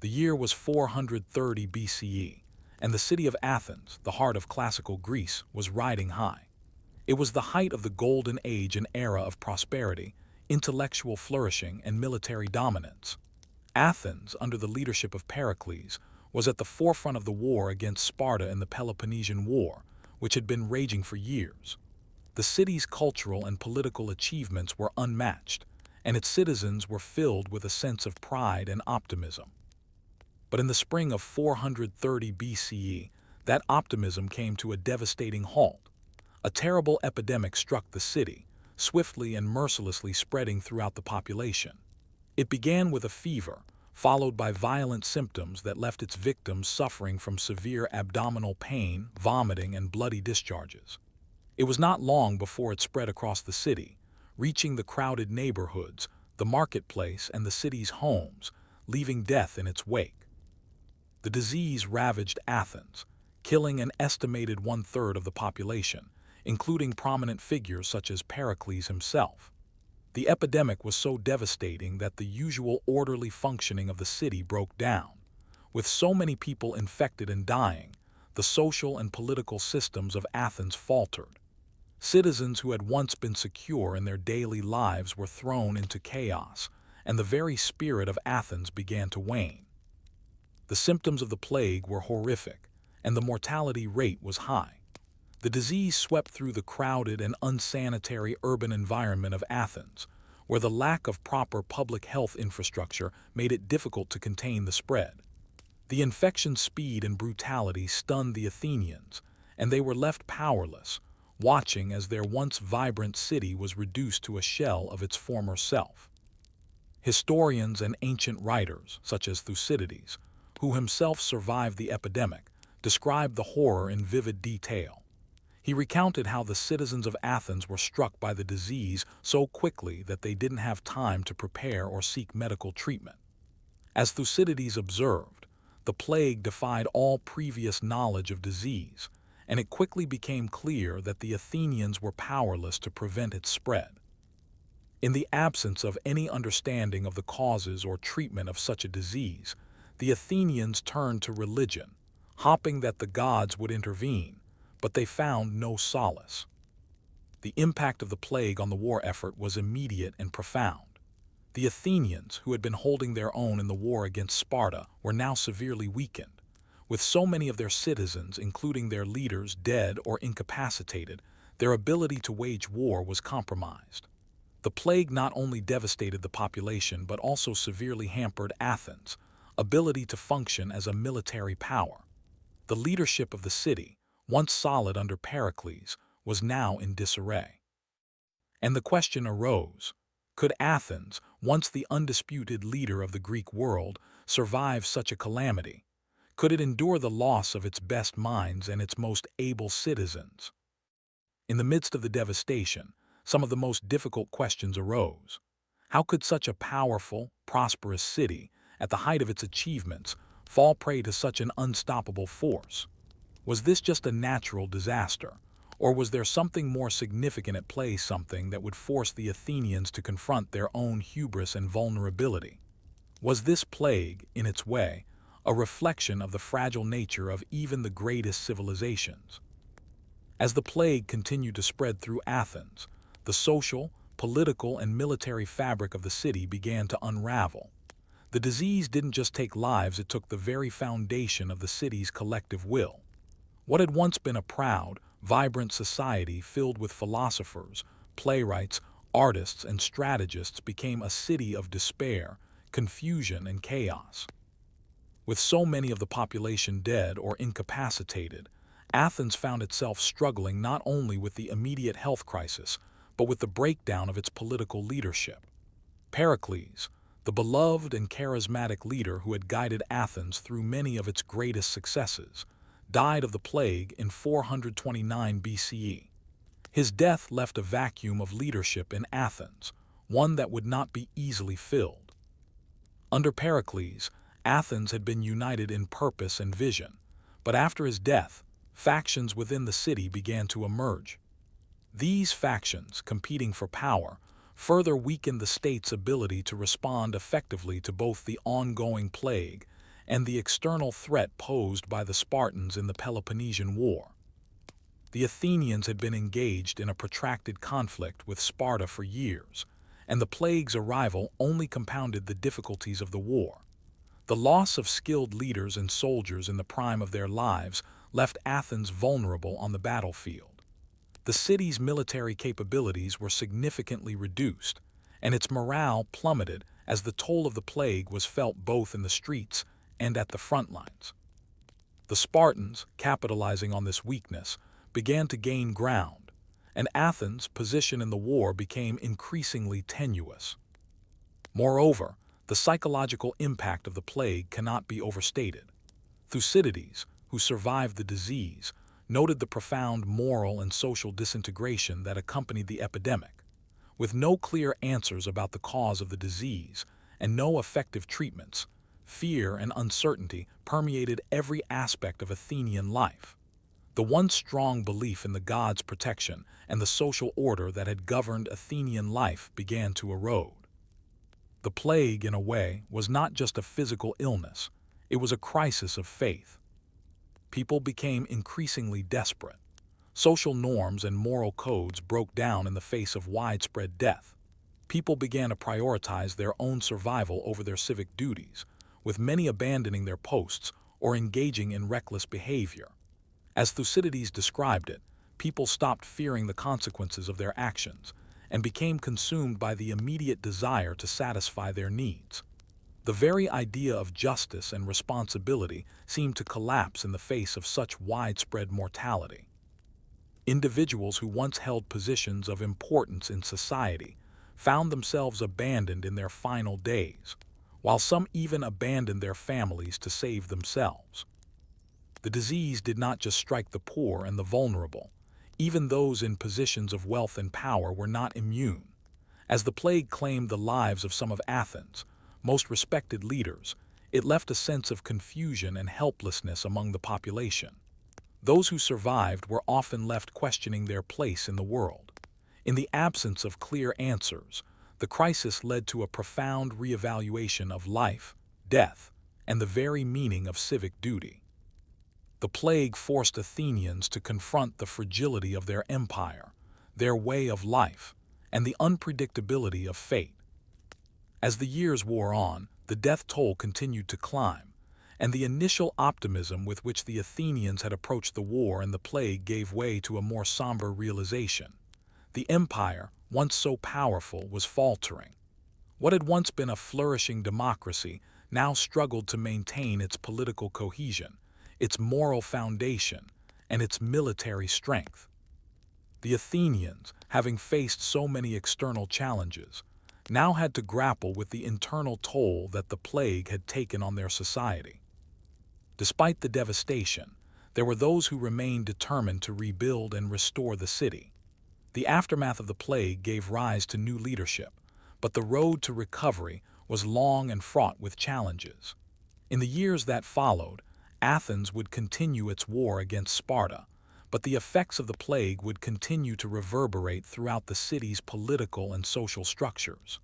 The year was 430 BCE, and the city of Athens, the heart of classical Greece, was riding high. It was the height of the golden age and era of prosperity, intellectual flourishing, and military dominance. Athens, under the leadership of Pericles, was at the forefront of the war against Sparta in the Peloponnesian War, which had been raging for years. The city's cultural and political achievements were unmatched, and its citizens were filled with a sense of pride and optimism. But in the spring of 430 BCE, that optimism came to a devastating halt. A terrible epidemic struck the city, swiftly and mercilessly spreading throughout the population. It began with a fever, followed by violent symptoms that left its victims suffering from severe abdominal pain, vomiting, and bloody discharges. It was not long before it spread across the city, reaching the crowded neighborhoods, the marketplace, and the city's homes, leaving death in its wake. The disease ravaged Athens, killing an estimated one-third of the population, including prominent figures such as Pericles himself. The epidemic was so devastating that the usual orderly functioning of the city broke down. With so many people infected and dying, the social and political systems of Athens faltered. Citizens who had once been secure in their daily lives were thrown into chaos, and the very spirit of Athens began to wane. The symptoms of the plague were horrific, and the mortality rate was high. The disease swept through the crowded and unsanitary urban environment of Athens, where the lack of proper public health infrastructure made it difficult to contain the spread. The infection's speed and brutality stunned the Athenians, and they were left powerless, watching as their once vibrant city was reduced to a shell of its former self. Historians and ancient writers, such as Thucydides, who himself survived the epidemic, described the horror in vivid detail. He recounted how the citizens of Athens were struck by the disease so quickly that they didn't have time to prepare or seek medical treatment. As Thucydides observed, the plague defied all previous knowledge of disease, and it quickly became clear that the Athenians were powerless to prevent its spread. In the absence of any understanding of the causes or treatment of such a disease, the Athenians turned to religion, hoping that the gods would intervene, but they found no solace. The impact of the plague on the war effort was immediate and profound. The Athenians, who had been holding their own in the war against Sparta, were now severely weakened. With so many of their citizens, including their leaders, dead or incapacitated, their ability to wage war was compromised. The plague not only devastated the population but also severely hampered Athens' ability to function as a military power. The leadership of the city, once solid under Pericles, was now in disarray. And the question arose, could Athens, once the undisputed leader of the Greek world, survive such a calamity? Could it endure the loss of its best minds and its most able citizens? In the midst of the devastation, some of the most difficult questions arose. How could such a powerful, prosperous city, at the height of its achievements, fall prey to such an unstoppable force? Was this just a natural disaster, or was there something more significant at play, something that would force the Athenians to confront their own hubris and vulnerability? Was this plague, in its way, a reflection of the fragile nature of even the greatest civilizations? As the plague continued to spread through Athens, the social, political, and military fabric of the city began to unravel. The disease didn't just take lives, it took the very foundation of the city's collective will. What had once been a proud, vibrant society filled with philosophers, playwrights, artists, and strategists became a city of despair, confusion, and chaos. With so many of the population dead or incapacitated, Athens found itself struggling not only with the immediate health crisis, but with the breakdown of its political leadership. Pericles, the beloved and charismatic leader who had guided Athens through many of its greatest successes, died of the plague in 429 BCE. His death left a vacuum of leadership in Athens, one that would not be easily filled. Under Pericles, Athens had been united in purpose and vision, but after his death, factions within the city began to emerge. These factions, competing for power, further weakened the state's ability to respond effectively to both the ongoing plague and the external threat posed by the Spartans in the Peloponnesian War. The Athenians had been engaged in a protracted conflict with Sparta for years, and the plague's arrival only compounded the difficulties of the war. The loss of skilled leaders and soldiers in the prime of their lives left Athens vulnerable on the battlefield. The city's military capabilities were significantly reduced, and its morale plummeted as the toll of the plague was felt both in the streets and at the front lines. The Spartans, capitalizing on this weakness, began to gain ground, and Athens' position in the war became increasingly tenuous. Moreover, the psychological impact of the plague cannot be overstated. Thucydides, who survived the disease, noted the profound moral and social disintegration that accompanied the epidemic. With no clear answers about the cause of the disease and no effective treatments, fear and uncertainty permeated every aspect of Athenian life. The once strong belief in the gods' protection and the social order that had governed Athenian life began to erode. The plague, in a way, was not just a physical illness, it was a crisis of faith. People became increasingly desperate. Social norms and moral codes broke down in the face of widespread death. People began to prioritize their own survival over their civic duties, with many abandoning their posts or engaging in reckless behavior. As Thucydides described it, people stopped fearing the consequences of their actions and became consumed by the immediate desire to satisfy their needs. The very idea of justice and responsibility seemed to collapse in the face of such widespread mortality. Individuals who once held positions of importance in society found themselves abandoned in their final days, while some even abandoned their families to save themselves. The disease did not just strike the poor and the vulnerable. Even those in positions of wealth and power were not immune. As the plague claimed the lives of some of Athens' most respected leaders, it left a sense of confusion and helplessness among the population. Those who survived were often left questioning their place in the world. In the absence of clear answers, the crisis led to a profound reevaluation of life, death, and the very meaning of civic duty. The plague forced Athenians to confront the fragility of their empire, their way of life, and the unpredictability of fate. As the years wore on, the death toll continued to climb, and the initial optimism with which the Athenians had approached the war and the plague gave way to a more somber realization. The empire, once so powerful, was faltering. What had once been a flourishing democracy now struggled to maintain its political cohesion, its moral foundation, and its military strength. The Athenians, having faced so many external challenges, now had to grapple with the internal toll that the plague had taken on their society. Despite the devastation, there were those who remained determined to rebuild and restore the city. The aftermath of the plague gave rise to new leadership, but the road to recovery was long and fraught with challenges. In the years that followed, Athens would continue its war against Sparta, but the effects of the plague would continue to reverberate throughout the city's political and social structures.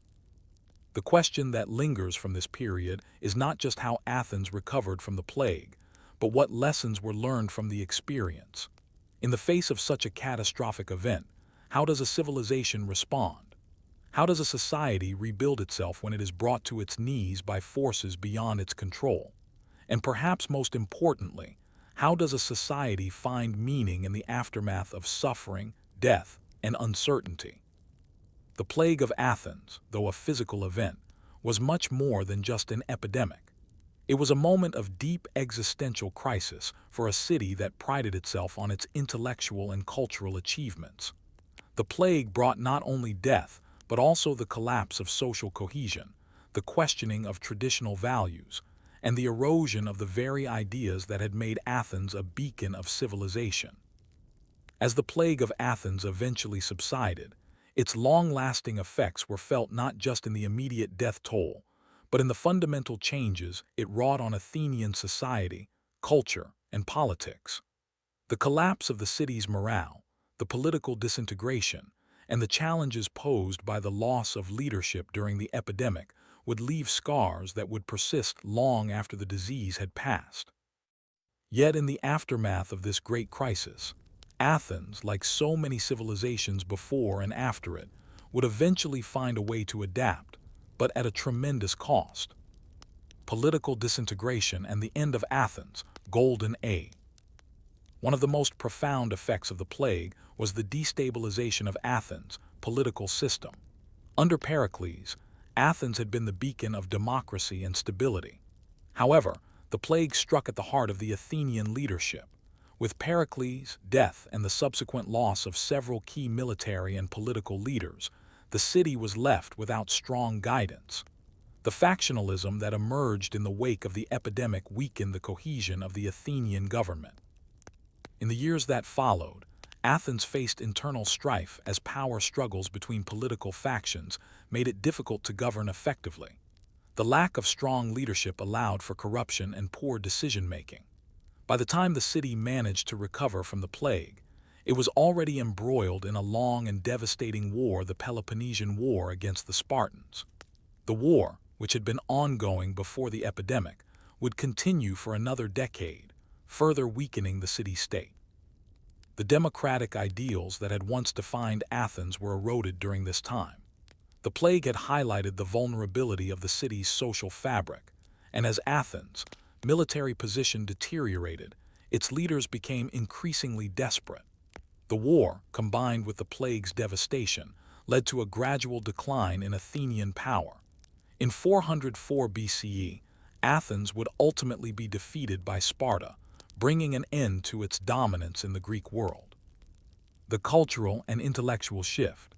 The question that lingers from this period is not just how Athens recovered from the plague, but what lessons were learned from the experience. In the face of such a catastrophic event, how does a civilization respond? How does a society rebuild itself when it is brought to its knees by forces beyond its control? And perhaps most importantly, how does a society find meaning in the aftermath of suffering, death, and uncertainty? The plague of Athens, though a physical event, was much more than just an epidemic. It was a moment of deep existential crisis for a city that prided itself on its intellectual and cultural achievements. The plague brought not only death, but also the collapse of social cohesion, the questioning of traditional values, and the erosion of the very ideas that had made Athens a beacon of civilization. As the plague of Athens eventually subsided, its long-lasting effects were felt not just in the immediate death toll, but in the fundamental changes it wrought on Athenian society, culture, and politics. The collapse of the city's morale, the political disintegration, and the challenges posed by the loss of leadership during the epidemic would leave scars that would persist long after the disease had passed. Yet in the aftermath of this great crisis, Athens, like so many civilizations before and after it, would eventually find a way to adapt, but at a tremendous cost. Political disintegration and the end of Athens' golden age. One of the most profound effects of the plague was the destabilization of Athens' political system. Under Pericles, Athens had been the beacon of democracy and stability. However, the plague struck at the heart of the Athenian leadership. With Pericles' death and the subsequent loss of several key military and political leaders, the city was left without strong guidance. The factionalism that emerged in the wake of the epidemic weakened the cohesion of the Athenian government. In the years that followed, Athens faced internal strife as power struggles between political factions made it difficult to govern effectively. The lack of strong leadership allowed for corruption and poor decision-making. By the time the city managed to recover from the plague, it was already embroiled in a long and devastating war, the Peloponnesian War against the Spartans. The war, which had been ongoing before the epidemic, would continue for another decade, further weakening the city-state. The democratic ideals that had once defined Athens were eroded during this time. The plague had highlighted the vulnerability of the city's social fabric, and as Athens' military position deteriorated, its leaders became increasingly desperate. The war, combined with the plague's devastation, led to a gradual decline in Athenian power. In 404 BCE, Athens would ultimately be defeated by Sparta, bringing an end to its dominance in the Greek world. The cultural and intellectual shift.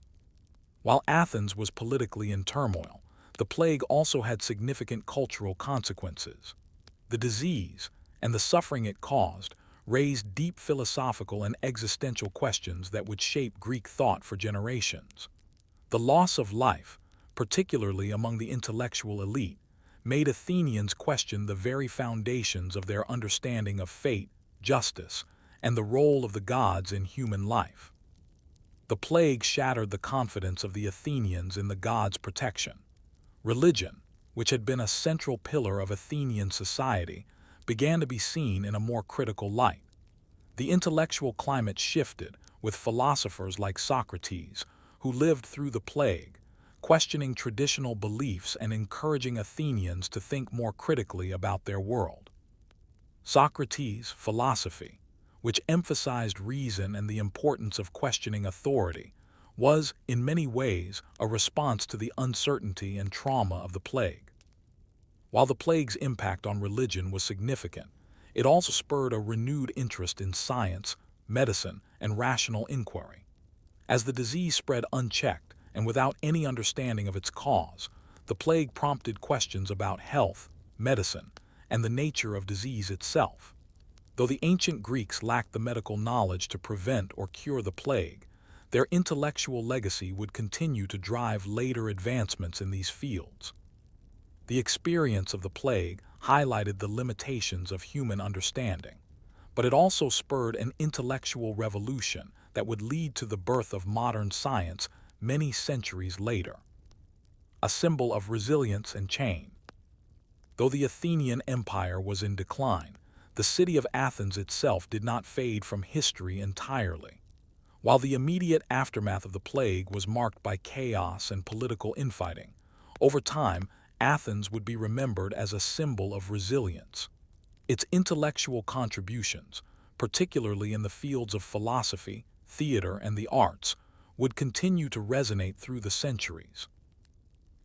While Athens was politically in turmoil, the plague also had significant cultural consequences. The disease and the suffering it caused raised deep philosophical and existential questions that would shape Greek thought for generations. The loss of life, particularly among the intellectual elite, made Athenians question the very foundations of their understanding of fate, justice, and the role of the gods in human life. The plague shattered the confidence of the Athenians in the gods' protection. Religion, which had been a central pillar of Athenian society, began to be seen in a more critical light. The intellectual climate shifted, with philosophers like Socrates, who lived through the plague, questioning traditional beliefs and encouraging Athenians to think more critically about their world. Socrates' philosophy, which emphasized reason and the importance of questioning authority, was, in many ways, a response to the uncertainty and trauma of the plague. While the plague's impact on religion was significant, it also spurred a renewed interest in science, medicine, and rational inquiry. As the disease spread unchecked and without any understanding of its cause, the plague prompted questions about health, medicine, and the nature of disease itself. Though the ancient Greeks lacked the medical knowledge to prevent or cure the plague, their intellectual legacy would continue to drive later advancements in these fields. The experience of the plague highlighted the limitations of human understanding, but it also spurred an intellectual revolution that would lead to the birth of modern science many centuries later. A symbol of resilience and change. Though the Athenian Empire was in decline, the city of Athens itself did not fade from history entirely. While the immediate aftermath of the plague was marked by chaos and political infighting, over time, Athens would be remembered as a symbol of resilience. Its intellectual contributions, particularly in the fields of philosophy, theater, and the arts, would continue to resonate through the centuries.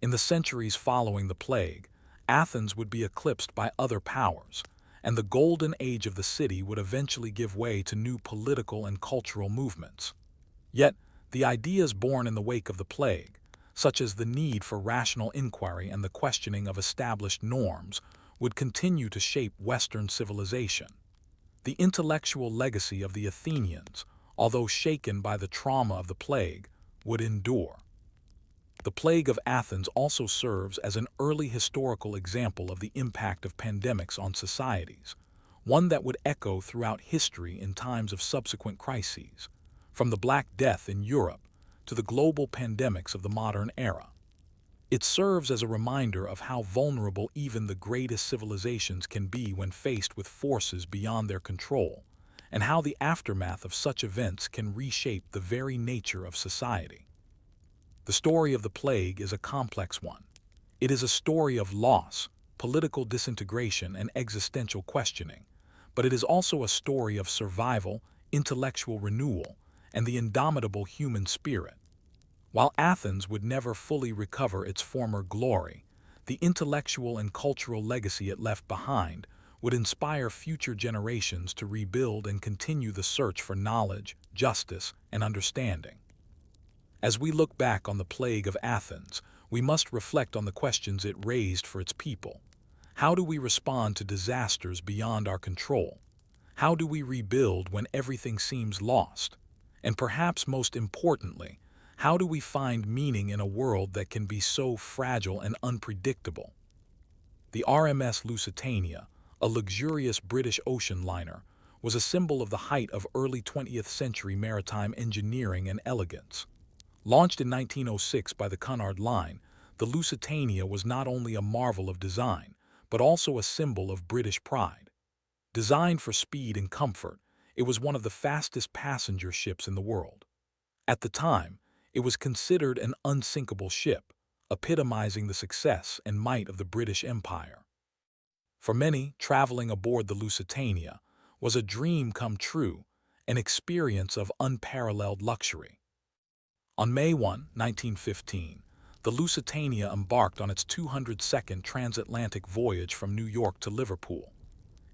In the centuries following the plague, Athens would be eclipsed by other powers, and the golden age of the city would eventually give way to new political and cultural movements. Yet, the ideas born in the wake of the plague, such as the need for rational inquiry and the questioning of established norms, would continue to shape Western civilization. The intellectual legacy of the Athenians, although shaken by the trauma of the plague, would endure. The plague of Athens also serves as an early historical example of the impact of pandemics on societies, one that would echo throughout history in times of subsequent crises, from the Black Death in Europe to the global pandemics of the modern era. It serves as a reminder of how vulnerable even the greatest civilizations can be when faced with forces beyond their control, and how the aftermath of such events can reshape the very nature of society. The story of the plague is a complex one. It is a story of loss, political disintegration, and existential questioning, but it is also a story of survival, intellectual renewal, and the indomitable human spirit. While Athens would never fully recover its former glory, the intellectual and cultural legacy it left behind would inspire future generations to rebuild and continue the search for knowledge, justice, and understanding. As we look back on the plague of Athens, we must reflect on the questions it raised for its people. How do we respond to disasters beyond our control? How do we rebuild when everything seems lost? And perhaps most importantly, how do we find meaning in a world that can be so fragile and unpredictable? The RMS Lusitania, a luxurious British ocean liner, was a symbol of the height of early 20th century maritime engineering and elegance. Launched in 1906 by the Cunard Line, the Lusitania was not only a marvel of design, but also a symbol of British pride. Designed for speed and comfort, it was one of the fastest passenger ships in the world. At the time, it was considered an unsinkable ship, epitomizing the success and might of the British Empire. For many, traveling aboard the Lusitania was a dream come true, an experience of unparalleled luxury. On May 1, 1915, the Lusitania embarked on its 202nd transatlantic voyage from New York to Liverpool.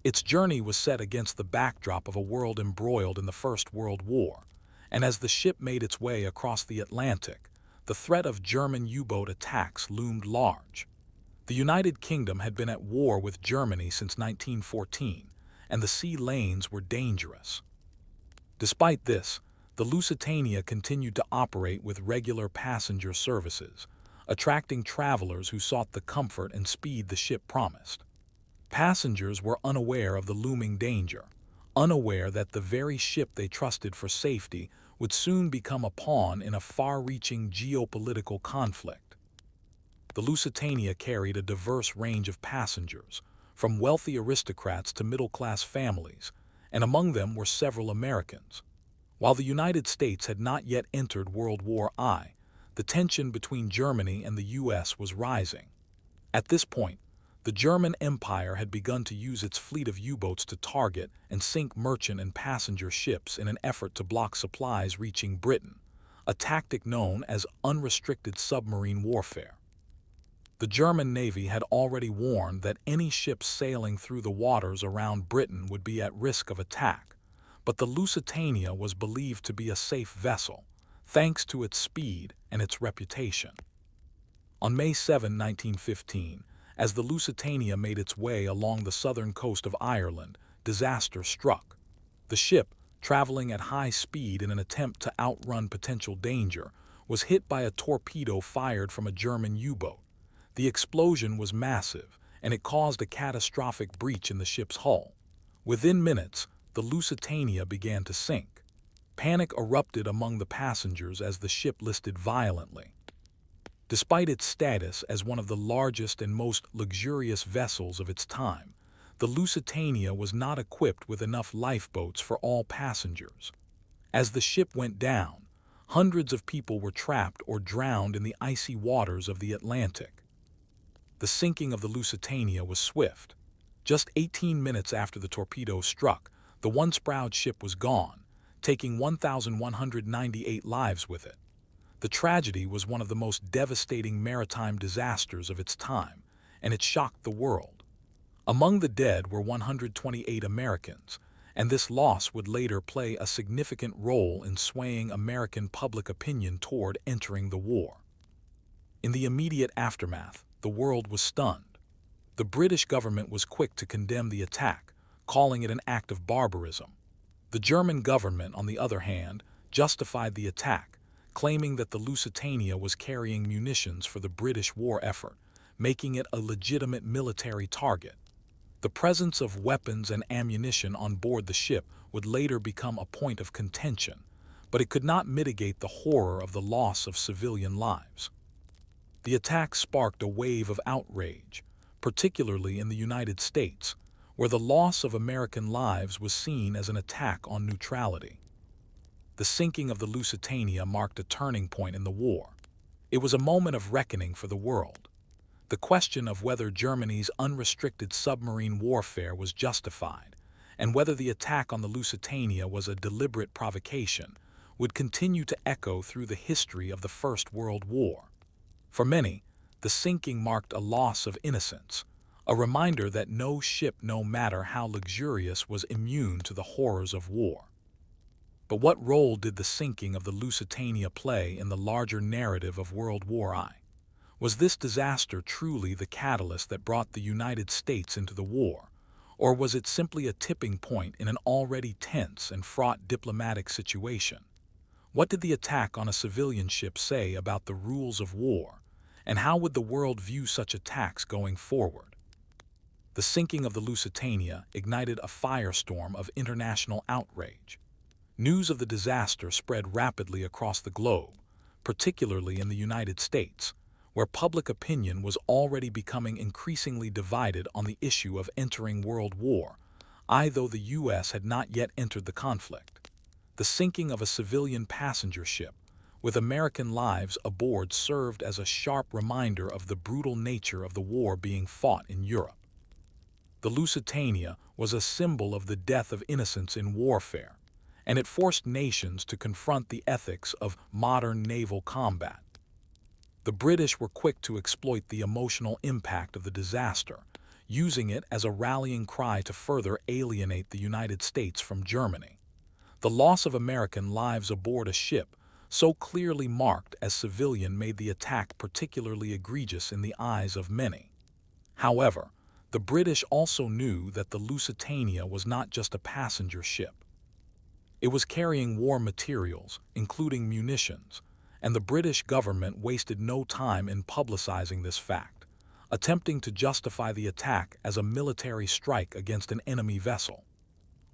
Its journey was set against the backdrop of a world embroiled in the First World War, and as the ship made its way across the Atlantic, the threat of German U-boat attacks loomed large. The United Kingdom had been at war with Germany since 1914, and the sea lanes were dangerous. Despite this, the Lusitania continued to operate with regular passenger services, attracting travelers who sought the comfort and speed the ship promised. Passengers were unaware of the looming danger, unaware that the very ship they trusted for safety would soon become a pawn in a far-reaching geopolitical conflict. The Lusitania carried a diverse range of passengers, from wealthy aristocrats to middle-class families, and among them were several Americans. While the United States had not yet entered World War I, the tension between Germany and the U.S. was rising. At this point, the German Empire had begun to use its fleet of U-boats to target and sink merchant and passenger ships in an effort to block supplies reaching Britain, a tactic known as unrestricted submarine warfare. The German Navy had already warned that any ships sailing through the waters around Britain would be at risk of attack, but the Lusitania was believed to be a safe vessel, thanks to its speed and its reputation. On May 7, 1915, as the Lusitania made its way along the southern coast of Ireland, disaster struck. The ship, traveling at high speed in an attempt to outrun potential danger, was hit by a torpedo fired from a German U-boat. The explosion was massive, and it caused a catastrophic breach in the ship's hull. Within minutes, the Lusitania began to sink. Panic erupted among the passengers as the ship listed violently. Despite its status as one of the largest and most luxurious vessels of its time, the Lusitania was not equipped with enough lifeboats for all passengers. As the ship went down, hundreds of people were trapped or drowned in the icy waters of the Atlantic. The sinking of the Lusitania was swift. Just 18 minutes after the torpedo struck, the once-proud ship was gone, taking 1,198 lives with it. The tragedy was one of the most devastating maritime disasters of its time, and it shocked the world. Among the dead were 128 Americans, and this loss would later play a significant role in swaying American public opinion toward entering the war. In the immediate aftermath, the world was stunned. The British government was quick to condemn the attack, calling it an act of barbarism. The German government, on the other hand, justified the attack, claiming that the Lusitania was carrying munitions for the British war effort, making it a legitimate military target. The presence of weapons and ammunition on board the ship would later become a point of contention, but it could not mitigate the horror of the loss of civilian lives. The attack sparked a wave of outrage, particularly in the United States, where the loss of American lives was seen as an attack on neutrality. The sinking of the Lusitania marked a turning point in the war. It was a moment of reckoning for the world. The question of whether Germany's unrestricted submarine warfare was justified, and whether the attack on the Lusitania was a deliberate provocation, would continue to echo through the history of the First World War. For many, the sinking marked a loss of innocence, a reminder that no ship, no matter how luxurious, was immune to the horrors of war. But what role did the sinking of the Lusitania play in the larger narrative of World War I? Was this disaster truly the catalyst that brought the United States into the war, or was it simply a tipping point in an already tense and fraught diplomatic situation? What did the attack on a civilian ship say about the rules of war, and how would the world view such attacks going forward? The sinking of the Lusitania ignited a firestorm of international outrage. News of the disaster spread rapidly across the globe, particularly in the United States, where public opinion was already becoming increasingly divided on the issue of entering World War I, though the U.S. had not yet entered the conflict. The sinking of a civilian passenger ship, with American lives aboard, served as a sharp reminder of the brutal nature of the war being fought in Europe. The Lusitania was a symbol of the death of innocence in warfare, and it forced nations to confront the ethics of modern naval combat. The British were quick to exploit the emotional impact of the disaster, using it as a rallying cry to further alienate the United States from Germany. The loss of American lives aboard a ship, so clearly marked as civilian, made the attack particularly egregious in the eyes of many. However, the British also knew that the Lusitania was not just a passenger ship. It was carrying war materials, including munitions, and the British government wasted no time in publicizing this fact, attempting to justify the attack as a military strike against an enemy vessel.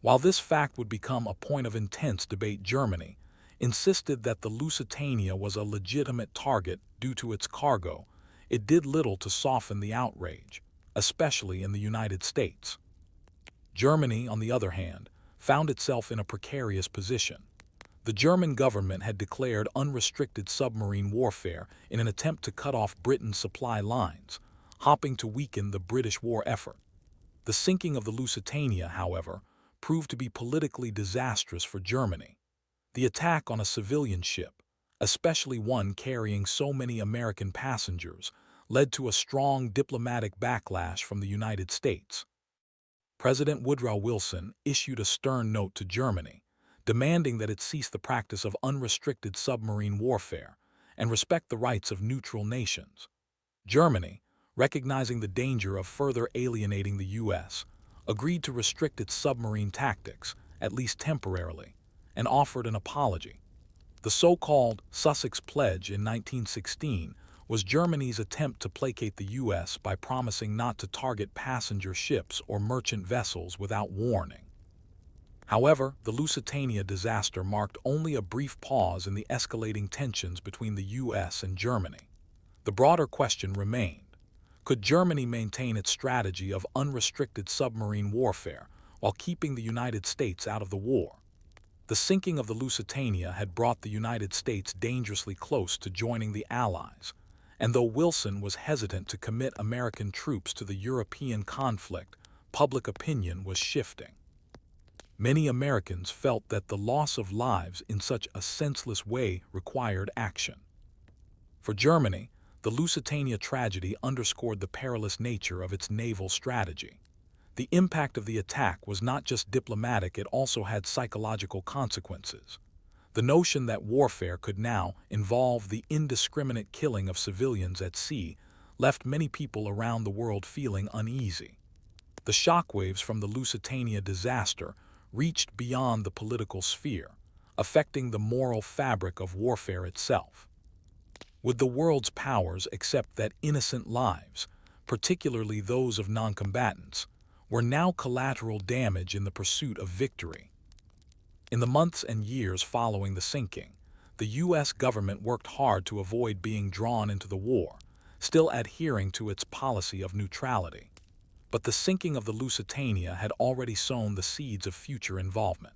While this fact would become a point of intense debate, Germany insisted that the Lusitania was a legitimate target due to its cargo. It did little to soften the outrage, especially in the United States. Germany, on the other hand, found itself in a precarious position. The German government had declared unrestricted submarine warfare in an attempt to cut off Britain's supply lines, hoping to weaken the British war effort. The sinking of the Lusitania, however, proved to be politically disastrous for Germany. The attack on a civilian ship, especially one carrying so many American passengers, led to a strong diplomatic backlash from the United States. President Woodrow Wilson issued a stern note to Germany, demanding that it cease the practice of unrestricted submarine warfare and respect the rights of neutral nations. Germany, recognizing the danger of further alienating the U.S., agreed to restrict its submarine tactics, at least temporarily, and offered an apology. The so-called Sussex Pledge in 1916 was Germany's attempt to placate the U.S. by promising not to target passenger ships or merchant vessels without warning. However, the Lusitania disaster marked only a brief pause in the escalating tensions between the U.S. and Germany. The broader question remained: could Germany maintain its strategy of unrestricted submarine warfare while keeping the United States out of the war? The sinking of the Lusitania had brought the United States dangerously close to joining the Allies, and though Wilson was hesitant to commit American troops to the European conflict, public opinion was shifting. Many Americans felt that the loss of lives in such a senseless way required action. For Germany, the Lusitania tragedy underscored the perilous nature of its naval strategy. The impact of the attack was not just diplomatic, it also had psychological consequences. The notion that warfare could now involve the indiscriminate killing of civilians at sea left many people around the world feeling uneasy. The shockwaves from the Lusitania disaster reached beyond the political sphere, affecting the moral fabric of warfare itself. Would the world's powers accept that innocent lives, particularly those of non-combatants, were now collateral damage in the pursuit of victory? In the months and years following the sinking, the U.S. government worked hard to avoid being drawn into the war, still adhering to its policy of neutrality. But the sinking of the Lusitania had already sown the seeds of future involvement.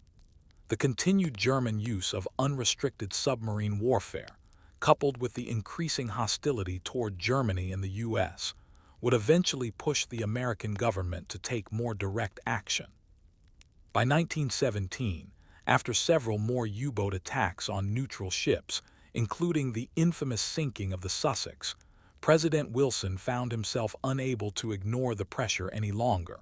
The continued German use of unrestricted submarine warfare, coupled with the increasing hostility toward Germany and the U.S., would eventually push the American government to take more direct action. By 1917, after several more U-boat attacks on neutral ships, including the infamous sinking of the Sussex, President Wilson found himself unable to ignore the pressure any longer.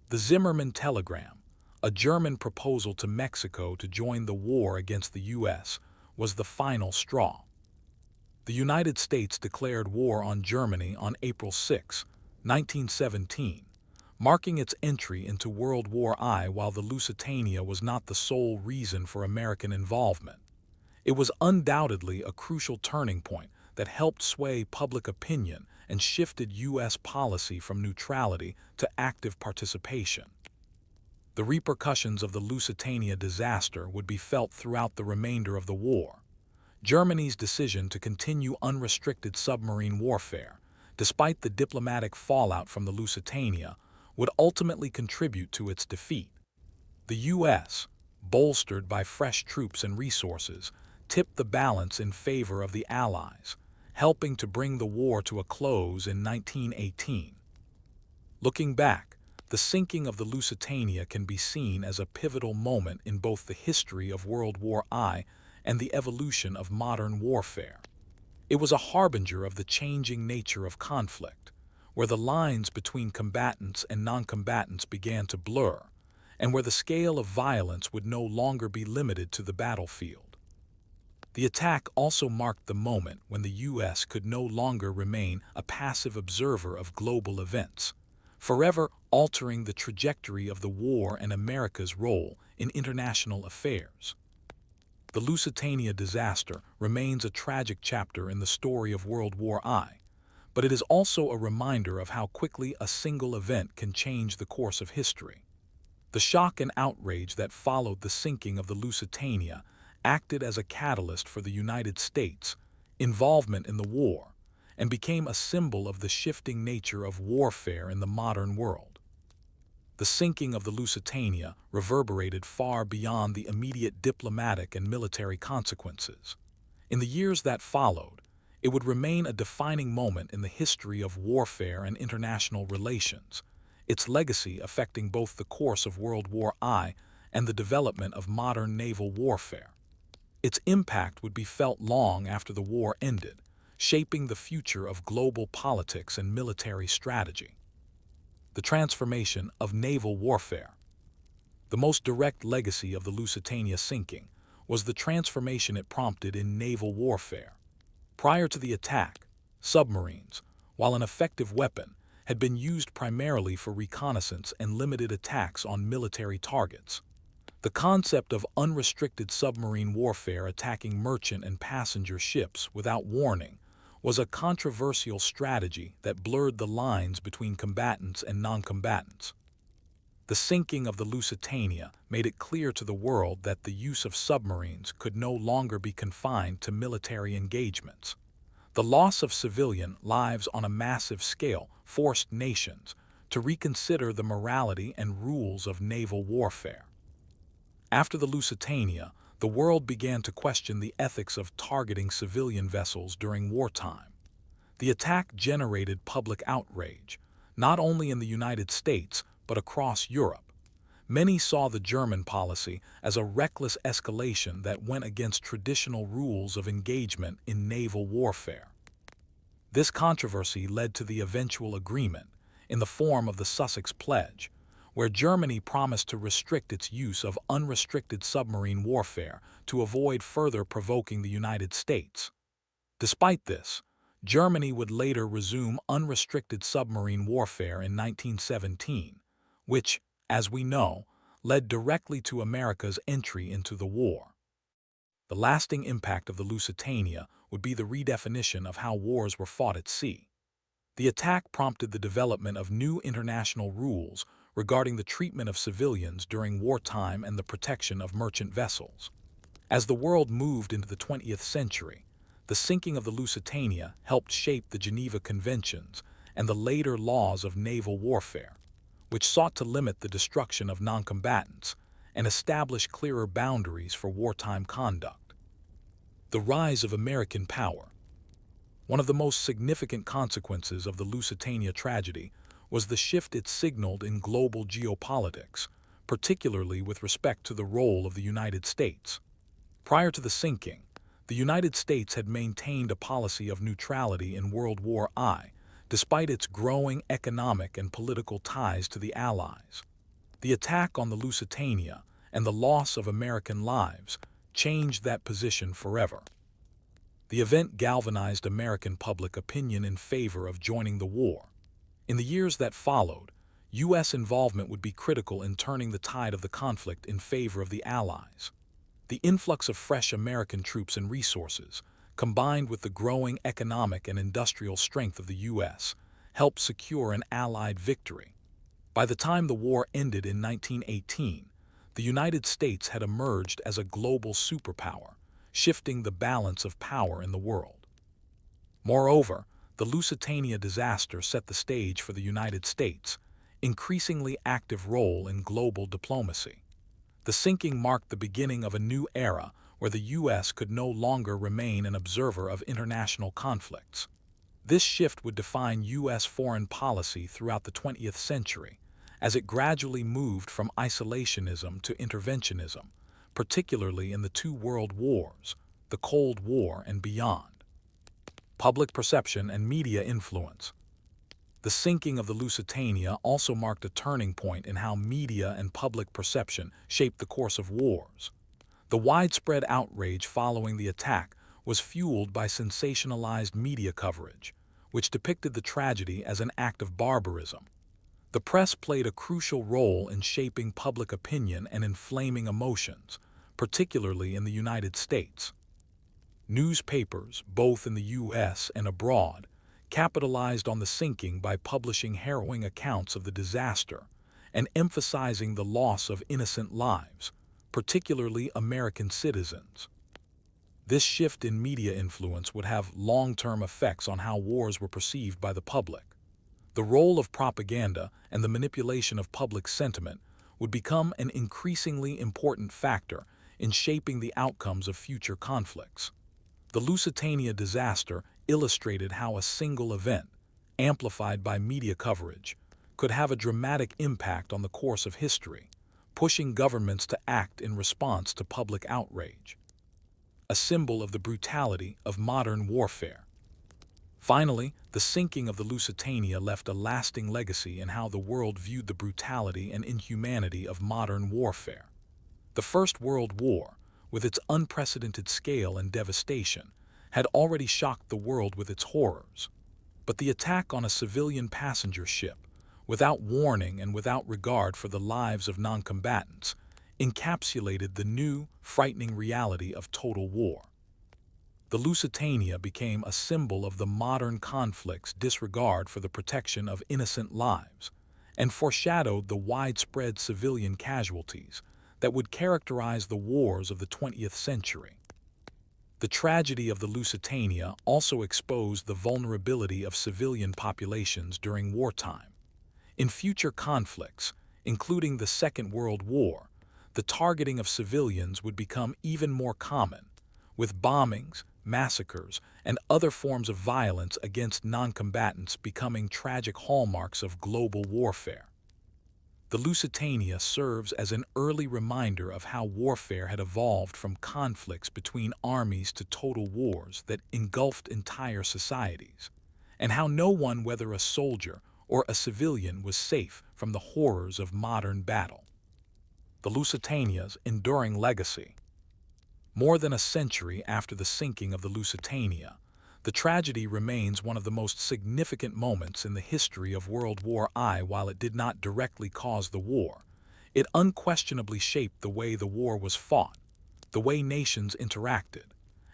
The Zimmermann Telegram, a German proposal to Mexico to join the war against the U.S., was the final straw. The United States declared war on Germany on April 6, 1917, marking its entry into World War I. While the Lusitania was not the sole reason for American involvement, it was undoubtedly a crucial turning point that helped sway public opinion and shifted U.S. policy from neutrality to active participation. The repercussions of the Lusitania disaster would be felt throughout the remainder of the war. Germany's decision to continue unrestricted submarine warfare, despite the diplomatic fallout from the Lusitania, would ultimately contribute to its defeat. The U.S., bolstered by fresh troops and resources, tipped the balance in favor of the Allies, helping to bring the war to a close in 1918. Looking back, the sinking of the Lusitania can be seen as a pivotal moment in both the history of World War I and the evolution of modern warfare. It was a harbinger of the changing nature of conflict, where the lines between combatants and non-combatants began to blur, and where the scale of violence would no longer be limited to the battlefield. The attack also marked the moment when the U.S. could no longer remain a passive observer of global events, forever altering the trajectory of the war and America's role in international affairs. The Lusitania disaster remains a tragic chapter in the story of World War I, but it is also a reminder of how quickly a single event can change the course of history. The shock and outrage that followed the sinking of the Lusitania acted as a catalyst for the United States' involvement in the war and became a symbol of the shifting nature of warfare in the modern world. The sinking of the Lusitania reverberated far beyond the immediate diplomatic and military consequences. In the years that followed, it would remain a defining moment in the history of warfare and international relations, its legacy affecting both the course of World War I and the development of modern naval warfare. Its impact would be felt long after the war ended, shaping the future of global politics and military strategy. The transformation of naval warfare. The most direct legacy of the Lusitania sinking was the transformation it prompted in naval warfare. Prior to the attack, submarines, while an effective weapon, had been used primarily for reconnaissance and limited attacks on military targets. The concept of unrestricted submarine warfare attacking merchant and passenger ships without warning was a controversial strategy that blurred the lines between combatants and non-combatants. The sinking of the Lusitania made it clear to the world that the use of submarines could no longer be confined to military engagements. The loss of civilian lives on a massive scale forced nations to reconsider the morality and rules of naval warfare. After the Lusitania, the world began to question the ethics of targeting civilian vessels during wartime. The attack generated public outrage, not only in the United States but across Europe. Many saw the German policy as a reckless escalation that went against traditional rules of engagement in naval warfare. This controversy led to the eventual agreement, in the form of the Sussex Pledge, where Germany promised to restrict its use of unrestricted submarine warfare to avoid further provoking the United States. Despite this, Germany would later resume unrestricted submarine warfare in 1917, which, as we know, led directly to America's entry into the war. The lasting impact of the Lusitania would be the redefinition of how wars were fought at sea. The attack prompted the development of new international rules regarding the treatment of civilians during wartime and the protection of merchant vessels. As the world moved into the 20th century, The sinking of the Lusitania helped shape the Geneva Conventions and the later laws of naval warfare, which sought to limit the destruction of noncombatants and establish clearer boundaries for wartime conduct. The rise of American power. One of the most significant consequences of the Lusitania tragedy was the shift it signaled in global geopolitics, particularly with respect to the role of the United States. Prior to the sinking, the United States had maintained a policy of neutrality in World War I, despite its growing economic and political ties to the Allies. The attack on the Lusitania and the loss of American lives changed that position forever. The event galvanized American public opinion in favor of joining the war. In the years that followed, U.S. involvement would be critical in turning the tide of the conflict in favor of the Allies. The influx of fresh American troops and resources, combined with the growing economic and industrial strength of the U.S., helped secure an Allied victory. By the time the war ended in 1918, the United States had emerged as a global superpower, shifting the balance of power in the world. Moreover, the Lusitania disaster set the stage for the United States' increasingly active role in global diplomacy. The sinking marked the beginning of a new era where the U.S. could no longer remain an observer of international conflicts. This shift would define U.S. foreign policy throughout the 20th century, as it gradually moved from isolationism to interventionism, particularly in the two world wars, the Cold War and beyond. Public perception and media influence. The sinking of the Lusitania also marked a turning point in how media and public perception shaped the course of wars. The widespread outrage following the attack was fueled by sensationalized media coverage, which depicted the tragedy as an act of barbarism. The press played a crucial role in shaping public opinion and inflaming emotions, particularly in the United States. Newspapers, both in the U.S. and abroad, capitalized on the sinking by publishing harrowing accounts of the disaster and emphasizing the loss of innocent lives, particularly American citizens. This shift in media influence would have long-term effects on how wars were perceived by the public. The role of propaganda and the manipulation of public sentiment would become an increasingly important factor in shaping the outcomes of future conflicts. The Lusitania disaster illustrated how a single event, amplified by media coverage, could have a dramatic impact on the course of history, pushing governments to act in response to public outrage. A symbol of the brutality of modern warfare. Finally, the sinking of the Lusitania left a lasting legacy in how the world viewed the brutality and inhumanity of modern warfare. The First World War, with its unprecedented scale and devastation, had already shocked the world with its horrors. But the attack on a civilian passenger ship, without warning and without regard for the lives of noncombatants, encapsulated the new, frightening reality of total war. The Lusitania became a symbol of the modern conflict's disregard for the protection of innocent lives, and foreshadowed the widespread civilian casualties that would characterize the wars of the 20th century. The tragedy of the Lusitania also exposed the vulnerability of civilian populations during wartime. In future conflicts, including the Second World War, the targeting of civilians would become even more common, with bombings, massacres, and other forms of violence against noncombatants becoming tragic hallmarks of global warfare. The Lusitania serves as an early reminder of how warfare had evolved from conflicts between armies to total wars that engulfed entire societies, and how no one, whether a soldier or a civilian, was safe from the horrors of modern battle. The Lusitania's enduring legacy. More than a century after the sinking of the Lusitania, the tragedy remains one of the most significant moments in the history of World War I. While it did not directly cause the war, it unquestionably shaped the way the war was fought, the way nations interacted,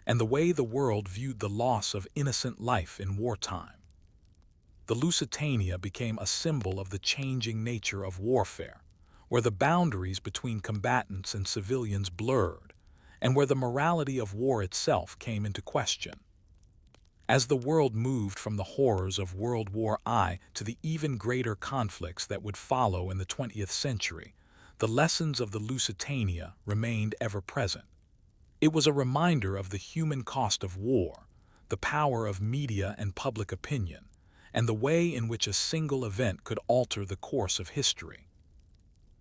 and the way the world viewed the loss of innocent life in wartime. The Lusitania became a symbol of the changing nature of warfare, where the boundaries between combatants and civilians blurred, and where the morality of war itself came into question. As the world moved from the horrors of World War I to the even greater conflicts that would follow in the 20th century, the lessons of the Lusitania remained ever present. It was a reminder of the human cost of war, the power of media and public opinion, and the way in which a single event could alter the course of history.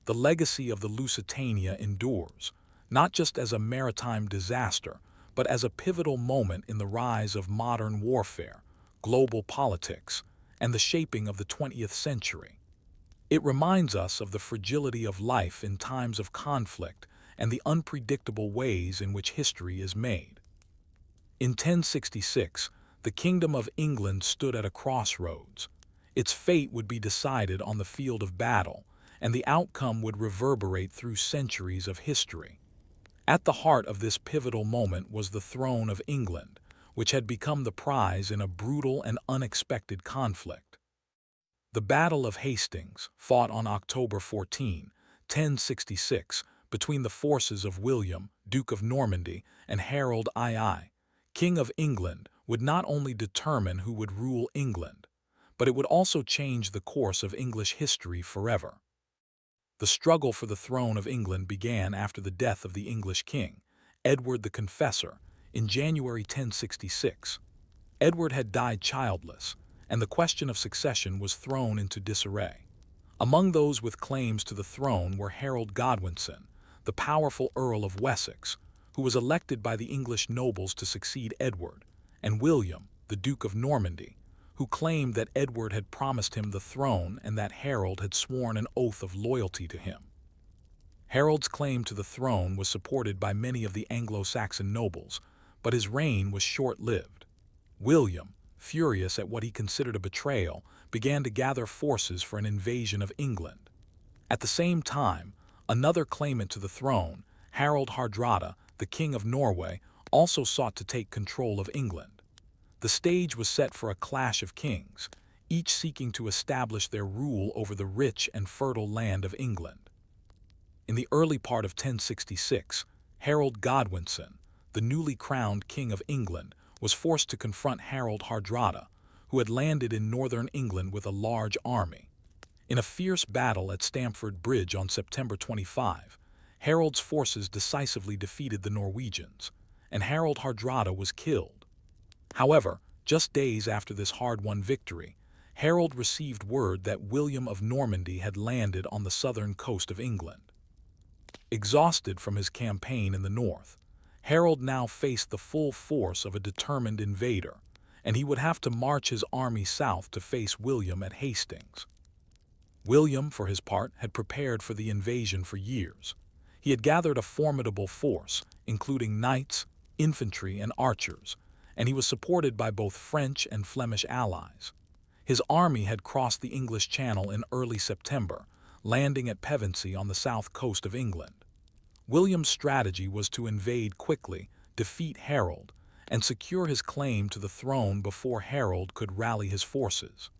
The legacy of the Lusitania endures, not just as a maritime disaster, but as a pivotal moment in the rise of modern warfare, global politics, and the shaping of the 20th century. It reminds us of the fragility of life in times of conflict and the unpredictable ways in which history is made. In 1066, the Kingdom of England stood at a crossroads. Its fate would be decided on the field of battle, and the outcome would reverberate through centuries of history. At the heart of this pivotal moment was the throne of England, which had become the prize in a brutal and unexpected conflict. The Battle of Hastings, fought on October 14, 1066, between the forces of William, Duke of Normandy, and Harold II, King of England, would not only determine who would rule England, but it would also change the course of English history forever. The struggle for the throne of England began after the death of the English king, Edward the Confessor, in January 1066. Edward had died childless, and the question of succession was thrown into disarray. Among those with claims to the throne were Harold Godwinson, the powerful Earl of Wessex, who was elected by the English nobles to succeed Edward, and William, the Duke of Normandy, who claimed that Edward had promised him the throne and that Harold had sworn an oath of loyalty to him. Harold's claim to the throne was supported by many of the Anglo-Saxon nobles, but his reign was short-lived. William, furious at what he considered a betrayal, began to gather forces for an invasion of England. At the same time, another claimant to the throne, Harald Hardrada, the King of Norway, also sought to take control of England. The stage was set for a clash of kings, each seeking to establish their rule over the rich and fertile land of England. In the early part of 1066, Harold Godwinson, the newly crowned King of England, was forced to confront Harald Hardrada, who had landed in northern England with a large army. In a fierce battle at Stamford Bridge on September 25, Harold's forces decisively defeated the Norwegians, and Harald Hardrada was killed. However, just days after this hard-won victory, Harold received word that William of Normandy had landed on the southern coast of England. Exhausted from his campaign in the north, Harold now faced the full force of a determined invader, and he would have to march his army south to face William at Hastings. William, for his part, had prepared for the invasion for years. He had gathered a formidable force, including knights, infantry, and archers, and he was supported by both French and Flemish allies. His army had crossed the English Channel in early September, landing at Pevensey on the south coast of England. William's strategy was to invade quickly, defeat Harold, and secure his claim to the throne before Harold could rally his forces.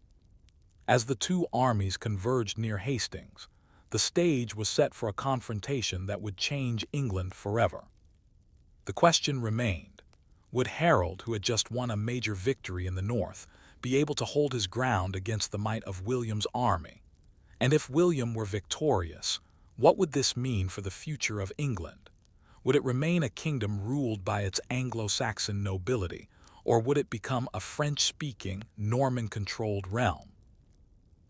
As the two armies converged near Hastings, the stage was set for a confrontation that would change England forever. The question remained: would Harold, who had just won a major victory in the north, be able to hold his ground against the might of William's army? And if William were victorious, what would this mean for the future of England? Would it remain a kingdom ruled by its Anglo-Saxon nobility, or would it become a French-speaking, Norman-controlled realm?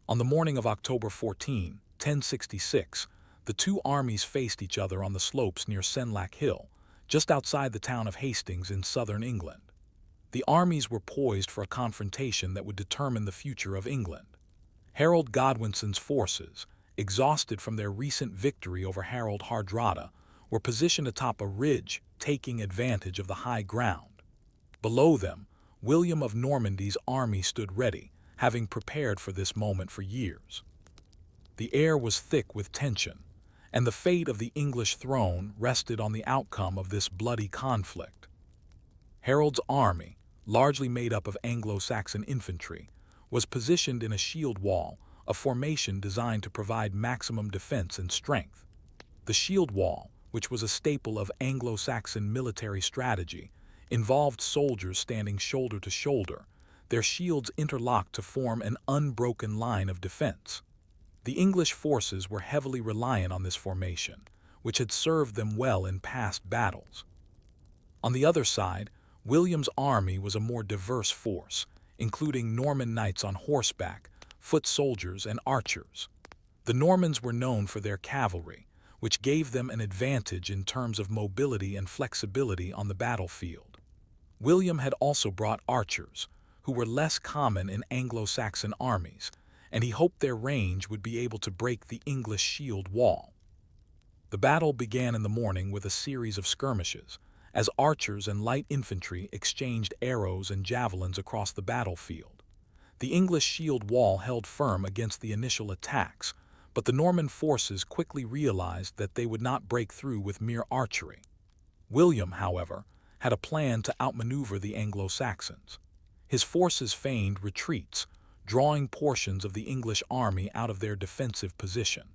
On the morning of October 14, 1066, the two armies faced each other on the slopes near Senlac Hill, just outside the town of Hastings in southern England. The armies were poised for a confrontation that would determine the future of England. Harold Godwinson's forces, exhausted from their recent victory over Harald Hardrada, were positioned atop a ridge, taking advantage of the high ground. Below them, William of Normandy's army stood ready, having prepared for this moment for years. The air was thick with tension, and the fate of the English throne rested on the outcome of this bloody conflict. Harold's army, largely made up of Anglo-Saxon infantry, was positioned in a shield wall, a formation designed to provide maximum defense and strength. The shield wall, which was a staple of Anglo-Saxon military strategy, involved soldiers standing shoulder to shoulder, their shields interlocked to form an unbroken line of defense. The English forces were heavily reliant on this formation, which had served them well in past battles. On the other side, William's army was a more diverse force, including Norman knights on horseback, foot soldiers, and archers. The Normans were known for their cavalry, which gave them an advantage in terms of mobility and flexibility on the battlefield. William had also brought archers, who were less common in Anglo-Saxon armies, and he hoped their range would be able to break the English shield wall. The battle began in the morning with a series of skirmishes, as archers and light infantry exchanged arrows and javelins across the battlefield. The English shield wall held firm against the initial attacks, but the Norman forces quickly realized that they would not break through with mere archery. William, however, had a plan to outmaneuver the Anglo-Saxons. His forces feigned retreats, drawing portions of the English army out of their defensive position.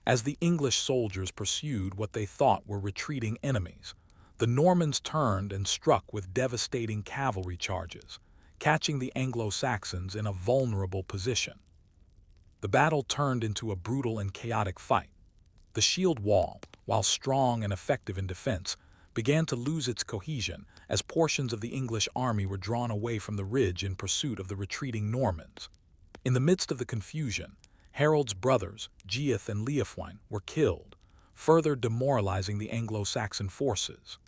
As the English soldiers pursued what they thought were retreating enemies, the Normans turned and struck with devastating cavalry charges, catching the Anglo-Saxons in a vulnerable position. The battle turned into a brutal and chaotic fight. The shield wall, while strong and effective in defense, began to lose its cohesion as portions of the English army were drawn away from the ridge in pursuit of the retreating Normans. In the midst of the confusion, Harold's brothers, Geoff and Leofwine, were killed, further demoralizing the Anglo-Saxon forces.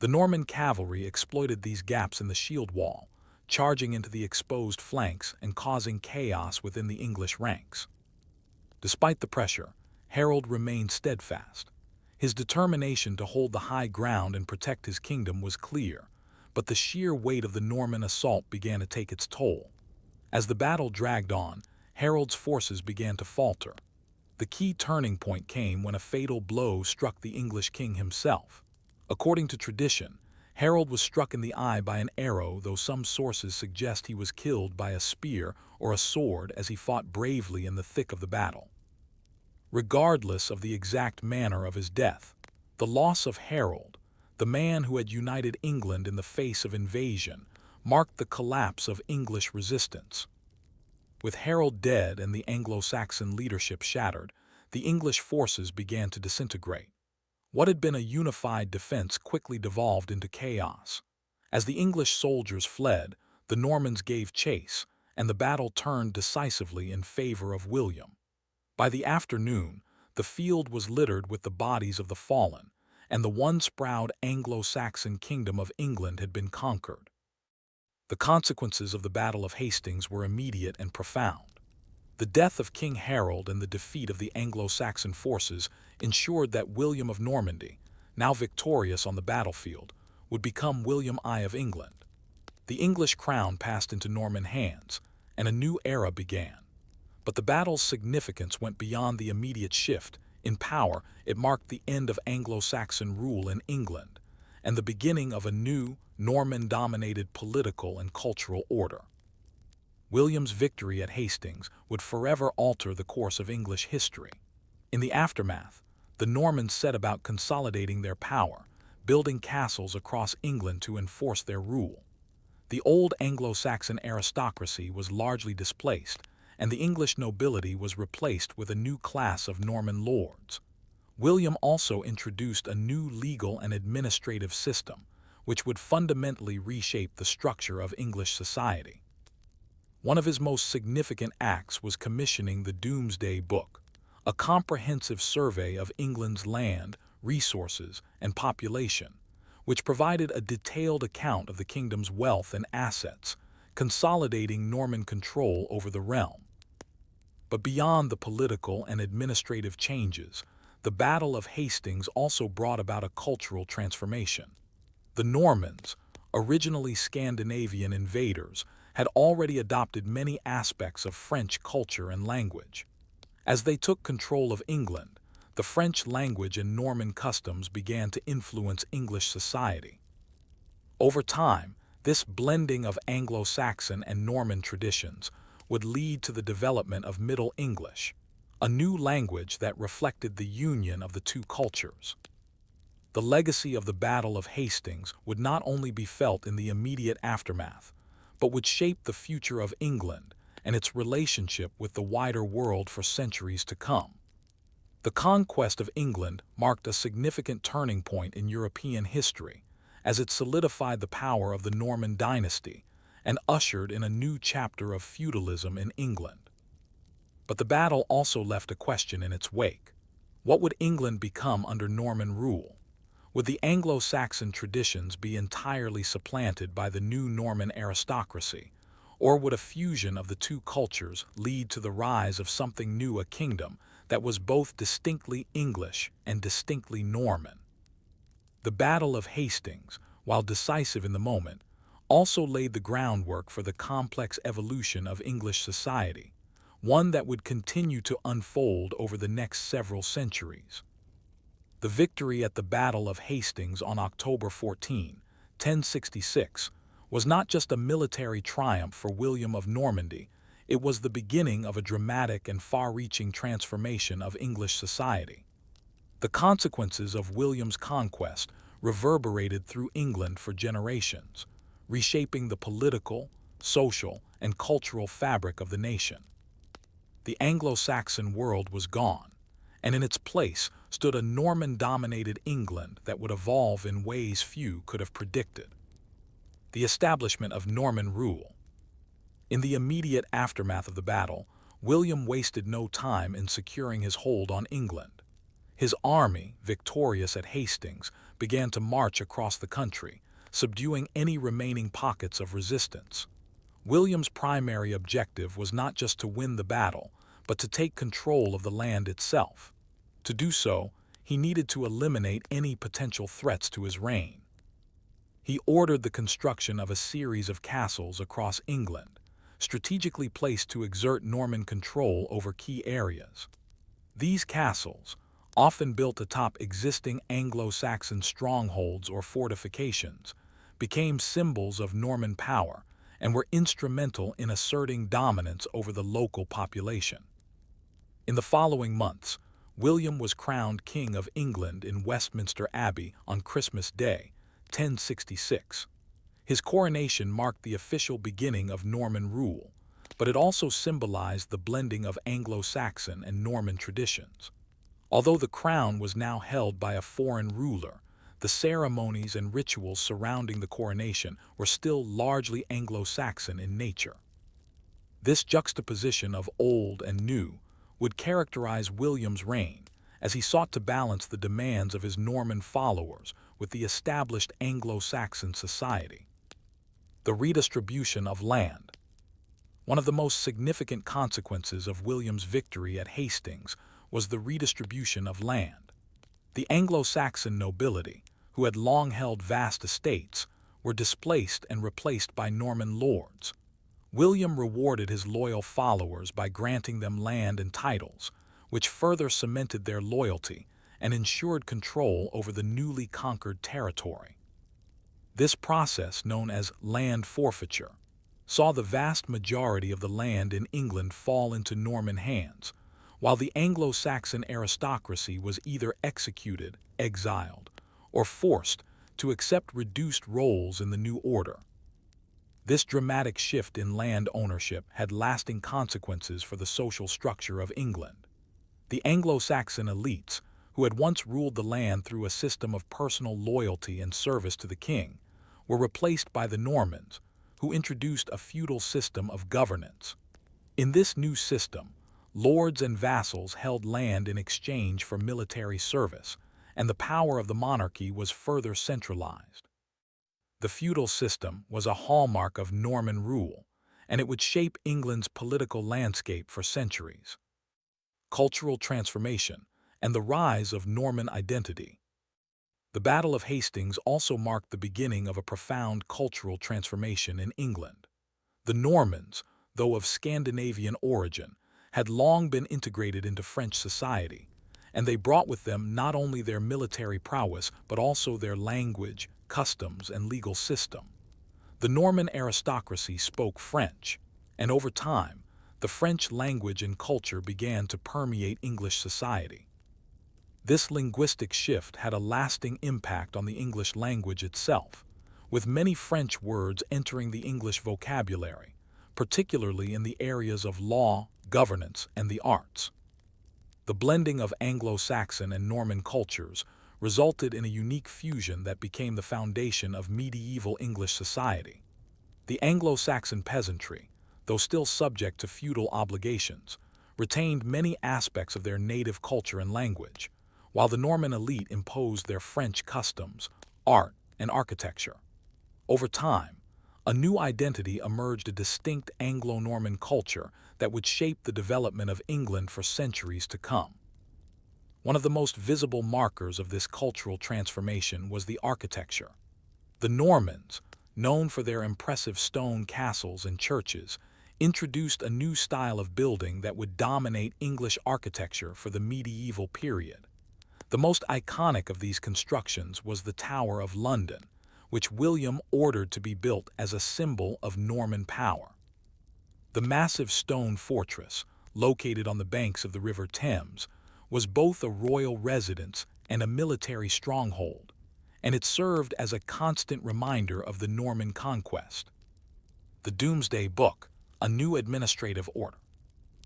The Norman cavalry exploited these gaps in the shield wall, charging into the exposed flanks and causing chaos within the English ranks. Despite the pressure, Harold remained steadfast. His determination to hold the high ground and protect his kingdom was clear, but the sheer weight of the Norman assault began to take its toll. As the battle dragged on, Harold's forces began to falter. The key turning point came when a fatal blow struck the English king himself. According to tradition, Harold was struck in the eye by an arrow, though some sources suggest he was killed by a spear or a sword as he fought bravely in the thick of the battle. Regardless of the exact manner of his death, the loss of Harold, the man who had united England in the face of invasion, marked the collapse of English resistance. With Harold dead and the Anglo-Saxon leadership shattered, the English forces began to disintegrate. What had been a unified defense quickly devolved into chaos. As the English soldiers fled, the Normans gave chase, and the battle turned decisively in favor of William. By the afternoon, the field was littered with the bodies of the fallen, and the once proud Anglo-Saxon kingdom of England had been conquered. The consequences of the Battle of Hastings were immediate and profound. The death of King Harold and the defeat of the Anglo-Saxon forces ensured that William of Normandy, now victorious on the battlefield, would become William I of England. The English crown passed into Norman hands, and a new era began. But the battle's significance went beyond the immediate shift. In power, it marked the end of Anglo-Saxon rule in England, and the beginning of a new, Norman-dominated political and cultural order. William's victory at Hastings would forever alter the course of English history. In the aftermath, the Normans set about consolidating their power, building castles across England to enforce their rule. The old Anglo-Saxon aristocracy was largely displaced, and the English nobility was replaced with a new class of Norman lords. William also introduced a new legal and administrative system, which would fundamentally reshape the structure of English society. One of his most significant acts was commissioning the Domesday Book, a comprehensive survey of England's land, resources, and population, which provided a detailed account of the kingdom's wealth and assets, consolidating Norman control over the realm. But beyond the political and administrative changes, the Battle of Hastings also brought about a cultural transformation. The Normans, originally Scandinavian invaders, had already adopted many aspects of French culture and language. As they took control of England, the French language and Norman customs began to influence English society. Over time, this blending of Anglo-Saxon and Norman traditions would lead to the development of Middle English, a new language that reflected the union of the two cultures. The legacy of the Battle of Hastings would not only be felt in the immediate aftermath, but would shape the future of England and its relationship with the wider world for centuries to come. The conquest of England marked a significant turning point in European history, as it solidified the power of the Norman dynasty and ushered in a new chapter of feudalism in England. But the battle also left a question in its wake. What would England become under Norman rule? Would the Anglo-Saxon traditions be entirely supplanted by the new Norman aristocracy, or would a fusion of the two cultures lead to the rise of something new, a kingdom that was both distinctly English and distinctly Norman? The Battle of Hastings, while decisive in the moment, also laid the groundwork for the complex evolution of English society, one that would continue to unfold over the next several centuries. The victory at the Battle of Hastings on October 14, 1066, was not just a military triumph for William of Normandy, it was the beginning of a dramatic and far-reaching transformation of English society. The consequences of William's conquest reverberated through England for generations, reshaping the political, social, and cultural fabric of the nation. The Anglo-Saxon world was gone, and in its place stood a Norman-dominated England that would evolve in ways few could have predicted. The establishment of Norman rule. In the immediate aftermath of the battle, William wasted no time in securing his hold on England. His army, victorious at Hastings, began to march across the country, subduing any remaining pockets of resistance. William's primary objective was not just to win the battle, but to take control of the land itself. To do so, he needed to eliminate any potential threats to his reign. He ordered the construction of a series of castles across England, strategically placed to exert Norman control over key areas. These castles, often built atop existing Anglo-Saxon strongholds or fortifications, became symbols of Norman power and were instrumental in asserting dominance over the local population. In the following months, William was crowned King of England in Westminster Abbey on Christmas Day, 1066. His coronation marked the official beginning of Norman rule, but it also symbolized the blending of Anglo-Saxon and Norman traditions. Although the crown was now held by a foreign ruler, the ceremonies and rituals surrounding the coronation were still largely Anglo-Saxon in nature. This juxtaposition of old and new would characterize William's reign, as he sought to balance the demands of his Norman followers with the established Anglo-Saxon society. The redistribution of land. One of the most significant consequences of William's victory at Hastings was the redistribution of land. The Anglo-Saxon nobility, who had long held vast estates, were displaced and replaced by Norman lords. William rewarded his loyal followers by granting them land and titles, which further cemented their loyalty and ensured control over the newly conquered territory. This process, known as land forfeiture, saw the vast majority of the land in England fall into Norman hands, while the Anglo-Saxon aristocracy was either executed, exiled, or forced to accept reduced roles in the new order. This dramatic shift in land ownership had lasting consequences for the social structure of England. The Anglo-Saxon elites, who had once ruled the land through a system of personal loyalty and service to the king, were replaced by the Normans, who introduced a feudal system of governance. In this new system, lords and vassals held land in exchange for military service, and the power of the monarchy was further centralized. The feudal system was a hallmark of Norman rule, and it would shape England's political landscape for centuries. Cultural transformation and the rise of Norman identity. The Battle of Hastings also marked the beginning of a profound cultural transformation in England. The Normans, though of Scandinavian origin, had long been integrated into French society, and they brought with them not only their military prowess but also their language, customs, and legal system. The Norman aristocracy spoke French, and over time, the French language and culture began to permeate English society. This linguistic shift had a lasting impact on the English language itself, with many French words entering the English vocabulary, particularly in the areas of law, governance, and the arts. The blending of Anglo-Saxon and Norman cultures resulted in a unique fusion that became the foundation of medieval English society. The Anglo-Saxon peasantry, though still subject to feudal obligations, retained many aspects of their native culture and language, while the Norman elite imposed their French customs, art, and architecture. Over time, a new identity emerged, a distinct Anglo-Norman culture that would shape the development of England for centuries to come. One of the most visible markers of this cultural transformation was the architecture. The Normans, known for their impressive stone castles and churches, introduced a new style of building that would dominate English architecture for the medieval period. The most iconic of these constructions was the Tower of London, which William ordered to be built as a symbol of Norman power. The massive stone fortress, located on the banks of the River Thames, was both a royal residence and a military stronghold, and it served as a constant reminder of the Norman conquest. The Domesday Book, a new administrative order.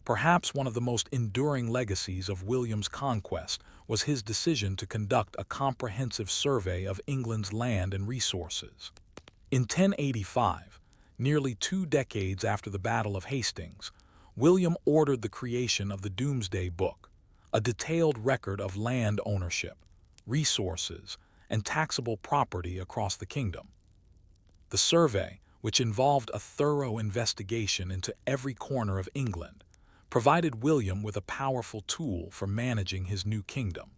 Perhaps one of the most enduring legacies of William's conquest was his decision to conduct a comprehensive survey of England's land and resources. In 1085, nearly 2 decades after the Battle of Hastings, William ordered the creation of the Domesday Book, a detailed record of land ownership, resources, and taxable property across the kingdom. The survey, which involved a thorough investigation into every corner of England, provided William with a powerful tool for managing his new kingdom.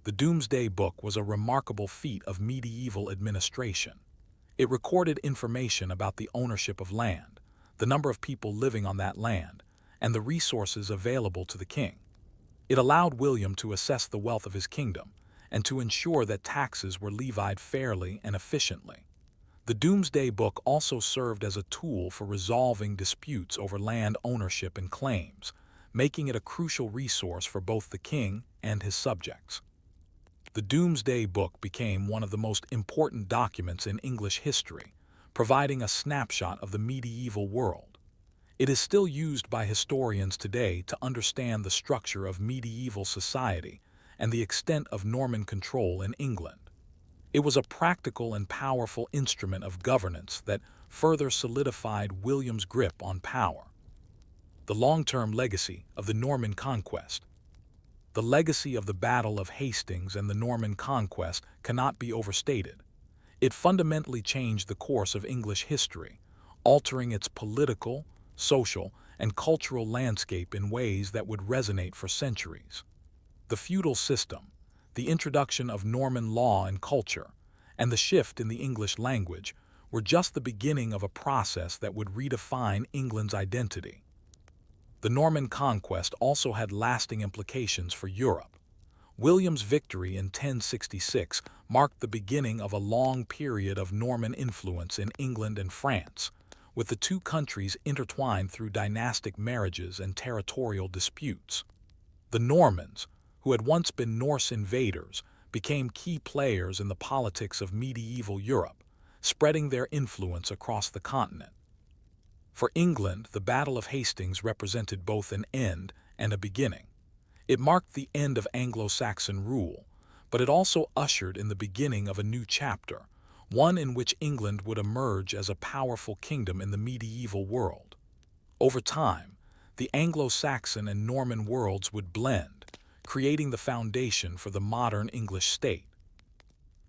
The Domesday Book was a remarkable feat of medieval administration. It recorded information about the ownership of land, the number of people living on that land, and the resources available to the king. It allowed William to assess the wealth of his kingdom and to ensure that taxes were levied fairly and efficiently. The Domesday Book also served as a tool for resolving disputes over land ownership and claims, making it a crucial resource for both the king and his subjects. The Domesday Book became one of the most important documents in English history, providing a snapshot of the medieval world. It is still used by historians today to understand the structure of medieval society and the extent of Norman control in England. It was a practical and powerful instrument of governance that further solidified William's grip on power. The long-term legacy of the Norman conquest. The legacy of the Battle of Hastings and the Norman conquest cannot be overstated. It fundamentally changed the course of English history, altering its political, social, and cultural landscape in ways that would resonate for centuries. The feudal system, the introduction of Norman law and culture, and the shift in the English language were just the beginning of a process that would redefine England's identity. The Norman conquest also had lasting implications for Europe. William's victory in 1066 marked the beginning of a long period of Norman influence in England and France, with the two countries intertwined through dynastic marriages and territorial disputes. The Normans, who had once been Norse invaders, became key players in the politics of medieval Europe, spreading their influence across the continent. For England, the Battle of Hastings represented both an end and a beginning. It marked the end of Anglo-Saxon rule, but it also ushered in the beginning of a new chapter, one in which England would emerge as a powerful kingdom in the medieval world. Over time, the Anglo-Saxon and Norman worlds would blend, creating the foundation for the modern English state.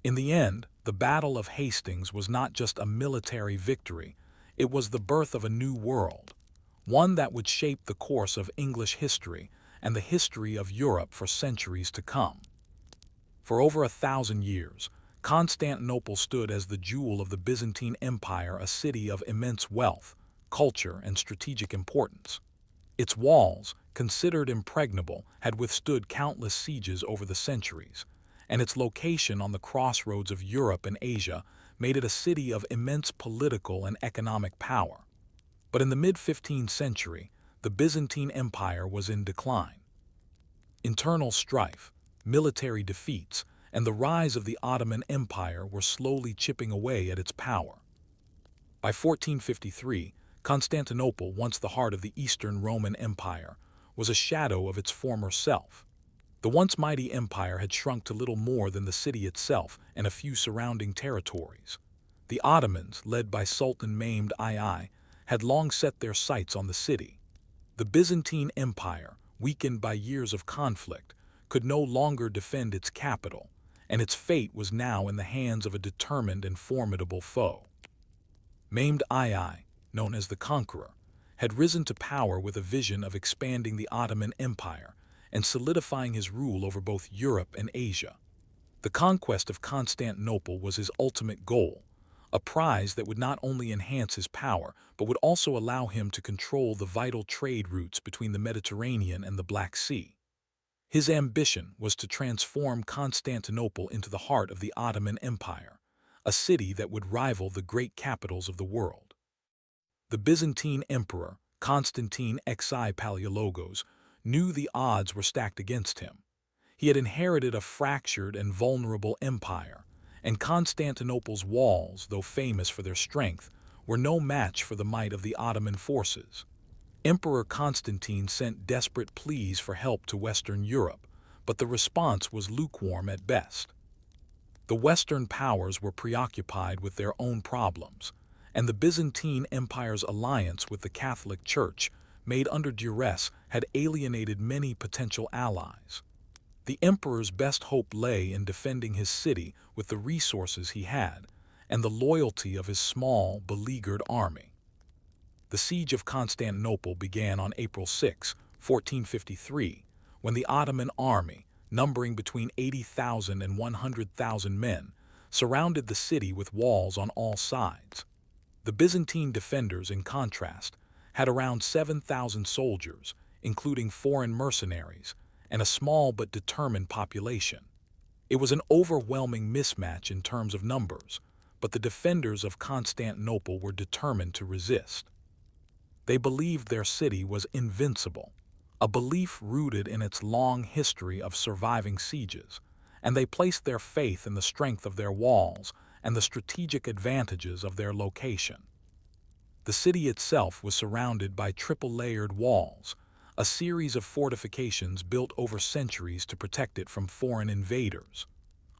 In the end, the Battle of Hastings was not just a military victory, it was the birth of a new world, one that would shape the course of English history and the history of Europe for centuries to come. For over 1,000 years, Constantinople stood as the jewel of the Byzantine Empire, a city of immense wealth, culture, and strategic importance. Its walls, considered impregnable, had withstood countless sieges over the centuries, and its location on the crossroads of Europe and Asia made it a city of immense political and economic power. But in the mid-15th century, the Byzantine Empire was in decline. Internal strife, military defeats, and the rise of the Ottoman Empire were slowly chipping away at its power. By 1453, Constantinople, once the heart of the Eastern Roman Empire, was a shadow of its former self. The once mighty empire had shrunk to little more than the city itself and a few surrounding territories. The Ottomans, led by Sultan Mehmed II, had long set their sights on the city. The Byzantine Empire, weakened by years of conflict, could no longer defend its capital, and its fate was now in the hands of a determined and formidable foe. Mehmed II, known as the Conqueror, had risen to power with a vision of expanding the Ottoman Empire and solidifying his rule over both Europe and Asia. The conquest of Constantinople was his ultimate goal, a prize that would not only enhance his power, but would also allow him to control the vital trade routes between the Mediterranean and the Black Sea. His ambition was to transform Constantinople into the heart of the Ottoman Empire, a city that would rival the great capitals of the world. The Byzantine Emperor, Constantine XI Palaiologos, knew the odds were stacked against him. He had inherited a fractured and vulnerable empire, and Constantinople's walls, though famous for their strength, were no match for the might of the Ottoman forces. Emperor Constantine sent desperate pleas for help to Western Europe, but the response was lukewarm at best. The Western powers were preoccupied with their own problems, and the Byzantine Empire's alliance with the Catholic Church, made under duress, had alienated many potential allies. The emperor's best hope lay in defending his city with the resources he had and the loyalty of his small, beleaguered army. The siege of Constantinople began on April 6, 1453, when the Ottoman army, numbering between 80,000 and 100,000 men, surrounded the city with walls on all sides. The Byzantine defenders, in contrast, had around 7,000 soldiers, including foreign mercenaries, and a small but determined population. It was an overwhelming mismatch in terms of numbers, but the defenders of Constantinople were determined to resist. They believed their city was invincible, a belief rooted in its long history of surviving sieges, and they placed their faith in the strength of their walls and the strategic advantages of their location. The city itself was surrounded by triple-layered walls, a series of fortifications built over centuries to protect it from foreign invaders.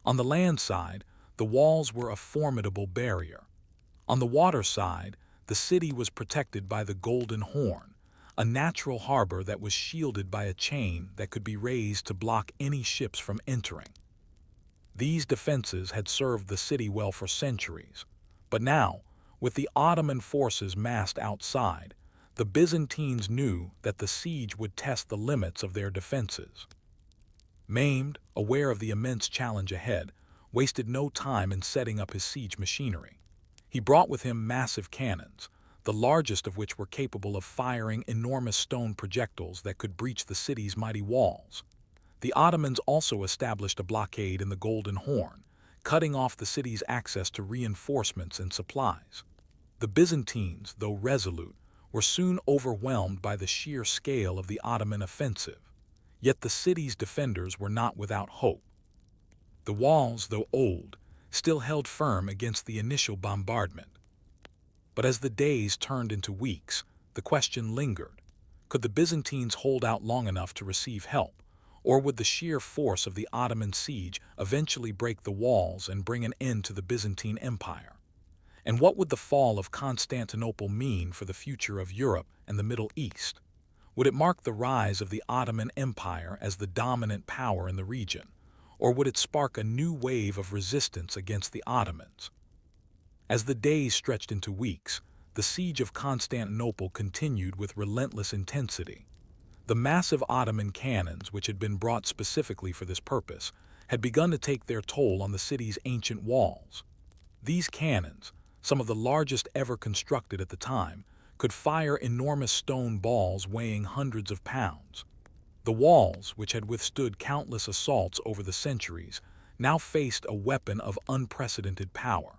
On the land side, the walls were a formidable barrier. On the water side, the city was protected by the Golden Horn, a natural harbor that was shielded by a chain that could be raised to block any ships from entering. These defenses had served the city well for centuries, but now, with the Ottoman forces massed outside, the Byzantines knew that the siege would test the limits of their defenses. Mehmed, aware of the immense challenge ahead, wasted no time in setting up his siege machinery. He brought with him massive cannons, the largest of which were capable of firing enormous stone projectiles that could breach the city's mighty walls. The Ottomans also established a blockade in the Golden Horn, cutting off the city's access to reinforcements and supplies. The Byzantines, though resolute, were soon overwhelmed by the sheer scale of the Ottoman offensive. Yet the city's defenders were not without hope. The walls, though old, still held firm against the initial bombardment. But as the days turned into weeks, the question lingered. Could the Byzantines hold out long enough to receive help, or would the sheer force of the Ottoman siege eventually break the walls and bring an end to the Byzantine Empire? And what would the fall of Constantinople mean for the future of Europe and the Middle East? Would it mark the rise of the Ottoman Empire as the dominant power in the region, or would it spark a new wave of resistance against the Ottomans? As the days stretched into weeks, the siege of Constantinople continued with relentless intensity. The massive Ottoman cannons, which had been brought specifically for this purpose, had begun to take their toll on the city's ancient walls. These cannons, some of the largest ever constructed at the time, could fire enormous stone balls weighing hundreds of pounds. The walls, which had withstood countless assaults over the centuries, now faced a weapon of unprecedented power.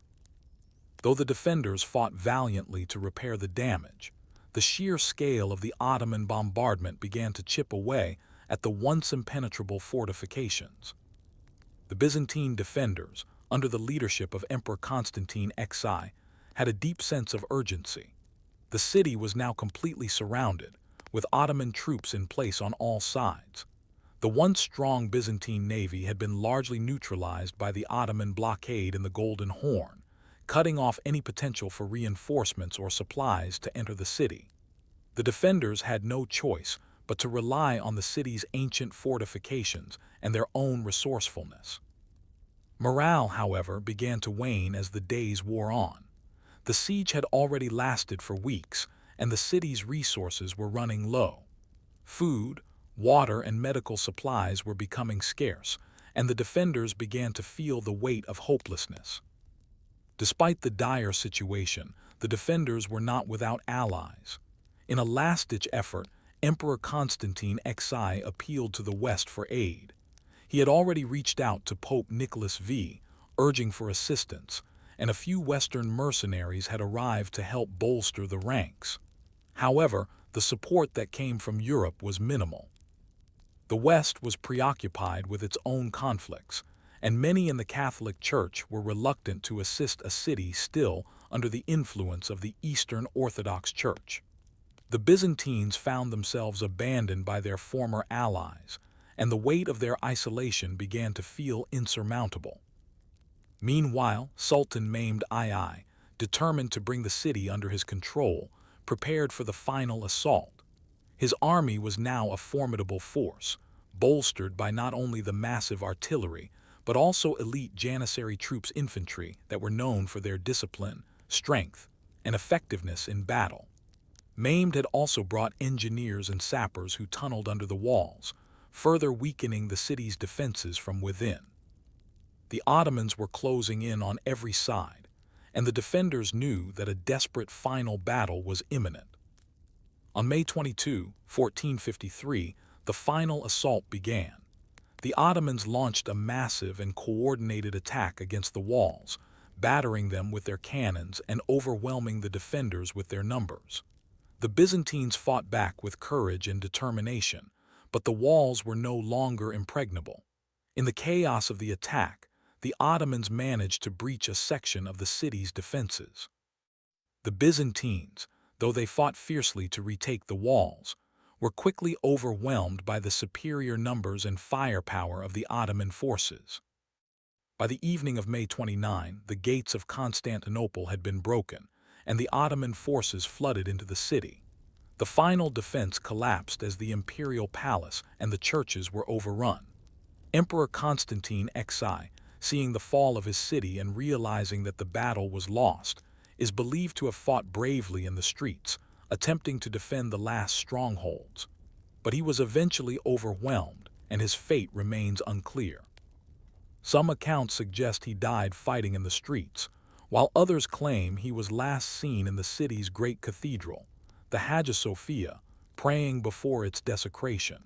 Though the defenders fought valiantly to repair the damage, the sheer scale of the Ottoman bombardment began to chip away at the once impenetrable fortifications. The Byzantine defenders, under the leadership of Emperor Constantine XI, had a deep sense of urgency. The city was now completely surrounded, with Ottoman troops in place on all sides. The once strong Byzantine navy had been largely neutralized by the Ottoman blockade in the Golden Horn, cutting off any potential for reinforcements or supplies to enter the city. The defenders had no choice but to rely on the city's ancient fortifications and their own resourcefulness. Morale, however, began to wane as the days wore on. The siege had already lasted for weeks, and the city's resources were running low. Food, water, and medical supplies were becoming scarce, and the defenders began to feel the weight of hopelessness. Despite the dire situation, the defenders were not without allies. In a last-ditch effort, Emperor Constantine XI appealed to the West for aid. He had already reached out to Pope Nicholas V, urging for assistance, and a few Western mercenaries had arrived to help bolster the ranks. However, the support that came from Europe was minimal. The West was preoccupied with its own conflicts, and many in the Catholic Church were reluctant to assist a city still under the influence of the Eastern Orthodox Church. The Byzantines found themselves abandoned by their former allies, and the weight of their isolation began to feel insurmountable. Meanwhile, Sultan Mehmed II, determined to bring the city under his control, prepared for the final assault. His army was now a formidable force, bolstered by not only the massive artillery, but also elite Janissary troops infantry that were known for their discipline, strength, and effectiveness in battle. Mehmed had also brought engineers and sappers who tunneled under the walls, further weakening the city's defenses from within. The Ottomans were closing in on every side, and the defenders knew that a desperate final battle was imminent. On May 22, 1453, the final assault began. The Ottomans launched a massive and coordinated attack against the walls, battering them with their cannons and overwhelming the defenders with their numbers. The Byzantines fought back with courage and determination, but the walls were no longer impregnable. In the chaos of the attack, the Ottomans managed to breach a section of the city's defenses. The Byzantines, though they fought fiercely to retake the walls, were quickly overwhelmed by the superior numbers and firepower of the Ottoman forces. By the evening of May 29, the gates of Constantinople had been broken, and the Ottoman forces flooded into the city. The final defense collapsed as the imperial palace and the churches were overrun. Emperor Constantine XI, seeing the fall of his city and realizing that the battle was lost, is believed to have fought bravely in the streets, attempting to defend the last strongholds. But he was eventually overwhelmed, and his fate remains unclear. Some accounts suggest he died fighting in the streets, while others claim he was last seen in the city's great cathedral, the Hagia Sophia, praying before its desecration.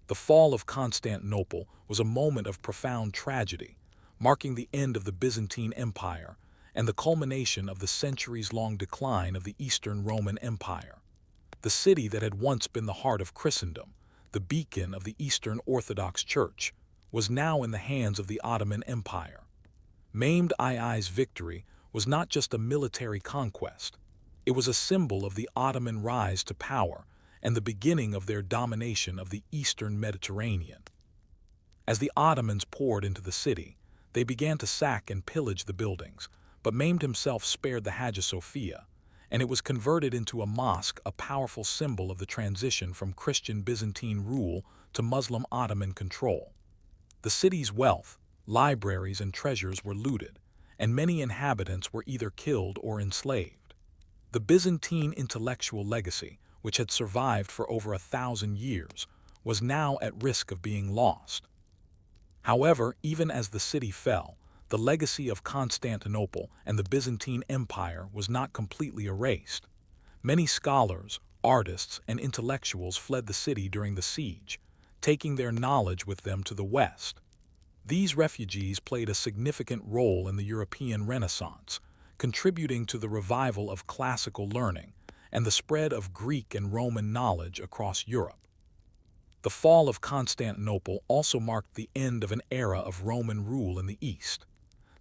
The fall of Constantinople was a moment of profound tragedy, marking the end of the Byzantine Empire and the culmination of the centuries-long decline of the Eastern Roman Empire. The city that had once been the heart of Christendom, the beacon of the Eastern Orthodox Church, was now in the hands of the Ottoman Empire. Mehmed II's victory was not just a military conquest. It was a symbol of the Ottoman rise to power and the beginning of their domination of the Eastern Mediterranean. As the Ottomans poured into the city, they began to sack and pillage the buildings, but Mehmed himself spared the Hagia Sophia, and it was converted into a mosque, a powerful symbol of the transition from Christian Byzantine rule to Muslim Ottoman control. The city's wealth, libraries, and treasures were looted, and many inhabitants were either killed or enslaved. The Byzantine intellectual legacy, which had survived for over 1,000 years, was now at risk of being lost. However, even as the city fell, the legacy of Constantinople and the Byzantine Empire was not completely erased. Many scholars, artists, and intellectuals fled the city during the siege, taking their knowledge with them to the West. These refugees played a significant role in the European Renaissance, contributing to the revival of classical learning and the spread of Greek and Roman knowledge across Europe. The fall of Constantinople also marked the end of an era of Roman rule in the East.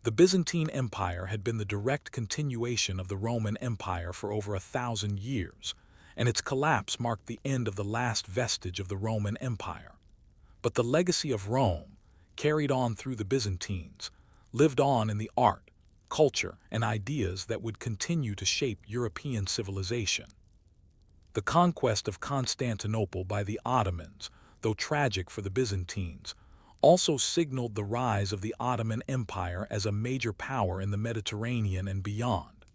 The Byzantine Empire had been the direct continuation of the Roman Empire for over 1,000 years, and its collapse marked the end of the last vestige of the Roman Empire. But the legacy of Rome, carried on through the Byzantines, lived on in the art, culture, and ideas that would continue to shape European civilization. The conquest of Constantinople by the Ottomans, though tragic for the Byzantines, also signaled the rise of the Ottoman Empire as a major power in the Mediterranean and beyond.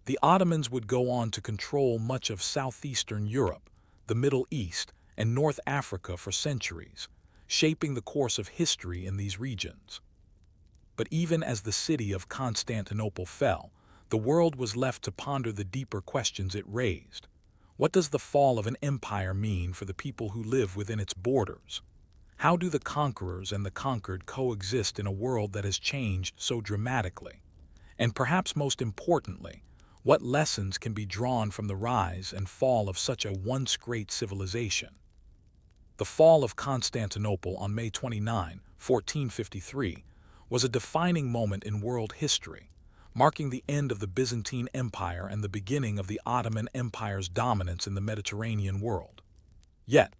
The Ottomans would go on to control much of southeastern Europe, the Middle East, and North Africa for centuries, shaping the course of history in these regions. But even as the city of Constantinople fell, the world was left to ponder the deeper questions it raised. What does the fall of an empire mean for the people who live within its borders? How do the conquerors and the conquered coexist in a world that has changed so dramatically? And perhaps most importantly, what lessons can be drawn from the rise and fall of such a once great civilization? The fall of Constantinople on May 29, 1453, was a defining moment in world history, marking the end of the Byzantine Empire and the beginning of the Ottoman Empire's dominance in the Mediterranean world. Yet,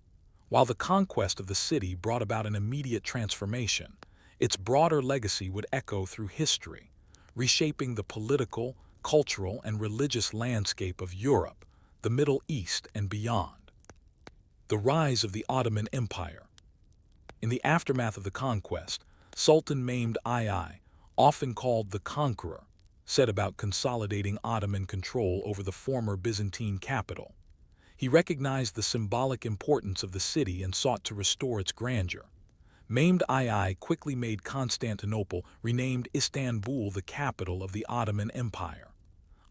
while the conquest of the city brought about an immediate transformation, its broader legacy would echo through history, reshaping the political, cultural, and religious landscape of Europe, the Middle East, and beyond. The rise of the Ottoman Empire. In the aftermath of the conquest, Sultan Mehmed II, often called the Conqueror, set about consolidating Ottoman control over the former Byzantine capital. He recognized the symbolic importance of the city and sought to restore its grandeur. Mehmed II quickly made Constantinople, renamed Istanbul, the capital of the Ottoman Empire.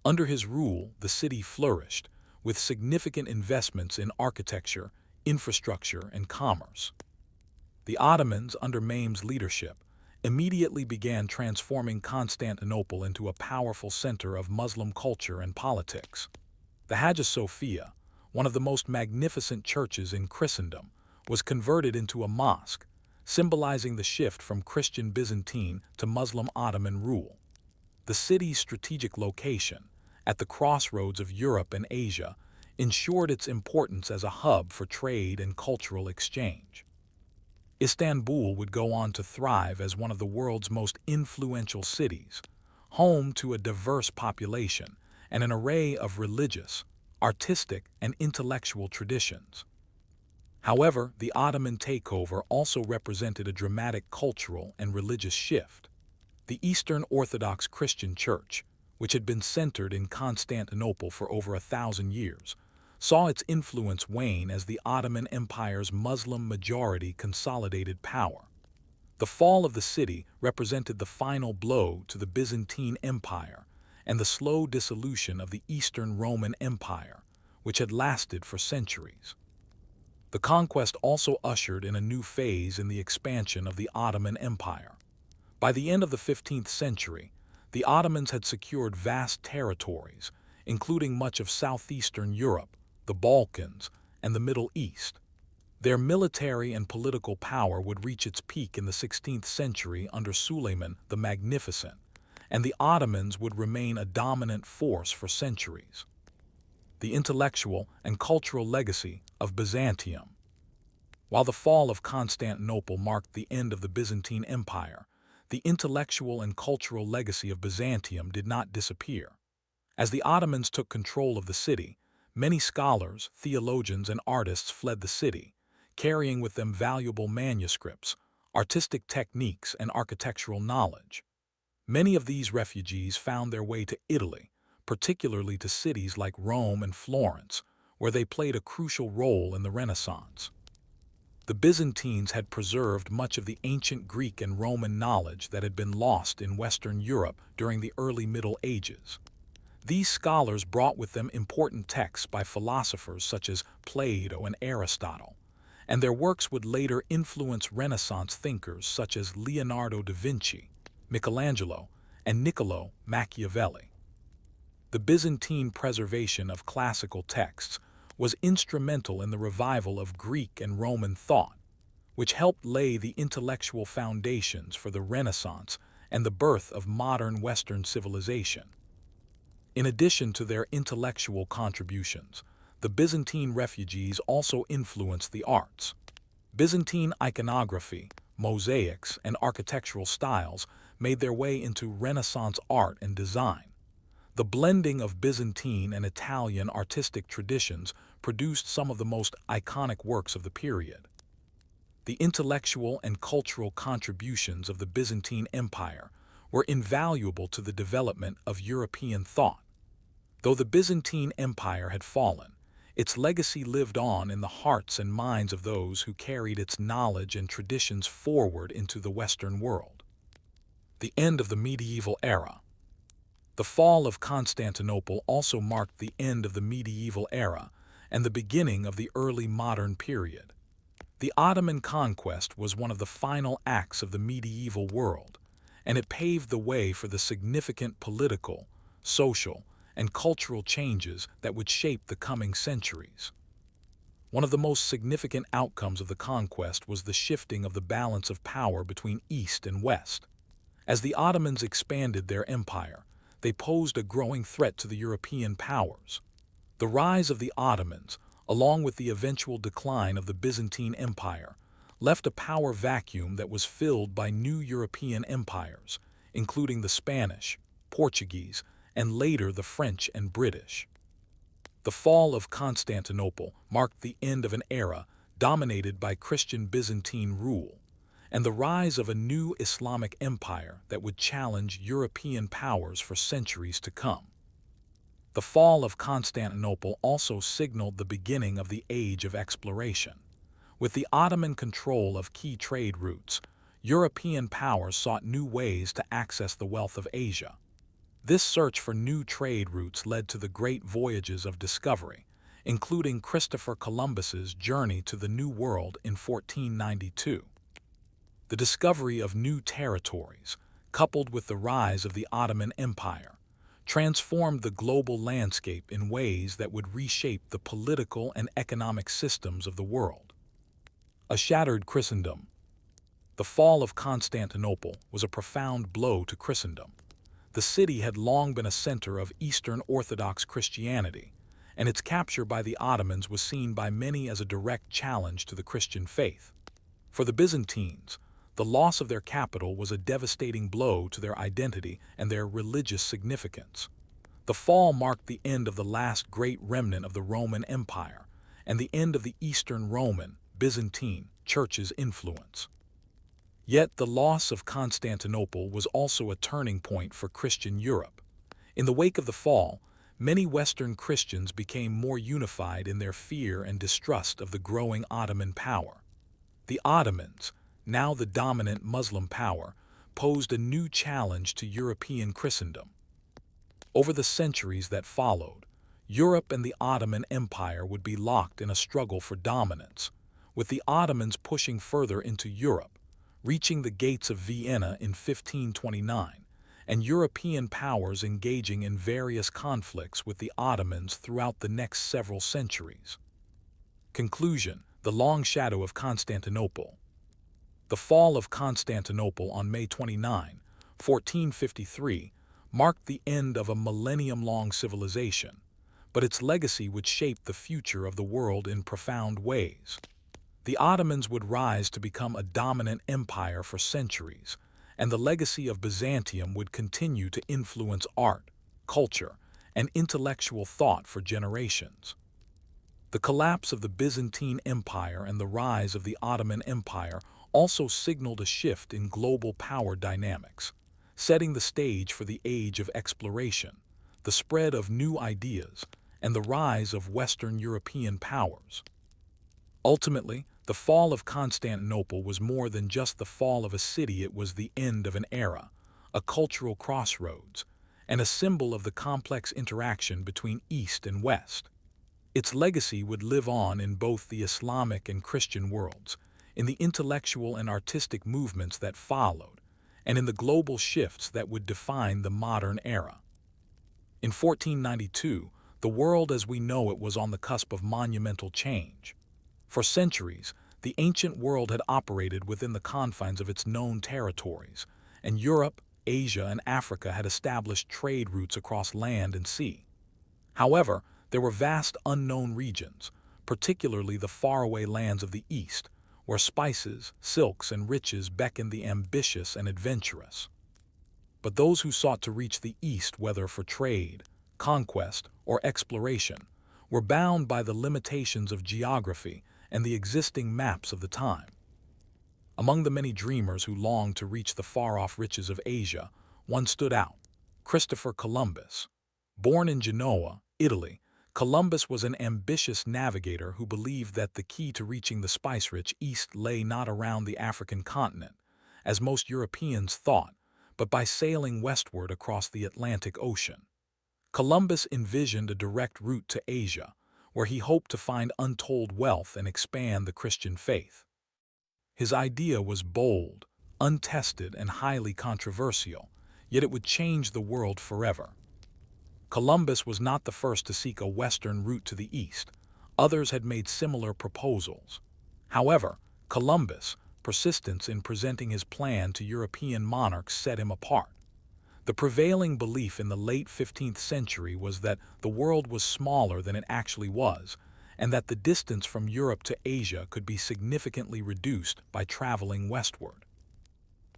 Under his rule, the city flourished, with significant investments in architecture, infrastructure, and commerce. The Ottomans, under Mehmed's leadership, immediately began transforming Constantinople into a powerful center of Muslim culture and politics. The Hagia Sophia, one of the most magnificent churches in Christendom, was converted into a mosque, symbolizing the shift from Christian Byzantine to Muslim Ottoman rule. The city's strategic location, at the crossroads of Europe and Asia, ensured its importance as a hub for trade and cultural exchange. Istanbul would go on to thrive as one of the world's most influential cities, home to a diverse population and an array of religious, artistic, and intellectual traditions. However, the Ottoman takeover also represented a dramatic cultural and religious shift. The Eastern Orthodox Christian Church, which had been centered in Constantinople for over 1,000 years, saw its influence wane as the Ottoman Empire's Muslim majority consolidated power. The fall of the city represented the final blow to the Byzantine Empire and the slow dissolution of the Eastern Roman Empire, which had lasted for centuries. The conquest also ushered in a new phase in the expansion of the Ottoman Empire. By the end of the 15th century, the Ottomans had secured vast territories, including much of southeastern Europe, the Balkans, and the Middle East. Their military and political power would reach its peak in the 16th century under Suleiman the Magnificent, and the Ottomans would remain a dominant force for centuries. The intellectual and cultural legacy of Byzantium. While the fall of Constantinople marked the end of the Byzantine Empire, the intellectual and cultural legacy of Byzantium did not disappear. As the Ottomans took control of the city, many scholars, theologians, and artists fled the city, carrying with them valuable manuscripts, artistic techniques, and architectural knowledge. Many of these refugees found their way to Italy, particularly to cities like Rome and Florence, where they played a crucial role in the Renaissance. The Byzantines had preserved much of the ancient Greek and Roman knowledge that had been lost in Western Europe during the early Middle Ages. These scholars brought with them important texts by philosophers such as Plato and Aristotle, and their works would later influence Renaissance thinkers such as Leonardo da Vinci, Michelangelo, and Niccolò Machiavelli. The Byzantine preservation of classical texts was instrumental in the revival of Greek and Roman thought, which helped lay the intellectual foundations for the Renaissance and the birth of modern Western civilization. In addition to their intellectual contributions, the Byzantine refugees also influenced the arts. Byzantine iconography, mosaics, and architectural styles made their way into Renaissance art and design. The blending of Byzantine and Italian artistic traditions produced some of the most iconic works of the period. The intellectual and cultural contributions of the Byzantine Empire were invaluable to the development of European thought. Though the Byzantine Empire had fallen, its legacy lived on in the hearts and minds of those who carried its knowledge and traditions forward into the Western world. The end of the medieval era. The fall of Constantinople also marked the end of the medieval era and the beginning of the early modern period. The Ottoman conquest was one of the final acts of the medieval world, and it paved the way for the significant political, social, and cultural changes that would shape the coming centuries. One of the most significant outcomes of the conquest was the shifting of the balance of power between East and West. As the Ottomans expanded their empire, they posed a growing threat to the European powers. The rise of the Ottomans, along with the eventual decline of the Byzantine Empire, left a power vacuum that was filled by new European empires, including the Spanish, Portuguese, and later the French and British. The fall of Constantinople marked the end of an era dominated by Christian Byzantine rule, and the rise of a new Islamic empire that would challenge European powers for centuries to come. The fall of Constantinople also signaled the beginning of the Age of Exploration. With the Ottoman control of key trade routes, European powers sought new ways to access the wealth of Asia. This search for new trade routes led to the great voyages of discovery, including Christopher Columbus's journey to the New World in 1492. The discovery of new territories, coupled with the rise of the Ottoman Empire, transformed the global landscape in ways that would reshape the political and economic systems of the world. A shattered Christendom. The fall of Constantinople was a profound blow to Christendom. The city had long been a center of Eastern Orthodox Christianity, and its capture by the Ottomans was seen by many as a direct challenge to the Christian faith. For the Byzantines, the loss of their capital was a devastating blow to their identity and their religious significance. The fall marked the end of the last great remnant of the Roman Empire and the end of the Eastern Roman, Byzantine, church's influence. Yet the loss of Constantinople was also a turning point for Christian Europe. In the wake of the fall, many Western Christians became more unified in their fear and distrust of the growing Ottoman power. The Ottomans, now the dominant Muslim power, posed a new challenge to European Christendom. Over the centuries that followed, Europe and the Ottoman Empire would be locked in a struggle for dominance, with the Ottomans pushing further into Europe, reaching the gates of Vienna in 1529, and European powers engaging in various conflicts with the Ottomans throughout the next several centuries. Conclusion: the long shadow of Constantinople. The fall of Constantinople on May 29, 1453, marked the end of a millennium-long civilization, but its legacy would shape the future of the world in profound ways. The Ottomans would rise to become a dominant empire for centuries, and the legacy of Byzantium would continue to influence art, culture, and intellectual thought for generations. The collapse of the Byzantine Empire and the rise of the Ottoman Empire also signaled a shift in global power dynamics, setting the stage for the Age of Exploration, the spread of new ideas, and the rise of Western European powers. Ultimately, the fall of Constantinople was more than just the fall of a city. It was the end of an era, a cultural crossroads, and a symbol of the complex interaction between East and West. Its legacy would live on in both the Islamic and Christian worlds, in the intellectual and artistic movements that followed, and in the global shifts that would define the modern era. In 1492, the world as we know it was on the cusp of monumental change. For centuries, the ancient world had operated within the confines of its known territories, and Europe, Asia, and Africa had established trade routes across land and sea. However, there were vast unknown regions, particularly the faraway lands of the East, where spices, silks, and riches beckoned the ambitious and adventurous. But those who sought to reach the East, whether for trade, conquest, or exploration, were bound by the limitations of geography and the existing maps of the time. Among the many dreamers who longed to reach the far-off riches of Asia, one stood out: Christopher Columbus. Born in Genoa, Italy, Columbus was an ambitious navigator who believed that the key to reaching the spice-rich East lay not around the African continent, as most Europeans thought, but by sailing westward across the Atlantic Ocean. Columbus envisioned a direct route to Asia, where he hoped to find untold wealth and expand the Christian faith. His idea was bold, untested, and highly controversial, yet it would change the world forever. Columbus was not the first to seek a western route to the east. Others had made similar proposals. However, Columbus' persistence in presenting his plan to European monarchs set him apart. The prevailing belief in the late 15th century was that the world was smaller than it actually was, and that the distance from Europe to Asia could be significantly reduced by traveling westward.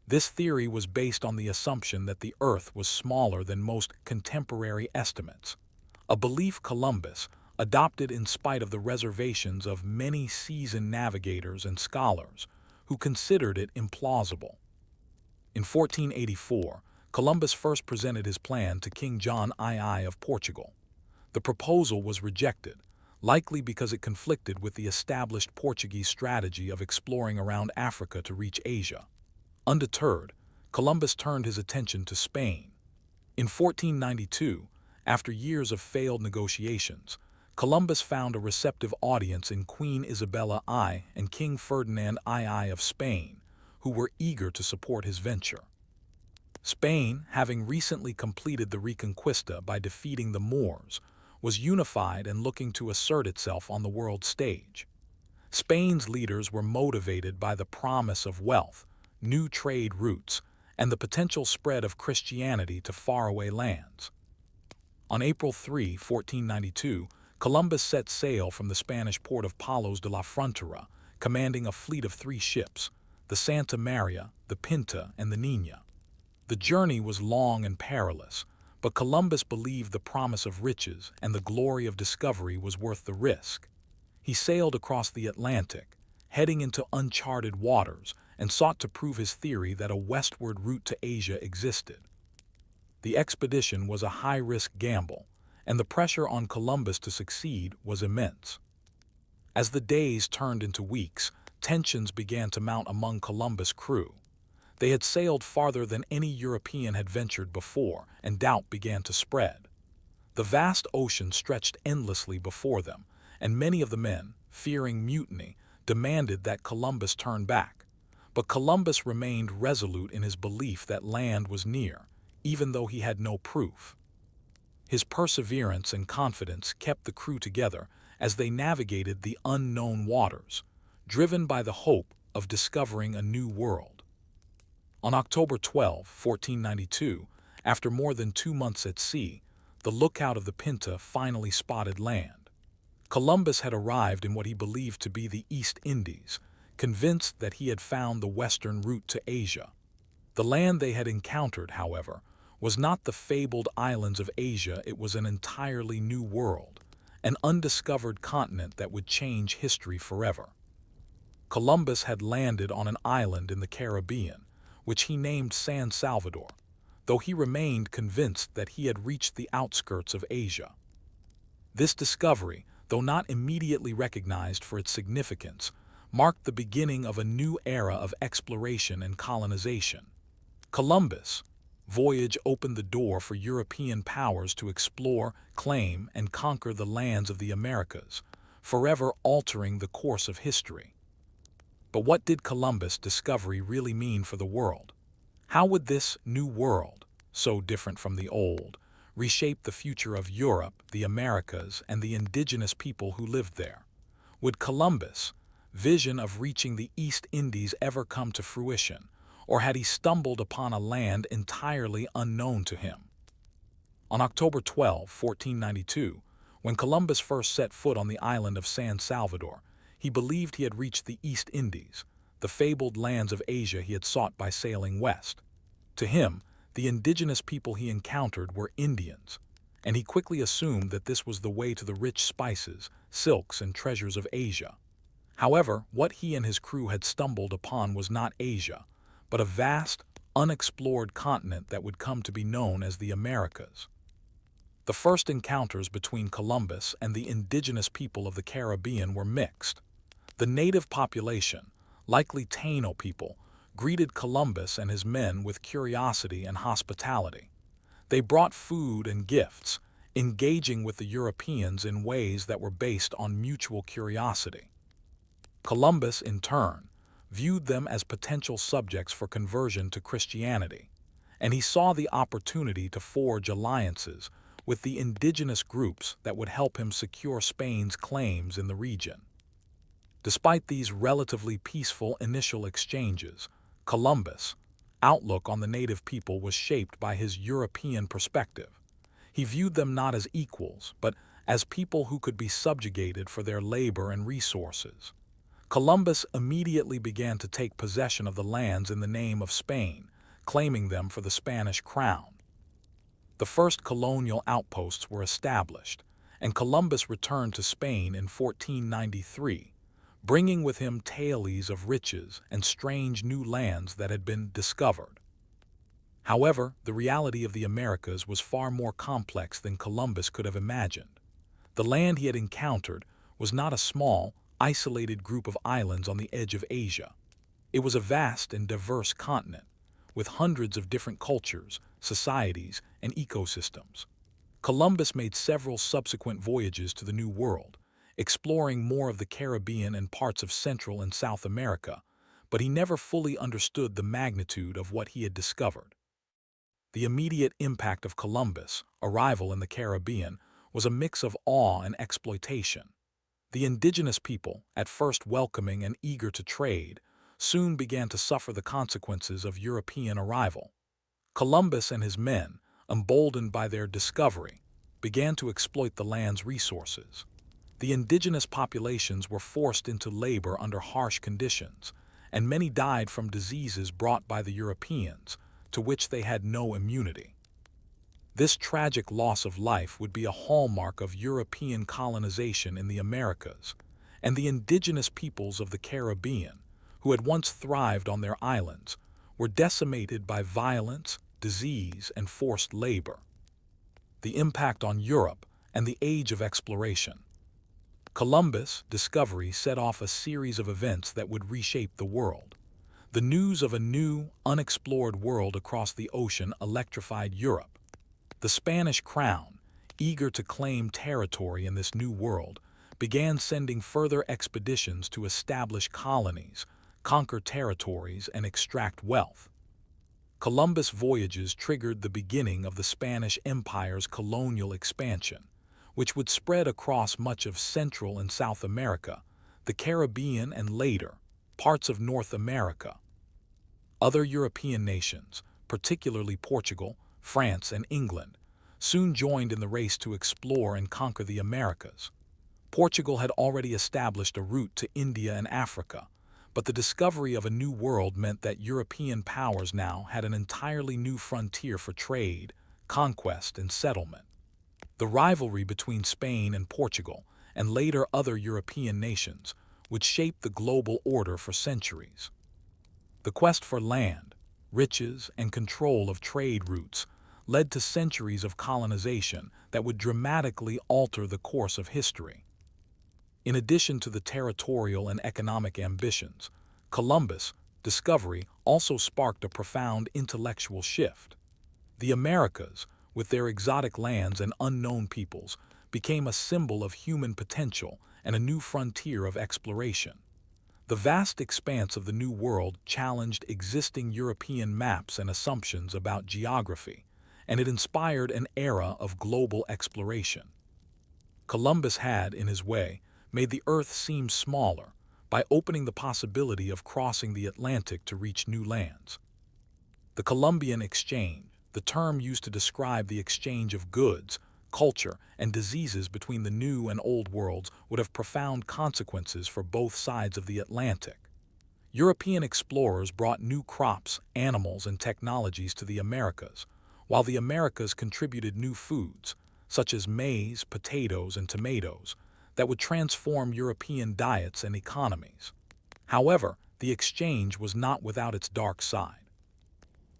This theory was based on the assumption that the Earth was smaller than most contemporary estimates, a belief Columbus adopted in spite of the reservations of many seasoned navigators and scholars who considered it implausible. In 1484, Columbus first presented his plan to King John II of Portugal. The proposal was rejected, likely because it conflicted with the established Portuguese strategy of exploring around Africa to reach Asia. Undeterred, Columbus turned his attention to Spain. In 1492, after years of failed negotiations, Columbus found a receptive audience in Queen Isabella I and King Ferdinand II of Spain, who were eager to support his venture. Spain, having recently completed the Reconquista by defeating the Moors, was unified and looking to assert itself on the world stage. Spain's leaders were motivated by the promise of wealth, new trade routes, and the potential spread of Christianity to faraway lands. On April 3, 1492, Columbus set sail from the Spanish port of Palos de la Frontera, commanding a fleet of 3 ships, the Santa Maria, the Pinta, and the Niña. The journey was long and perilous, but Columbus believed the promise of riches and the glory of discovery was worth the risk. He sailed across the Atlantic, heading into uncharted waters, and sought to prove his theory that a westward route to Asia existed. The expedition was a high-risk gamble, and the pressure on Columbus to succeed was immense. As the days turned into weeks, tensions began to mount among Columbus' crew. They had sailed farther than any European had ventured before, and doubt began to spread. The vast ocean stretched endlessly before them, and many of the men, fearing mutiny, demanded that Columbus turn back. But Columbus remained resolute in his belief that land was near, even though he had no proof. His perseverance and confidence kept the crew together as they navigated the unknown waters, driven by the hope of discovering a new world. On October 12, 1492, after more than 2 months at sea, the lookout of the Pinta finally spotted land. Columbus had arrived in what he believed to be the East Indies, convinced that he had found the western route to Asia. The land they had encountered, however, was not the fabled islands of Asia. It was an entirely new world, an undiscovered continent that would change history forever. Columbus had landed on an island in the Caribbean, which he named San Salvador, though he remained convinced that he had reached the outskirts of Asia. This discovery, though not immediately recognized for its significance, marked the beginning of a new era of exploration and colonization. Columbus' voyage opened the door for European powers to explore, claim, and conquer the lands of the Americas, forever altering the course of history. But what did Columbus' discovery really mean for the world? How would this new world, so different from the old, reshaped the future of Europe, the Americas, and the indigenous people who lived there. Would Columbus' vision of reaching the East Indies ever come to fruition, or had he stumbled upon a land entirely unknown to him? On October 12, 1492, when Columbus first set foot on the island of San Salvador, he believed he had reached the East Indies, the fabled lands of Asia he had sought by sailing west. To him, the indigenous people he encountered were Indians, and he quickly assumed that this was the way to the rich spices, silks, and treasures of Asia. However, what he and his crew had stumbled upon was not Asia, but a vast, unexplored continent that would come to be known as the Americas. The first encounters between Columbus and the indigenous people of the Caribbean were mixed. The native population, likely Taino people, greeted Columbus and his men with curiosity and hospitality. They brought food and gifts, engaging with the Europeans in ways that were based on mutual curiosity. Columbus, in turn, viewed them as potential subjects for conversion to Christianity, and he saw the opportunity to forge alliances with the indigenous groups that would help him secure Spain's claims in the region. Despite these relatively peaceful initial exchanges, Columbus' outlook on the native people was shaped by his European perspective. He viewed them not as equals, but as people who could be subjugated for their labor and resources. Columbus immediately began to take possession of the lands in the name of Spain, claiming them for the Spanish crown. The first colonial outposts were established, and Columbus returned to Spain in 1493, bringing with him tales of riches and strange new lands that had been discovered. However, the reality of the Americas was far more complex than Columbus could have imagined. The land he had encountered was not a small, isolated group of islands on the edge of Asia. It was a vast and diverse continent, with hundreds of different cultures, societies, and ecosystems. Columbus made several subsequent voyages to the New World, exploring more of the Caribbean and parts of Central and South America, but he never fully understood the magnitude of what he had discovered. The immediate impact of Columbus' arrival in the Caribbean was a mix of awe and exploitation. The indigenous people, at first welcoming and eager to trade, soon began to suffer the consequences of European arrival. Columbus and his men, emboldened by their discovery, began to exploit the land's resources. The indigenous populations were forced into labor under harsh conditions, and many died from diseases brought by the Europeans, to which they had no immunity. This tragic loss of life would be a hallmark of European colonization in the Americas, and the indigenous peoples of the Caribbean, who had once thrived on their islands, were decimated by violence, disease, and forced labor. The impact on Europe and the age of exploration. Columbus' discovery set off a series of events that would reshape the world. The news of a new, unexplored world across the ocean electrified Europe. The Spanish crown, eager to claim territory in this new world, began sending further expeditions to establish colonies, conquer territories, and extract wealth. Columbus' voyages triggered the beginning of the Spanish Empire's colonial expansion, which would spread across much of Central and South America, the Caribbean, and later, parts of North America. Other European nations, particularly Portugal, France, and England, soon joined in the race to explore and conquer the Americas. Portugal had already established a route to India and Africa, but the discovery of a new world meant that European powers now had an entirely new frontier for trade, conquest, and settlement. The rivalry between Spain and Portugal, and later other European nations, would shape the global order for centuries. The quest for land, riches, and control of trade routes led to centuries of colonization that would dramatically alter the course of history. In addition to the territorial and economic ambitions, Columbus' discovery also sparked a profound intellectual shift. The Americas, with their exotic lands and unknown peoples, became a symbol of human potential and a new frontier of exploration. The vast expanse of the New World challenged existing European maps and assumptions about geography, and it inspired an era of global exploration. Columbus had, in his way, made the Earth seem smaller by opening the possibility of crossing the Atlantic to reach new lands. The Columbian Exchange, the term used to describe the exchange of goods, culture, and diseases between the New and Old worlds, would have profound consequences for both sides of the Atlantic. European explorers brought new crops, animals, and technologies to the Americas, while the Americas contributed new foods, such as maize, potatoes, and tomatoes, that would transform European diets and economies. However, the exchange was not without its dark side.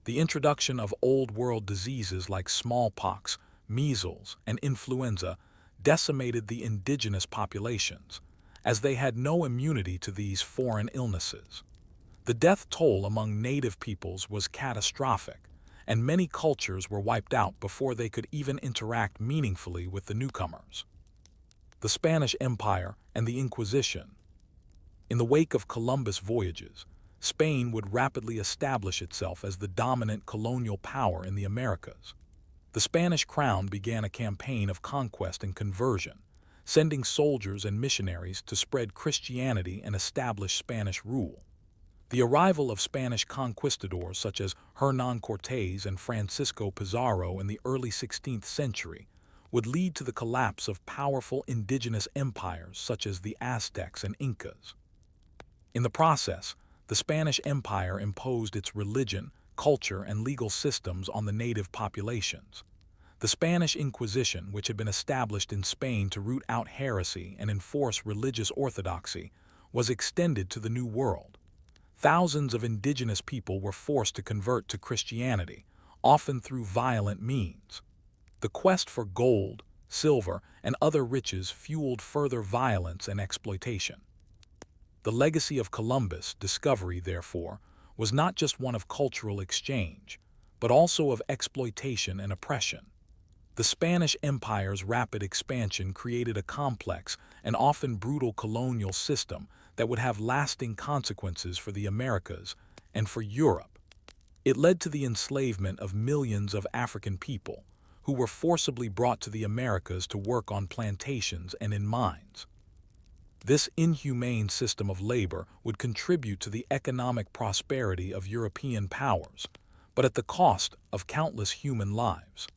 The introduction of Old World diseases like smallpox, measles, and influenza decimated the indigenous populations, as they had no immunity to these foreign illnesses. The death toll among native peoples was catastrophic, and many cultures were wiped out before they could even interact meaningfully with the newcomers. The Spanish Empire and the Inquisition. In the wake of Columbus' voyages, Spain would rapidly establish itself as the dominant colonial power in the Americas. The Spanish crown began a campaign of conquest and conversion, sending soldiers and missionaries to spread Christianity and establish Spanish rule. The arrival of Spanish conquistadors such as Hernán Cortés and Francisco Pizarro in the early 16th century would lead to the collapse of powerful indigenous empires such as the Aztecs and Incas. In the process, the Spanish Empire imposed its religion, culture, and legal systems on the native populations. The Spanish Inquisition, which had been established in Spain to root out heresy and enforce religious orthodoxy, was extended to the New World. Thousands of indigenous people were forced to convert to Christianity, often through violent means. The quest for gold, silver, and other riches fueled further violence and exploitation. The legacy of Columbus' discovery, therefore, was not just one of cultural exchange, but also of exploitation and oppression. The Spanish Empire's rapid expansion created a complex and often brutal colonial system that would have lasting consequences for the Americas and for Europe. It led to the enslavement of millions of African people, who were forcibly brought to the Americas to work on plantations and in mines. This inhumane system of labor would contribute to the economic prosperity of European powers, but at the cost of countless human lives.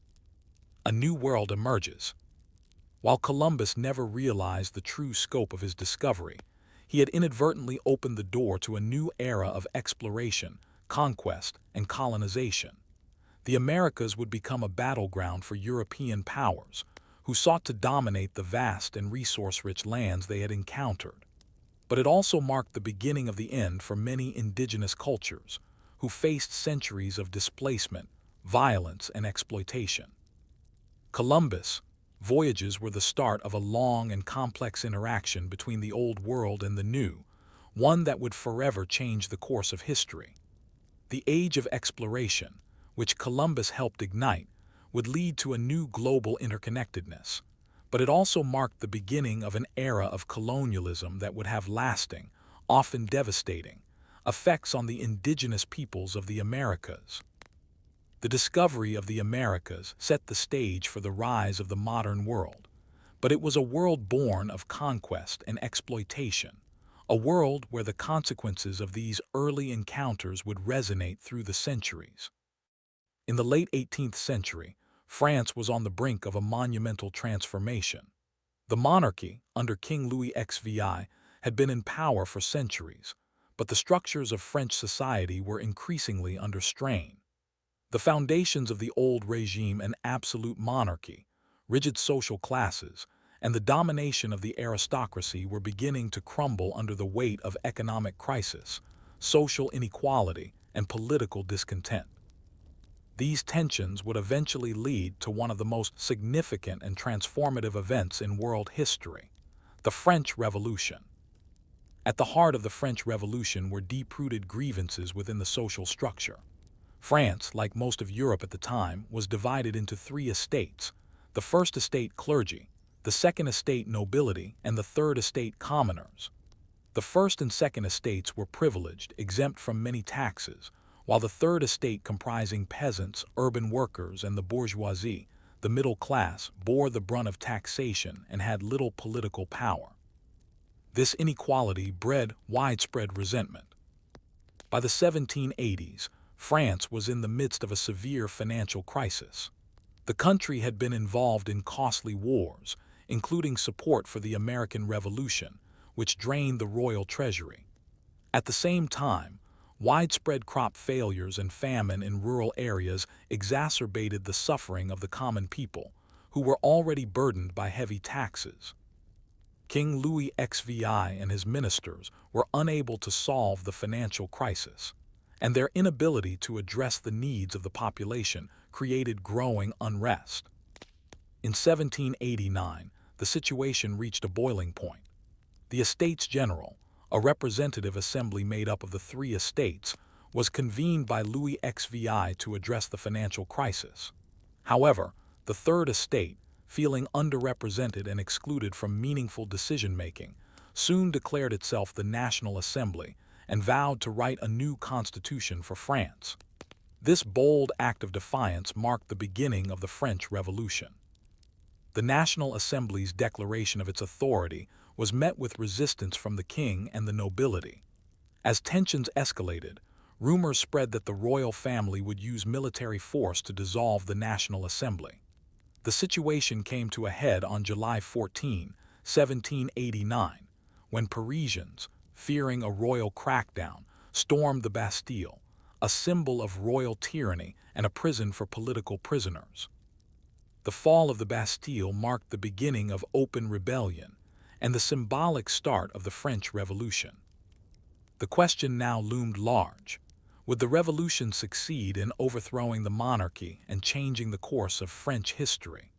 A new world emerges. While Columbus never realized the true scope of his discovery, he had inadvertently opened the door to a new era of exploration, conquest, and colonization. The Americas would become a battleground for European powers, who sought to dominate the vast and resource-rich lands they had encountered. But it also marked the beginning of the end for many indigenous cultures, who faced centuries of displacement, violence, and exploitation. Columbus' voyages were the start of a long and complex interaction between the Old World and the New, one that would forever change the course of history. The age of exploration, which Columbus helped ignite, would lead to a new global interconnectedness, but it also marked the beginning of an era of colonialism that would have lasting, often devastating, effects on the indigenous peoples of the Americas. The discovery of the Americas set the stage for the rise of the modern world, but it was a world born of conquest and exploitation, a world where the consequences of these early encounters would resonate through the centuries. In the late 18th century, France was on the brink of a monumental transformation. The monarchy, under King Louis XVI, had been in power for centuries, but the structures of French society were increasingly under strain. The foundations of the old regime, an absolute monarchy, rigid social classes, and the domination of the aristocracy were beginning to crumble under the weight of economic crisis, social inequality, and political discontent. These tensions would eventually lead to one of the most significant and transformative events in world history, the French Revolution. At the heart of the French Revolution were deep-rooted grievances within the social structure. France, like most of Europe at the time, was divided into three estates: the first estate clergy, the second estate nobility, and the third estate commoners. The first and second estates were privileged, exempt from many taxes, while the third estate, comprising peasants, urban workers, and the bourgeoisie, the middle class, bore the brunt of taxation and had little political power. This inequality bred widespread resentment. By the 1780s, France was in the midst of a severe financial crisis. The country had been involved in costly wars, including support for the American Revolution, which drained the royal treasury. At the same time, widespread crop failures and famine in rural areas exacerbated the suffering of the common people, who were already burdened by heavy taxes. King Louis XVI and his ministers were unable to solve the financial crisis, and their inability to address the needs of the population created growing unrest. In 1789, the situation reached a boiling point. The Estates General, a representative assembly made up of the three estates, was convened by Louis XVI to address the financial crisis. However, the Third Estate, feeling underrepresented and excluded from meaningful decision-making, soon declared itself the National Assembly and vowed to write a new constitution for France. This bold act of defiance marked the beginning of the French Revolution. The National Assembly's declaration of its authority was met with resistance from the king and the nobility. As tensions escalated, rumors spread that the royal family would use military force to dissolve the National Assembly. The situation came to a head on July 14, 1789, when Parisians, fearing a royal crackdown, stormed the Bastille, a symbol of royal tyranny and a prison for political prisoners. The fall of the Bastille marked the beginning of open rebellion and the symbolic start of the French Revolution. The question now loomed large. Would the revolution succeed in overthrowing the monarchy and changing the course of French history?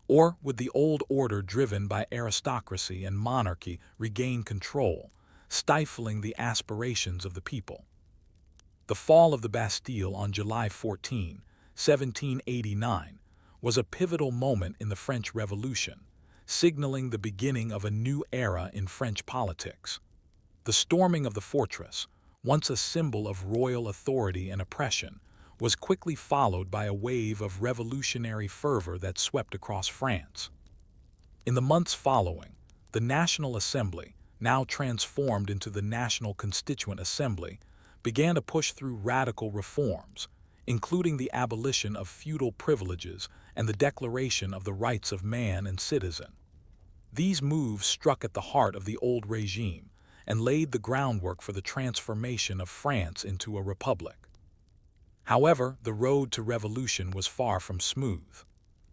Or would the old order driven by aristocracy and monarchy regain control, stifling the aspirations of the people? The fall of the Bastille on July 14, 1789, was a pivotal moment in the French Revolution, signaling the beginning of a new era in French politics. The storming of the fortress, once a symbol of royal authority and oppression, was quickly followed by a wave of revolutionary fervor that swept across France. In the months following, the National Assembly, now transformed into the National Constituent Assembly, began to push through radical reforms, including the abolition of feudal privileges and the declaration of the rights of man and citizen. These moves struck at the heart of the old regime and laid the groundwork for the transformation of France into a republic. However, the road to revolution was far from smooth.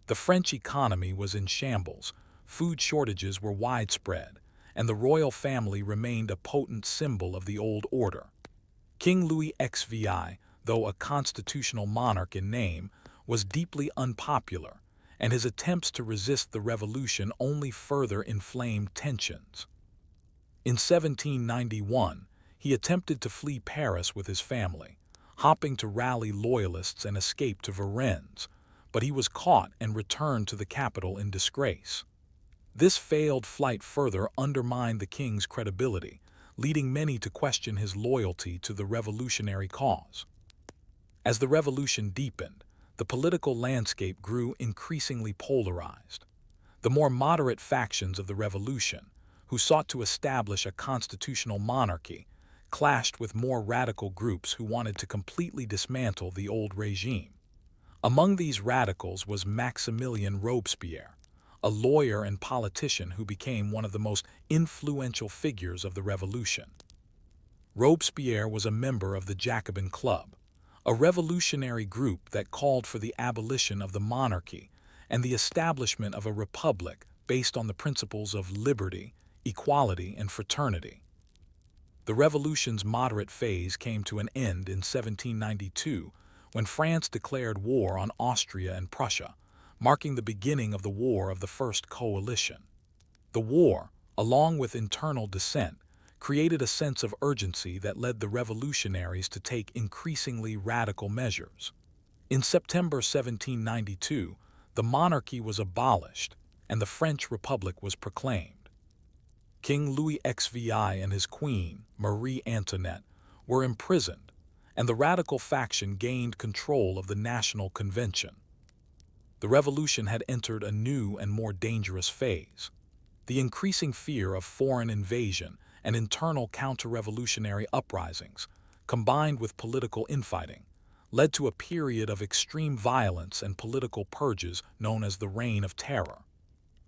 The French economy was in shambles, food shortages were widespread, and the royal family remained a potent symbol of the old order. King Louis XVI, though a constitutional monarch in name, was deeply unpopular, and his attempts to resist the revolution only further inflamed tensions. In 1791, he attempted to flee Paris with his family, hoping to rally loyalists and escape to Varennes, but he was caught and returned to the capital in disgrace. This failed flight further undermined the king's credibility, leading many to question his loyalty to the revolutionary cause. As the revolution deepened, the political landscape grew increasingly polarized. The more moderate factions of the revolution, who sought to establish a constitutional monarchy, clashed with more radical groups who wanted to completely dismantle the old regime. Among these radicals was Maximilien Robespierre, a lawyer and politician who became one of the most influential figures of the revolution. Robespierre was a member of the Jacobin Club, a revolutionary group that called for the abolition of the monarchy and the establishment of a republic based on the principles of liberty, equality, and fraternity. The revolution's moderate phase came to an end in 1792 when France declared war on Austria and Prussia, marking the beginning of the War of the First Coalition. The war, along with internal dissent, created a sense of urgency that led the revolutionaries to take increasingly radical measures. In September 1792, the monarchy was abolished and the French Republic was proclaimed. King Louis XVI and his queen, Marie Antoinette, were imprisoned, and the radical faction gained control of the National Convention. The revolution had entered a new and more dangerous phase. The increasing fear of foreign invasion and internal counter-revolutionary uprisings, combined with political infighting, led to a period of extreme violence and political purges known as the Reign of Terror.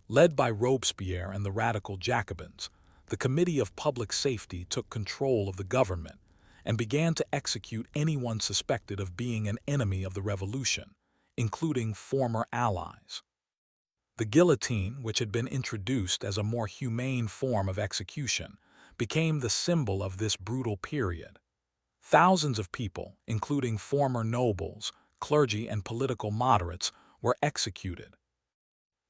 Led by Robespierre and the radical Jacobins, the Committee of Public Safety took control of the government and began to execute anyone suspected of being an enemy of the revolution, including former allies. The guillotine, which had been introduced as a more humane form of execution, became the symbol of this brutal period. Thousands of people, including former nobles, clergy, and political moderates, were executed.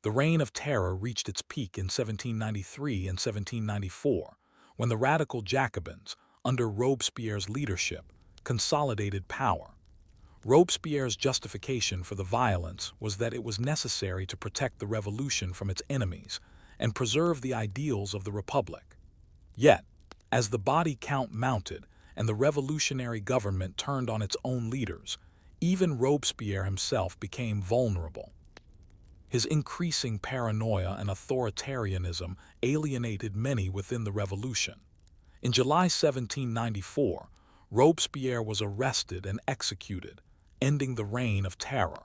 The Reign of Terror reached its peak in 1793 and 1794, when the radical Jacobins, under Robespierre's leadership, consolidated power. Robespierre's justification for the violence was that it was necessary to protect the revolution from its enemies and preserve the ideals of the Republic. Yet, as the body count mounted and the revolutionary government turned on its own leaders, even Robespierre himself became vulnerable. His increasing paranoia and authoritarianism alienated many within the revolution. In July 1794, Robespierre was arrested and executed, ending the Reign of Terror.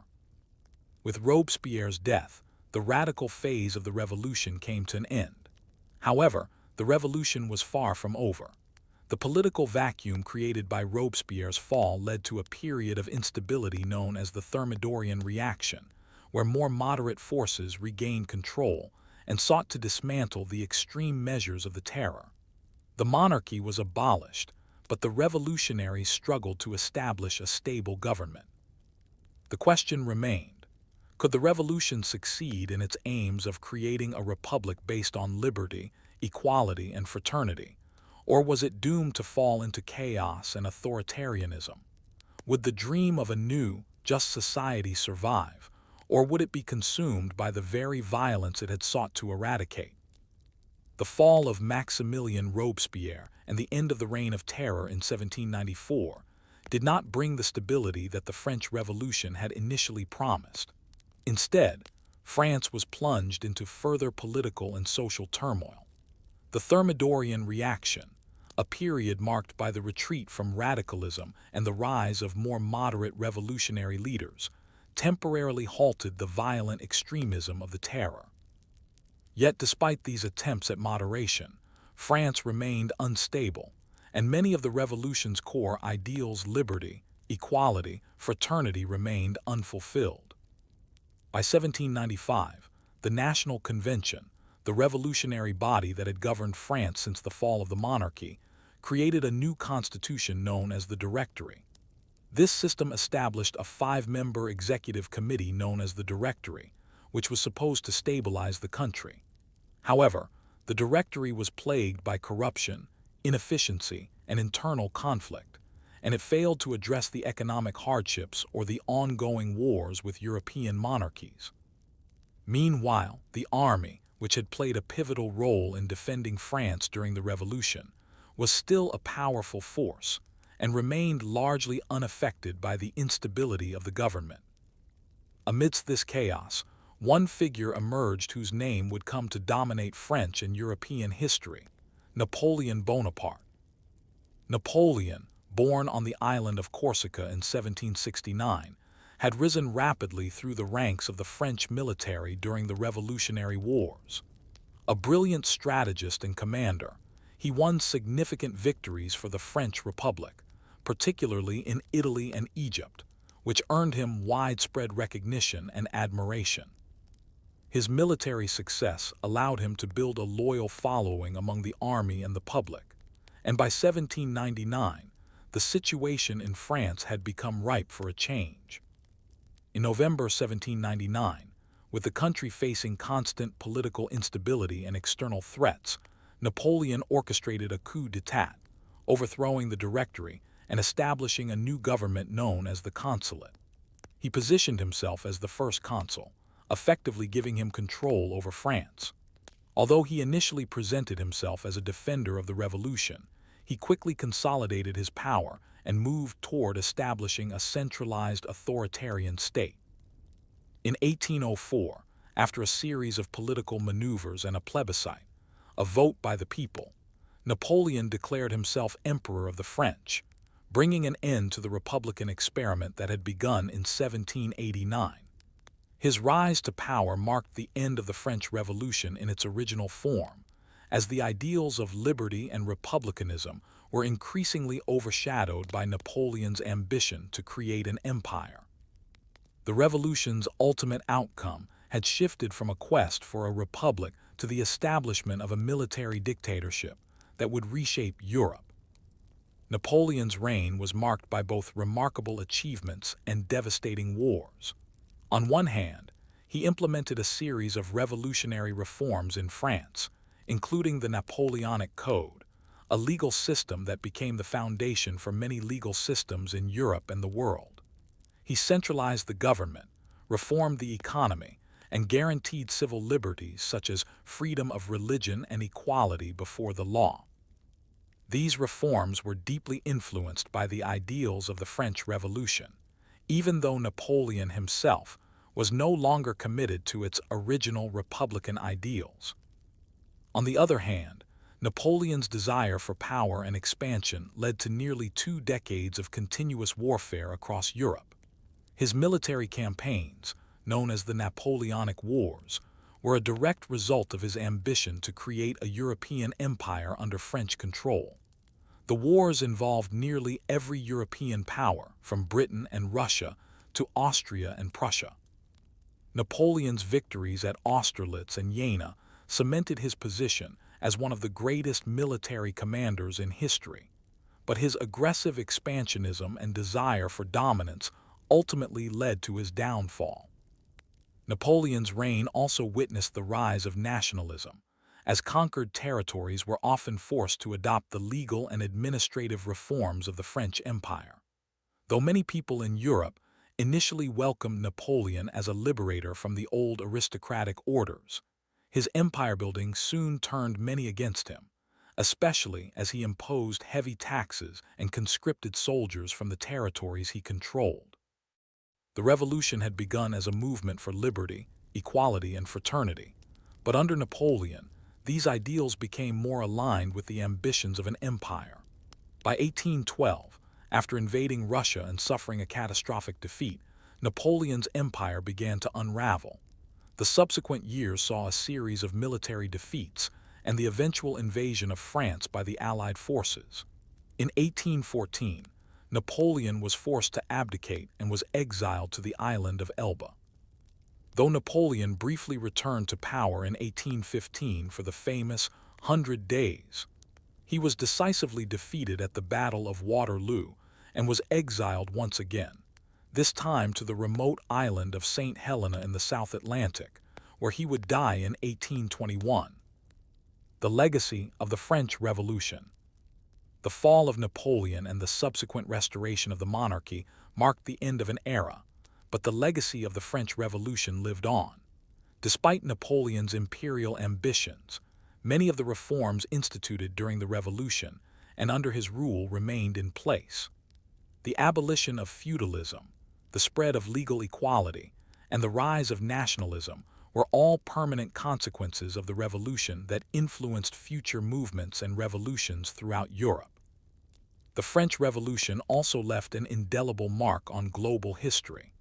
With Robespierre's death, the radical phase of the revolution came to an end. However, the revolution was far from over. The political vacuum created by Robespierre's fall led to a period of instability known as the Thermidorian reaction, where more moderate forces regained control and sought to dismantle the extreme measures of the Terror. The monarchy was abolished, but the revolutionaries struggled to establish a stable government. The question remained: could the revolution succeed in its aims of creating a republic based on liberty, equality, and fraternity, or was it doomed to fall into chaos and authoritarianism? Would the dream of a new, just society survive, or would it be consumed by the very violence it had sought to eradicate? The fall of Maximilien Robespierre and the end of the Reign of Terror in 1794 did not bring the stability that the French Revolution had initially promised. Instead, France was plunged into further political and social turmoil. The Thermidorian reaction, a period marked by the retreat from radicalism and the rise of more moderate revolutionary leaders, temporarily halted the violent extremism of the Terror. Yet despite these attempts at moderation, France remained unstable, and many of the revolution's core ideals, liberty, equality, fraternity, remained unfulfilled. By 1795, the National Convention, the revolutionary body that had governed France since the fall of the monarchy, created a new constitution known as the Directory. This system established a 5-member executive committee known as the Directory, which was supposed to stabilize the country. However, the Directory was plagued by corruption, inefficiency, and internal conflict, and it failed to address the economic hardships or the ongoing wars with European monarchies. Meanwhile, the army, which had played a pivotal role in defending France during the Revolution, was still a powerful force and remained largely unaffected by the instability of the government. Amidst this chaos, one figure emerged whose name would come to dominate French and European history: Napoleon Bonaparte. Napoleon, born on the island of Corsica in 1769, had risen rapidly through the ranks of the French military during the Revolutionary Wars. A brilliant strategist and commander, he won significant victories for the French Republic, particularly in Italy and Egypt, which earned him widespread recognition and admiration. His military success allowed him to build a loyal following among the army and the public, and by 1799, the situation in France had become ripe for a change. In November 1799, with the country facing constant political instability and external threats, Napoleon orchestrated a coup d'état, overthrowing the Directory and establishing a new government known as the Consulate. He positioned himself as the first consul, effectively giving him control over France. Although he initially presented himself as a defender of the revolution, he quickly consolidated his power and moved toward establishing a centralized authoritarian state. In 1804, after a series of political maneuvers and a plebiscite, a vote by the people, Napoleon declared himself Emperor of the French, bringing an end to the Republican experiment that had begun in 1789. His rise to power marked the end of the French Revolution in its original form, as the ideals of liberty and republicanism were increasingly overshadowed by Napoleon's ambition to create an empire. The revolution's ultimate outcome had shifted from a quest for a republic to the establishment of a military dictatorship that would reshape Europe. Napoleon's reign was marked by both remarkable achievements and devastating wars. On one hand, he implemented a series of revolutionary reforms in France, including the Napoleonic Code, a legal system that became the foundation for many legal systems in Europe and the world. He centralized the government, reformed the economy, and guaranteed civil liberties such as freedom of religion and equality before the law. These reforms were deeply influenced by the ideals of the French Revolution, even though Napoleon himself was no longer committed to its original republican ideals. On the other hand, Napoleon's desire for power and expansion led to nearly 2 decades of continuous warfare across Europe. His military campaigns, known as the Napoleonic Wars, were a direct result of his ambition to create a European empire under French control. The wars involved nearly every European power, from Britain and Russia to Austria and Prussia. Napoleon's victories at Austerlitz and Jena cemented his position as one of the greatest military commanders in history, but his aggressive expansionism and desire for dominance ultimately led to his downfall. Napoleon's reign also witnessed the rise of nationalism, as conquered territories were often forced to adopt the legal and administrative reforms of the French Empire. Though many people in Europe initially welcomed Napoleon as a liberator from the old aristocratic orders, his empire-building soon turned many against him, especially as he imposed heavy taxes and conscripted soldiers from the territories he controlled. The revolution had begun as a movement for liberty, equality, and fraternity, but under Napoleon, these ideals became more aligned with the ambitions of an empire. By 1812, after invading Russia and suffering a catastrophic defeat, Napoleon's empire began to unravel. The subsequent years saw a series of military defeats and the eventual invasion of France by the Allied forces. In 1814, Napoleon was forced to abdicate and was exiled to the island of Elba. Though Napoleon briefly returned to power in 1815 for the famous 100 Days, he was decisively defeated at the Battle of Waterloo and was exiled once again, this time to the remote island of St. Helena in the South Atlantic, where he would die in 1821. The legacy of the French Revolution. The fall of Napoleon and the subsequent restoration of the monarchy marked the end of an era, but the legacy of the French Revolution lived on. Despite Napoleon's imperial ambitions, many of the reforms instituted during the revolution and under his rule remained in place. The abolition of feudalism, the spread of legal equality, and the rise of nationalism were all permanent consequences of the revolution that influenced future movements and revolutions throughout Europe. The French Revolution also left an indelible mark on global history.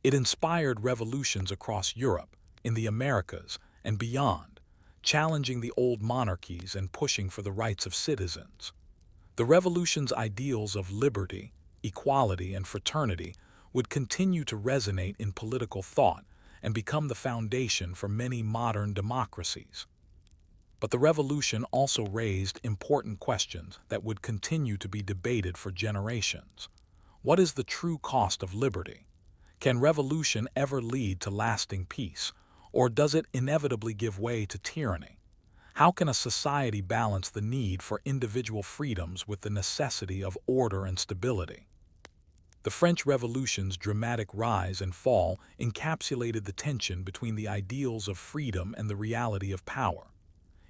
It inspired revolutions across Europe, in the Americas, and beyond, challenging the old monarchies and pushing for the rights of citizens. The revolution's ideals of liberty, equality, and fraternity would continue to resonate in political thought and become the foundation for many modern democracies. But the revolution also raised important questions that would continue to be debated for generations. What is the true cost of liberty? Can revolution ever lead to lasting peace, or does it inevitably give way to tyranny? How can a society balance the need for individual freedoms with the necessity of order and stability? The French Revolution's dramatic rise and fall encapsulated the tension between the ideals of freedom and the reality of power.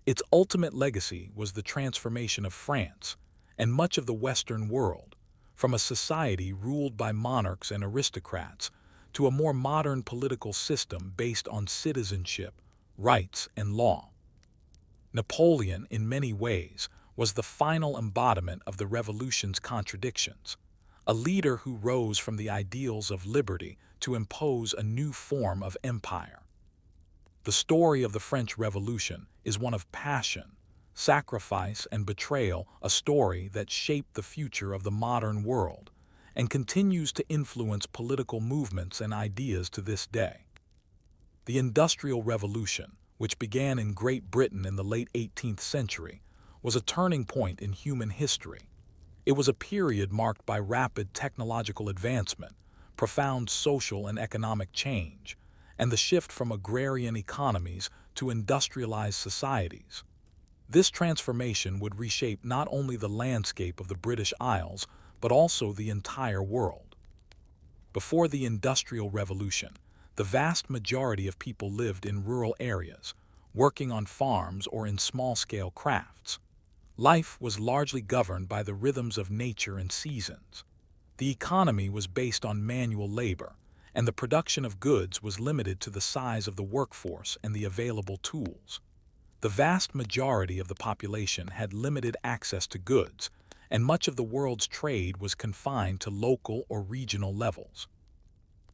Its ultimate legacy was the transformation of France and much of the Western world, from a society ruled by monarchs and aristocrats to a more modern political system based on citizenship, rights, and law. Napoleon, in many ways, was the final embodiment of the revolution's contradictions, a leader who rose from the ideals of liberty to impose a new form of empire. The story of the French Revolution is one of passion, sacrifice, and betrayal, a story that shaped the future of the modern world and continues to influence political movements and ideas to this day. The Industrial Revolution, which began in Great Britain in the late 18th century, was a turning point in human history. It was a period marked by rapid technological advancement, profound social and economic change, and the shift from agrarian economies to industrialized societies. This transformation would reshape not only the landscape of the British Isles, but also the entire world. Before the Industrial Revolution, the vast majority of people lived in rural areas, working on farms or in small-scale crafts. Life was largely governed by the rhythms of nature and seasons. The economy was based on manual labor, and the production of goods was limited to the size of the workforce and the available tools. The vast majority of the population had limited access to goods, and much of the world's trade was confined to local or regional levels.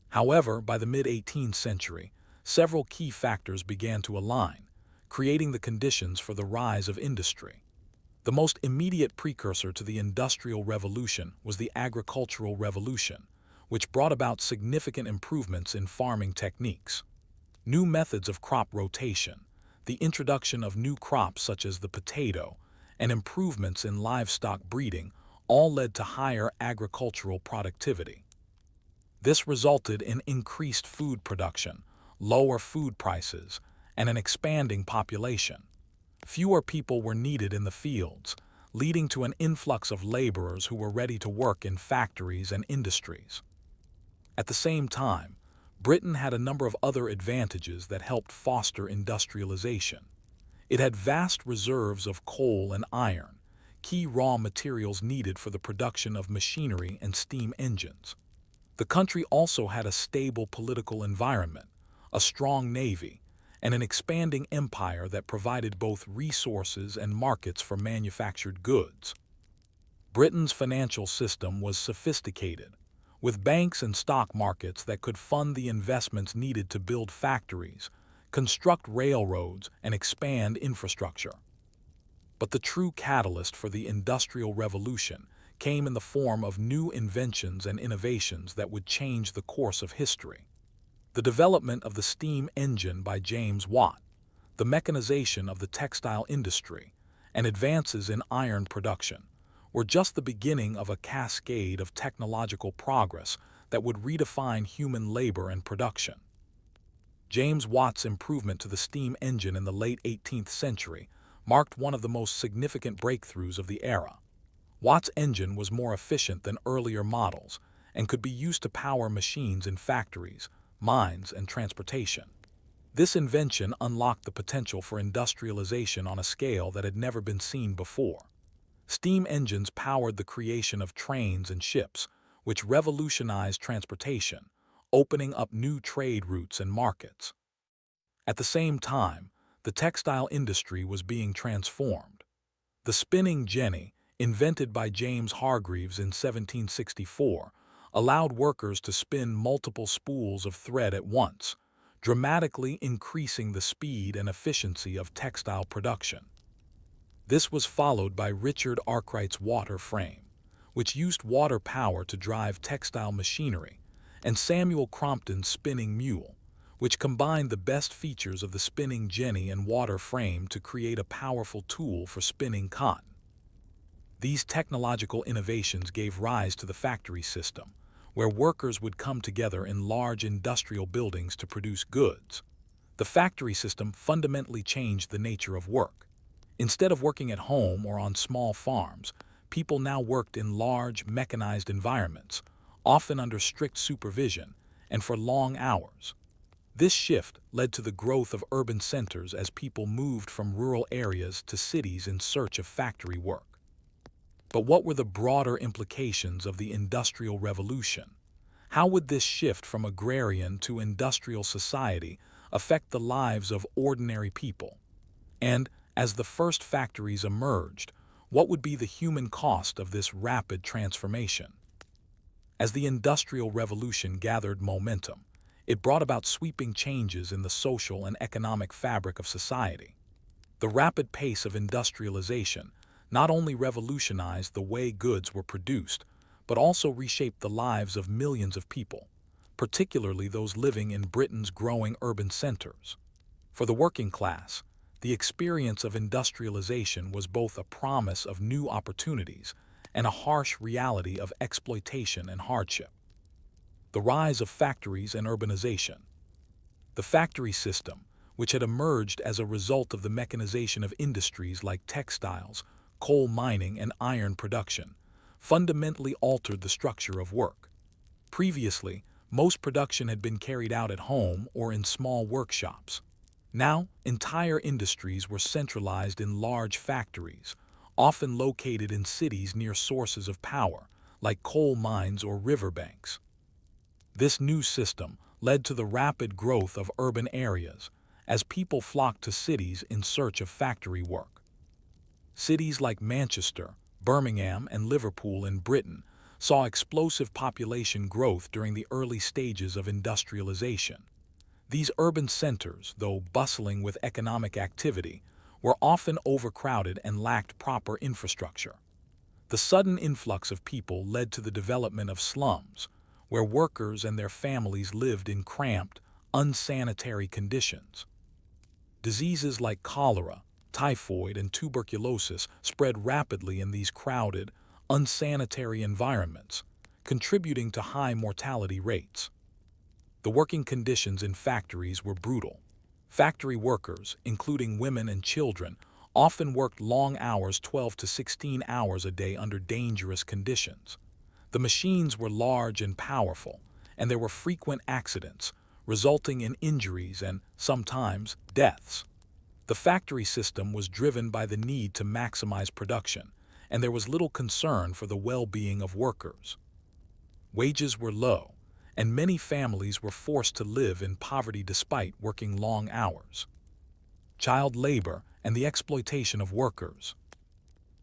However, by the mid-18th century, several key factors began to align, creating the conditions for the rise of industry. The most immediate precursor to the Industrial Revolution was the Agricultural Revolution, which brought about significant improvements in farming techniques. New methods of crop rotation, the introduction of new crops such as the potato, and improvements in livestock breeding all led to higher agricultural productivity. This resulted in increased food production, lower food prices, and an expanding population. Fewer people were needed in the fields, leading to an influx of laborers who were ready to work in factories and industries. At the same time, Britain had a number of other advantages that helped foster industrialization. It had vast reserves of coal and iron, key raw materials needed for the production of machinery and steam engines. The country also had a stable political environment, a strong navy, and an expanding empire that provided both resources and markets for manufactured goods. Britain's financial system was sophisticated, with banks and stock markets that could fund the investments needed to build factories, construct railroads, and expand infrastructure. But the true catalyst for the Industrial Revolution came in the form of new inventions and innovations that would change the course of history. The development of the steam engine by James Watt, the mechanization of the textile industry, and advances in iron production were just the beginning of a cascade of technological progress that would redefine human labor and production. James Watt's improvement to the steam engine in the late 18th century marked one of the most significant breakthroughs of the era. Watt's engine was more efficient than earlier models and could be used to power machines in factories, mines, and transportation. This invention unlocked the potential for industrialization on a scale that had never been seen before. Steam engines powered the creation of trains and ships, which revolutionized transportation, opening up new trade routes and markets. At the same time, the textile industry was being transformed. The spinning jenny, invented by James Hargreaves in 1764, allowed workers to spin multiple spools of thread at once, dramatically increasing the speed and efficiency of textile production. This was followed by Richard Arkwright's water frame, which used water power to drive textile machinery, and Samuel Crompton's spinning mule, which combined the best features of the spinning jenny and water frame to create a powerful tool for spinning cotton. These technological innovations gave rise to the factory system, where workers would come together in large industrial buildings to produce goods. The factory system fundamentally changed the nature of work. Instead of working at home or on small farms, people now worked in large, mechanized environments, often under strict supervision and for long hours. This shift led to the growth of urban centers as people moved from rural areas to cities in search of factory work. But what were the broader implications of the Industrial Revolution? How would this shift from agrarian to industrial society affect the lives of ordinary people? And, as the first factories emerged, what would be the human cost of this rapid transformation? As the Industrial Revolution gathered momentum, it brought about sweeping changes in the social and economic fabric of society. The rapid pace of industrialization not only revolutionized the way goods were produced, but also reshaped the lives of millions of people, particularly those living in Britain's growing urban centers. For the working class, the experience of industrialization was both a promise of new opportunities and a harsh reality of exploitation and hardship. The rise of factories and urbanization. The factory system, which had emerged as a result of the mechanization of industries like textiles, coal mining, and iron production, fundamentally altered the structure of work. Previously, most production had been carried out at home or in small workshops. Now, entire industries were centralized in large factories, often located in cities near sources of power, like coal mines or riverbanks. This new system led to the rapid growth of urban areas, as people flocked to cities in search of factory work. Cities like Manchester, Birmingham, and Liverpool in Britain saw explosive population growth during the early stages of industrialization. These urban centers, though bustling with economic activity, were often overcrowded and lacked proper infrastructure. The sudden influx of people led to the development of slums, where workers and their families lived in cramped, unsanitary conditions. Diseases like cholera, typhoid, and tuberculosis spread rapidly in these crowded, unsanitary environments, contributing to high mortality rates. The working conditions in factories were brutal. Factory workers, including women and children, often worked long hours, 12 to 16 hours a day under dangerous conditions. The machines were large and powerful, and there were frequent accidents, resulting in injuries and, sometimes, deaths. The factory system was driven by the need to maximize production, and there was little concern for the well-being of workers. Wages were low, and many families were forced to live in poverty despite working long hours. Child labor and the exploitation of workers.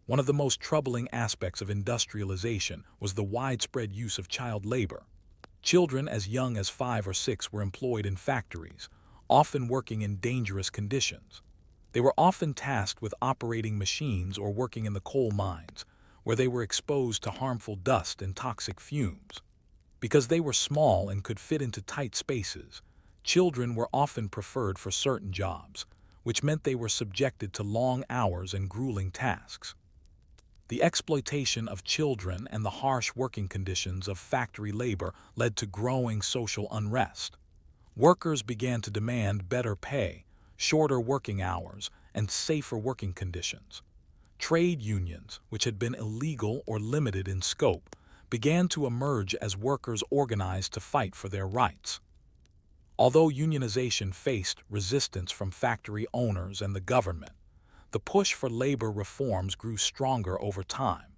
One of the most troubling aspects of industrialization was the widespread use of child labor. Children as young as 5 or 6 were employed in factories, often working in dangerous conditions. They were often tasked with operating machines or working in the coal mines, where they were exposed to harmful dust and toxic fumes. Because they were small and could fit into tight spaces, children were often preferred for certain jobs, which meant they were subjected to long hours and grueling tasks. The exploitation of children and the harsh working conditions of factory labor led to growing social unrest. Workers began to demand better pay, shorter working hours, and safer working conditions. Trade unions, which had been illegal or limited in scope, began to emerge as workers organized to fight for their rights. Although unionization faced resistance from factory owners and the government, the push for labor reforms grew stronger over time,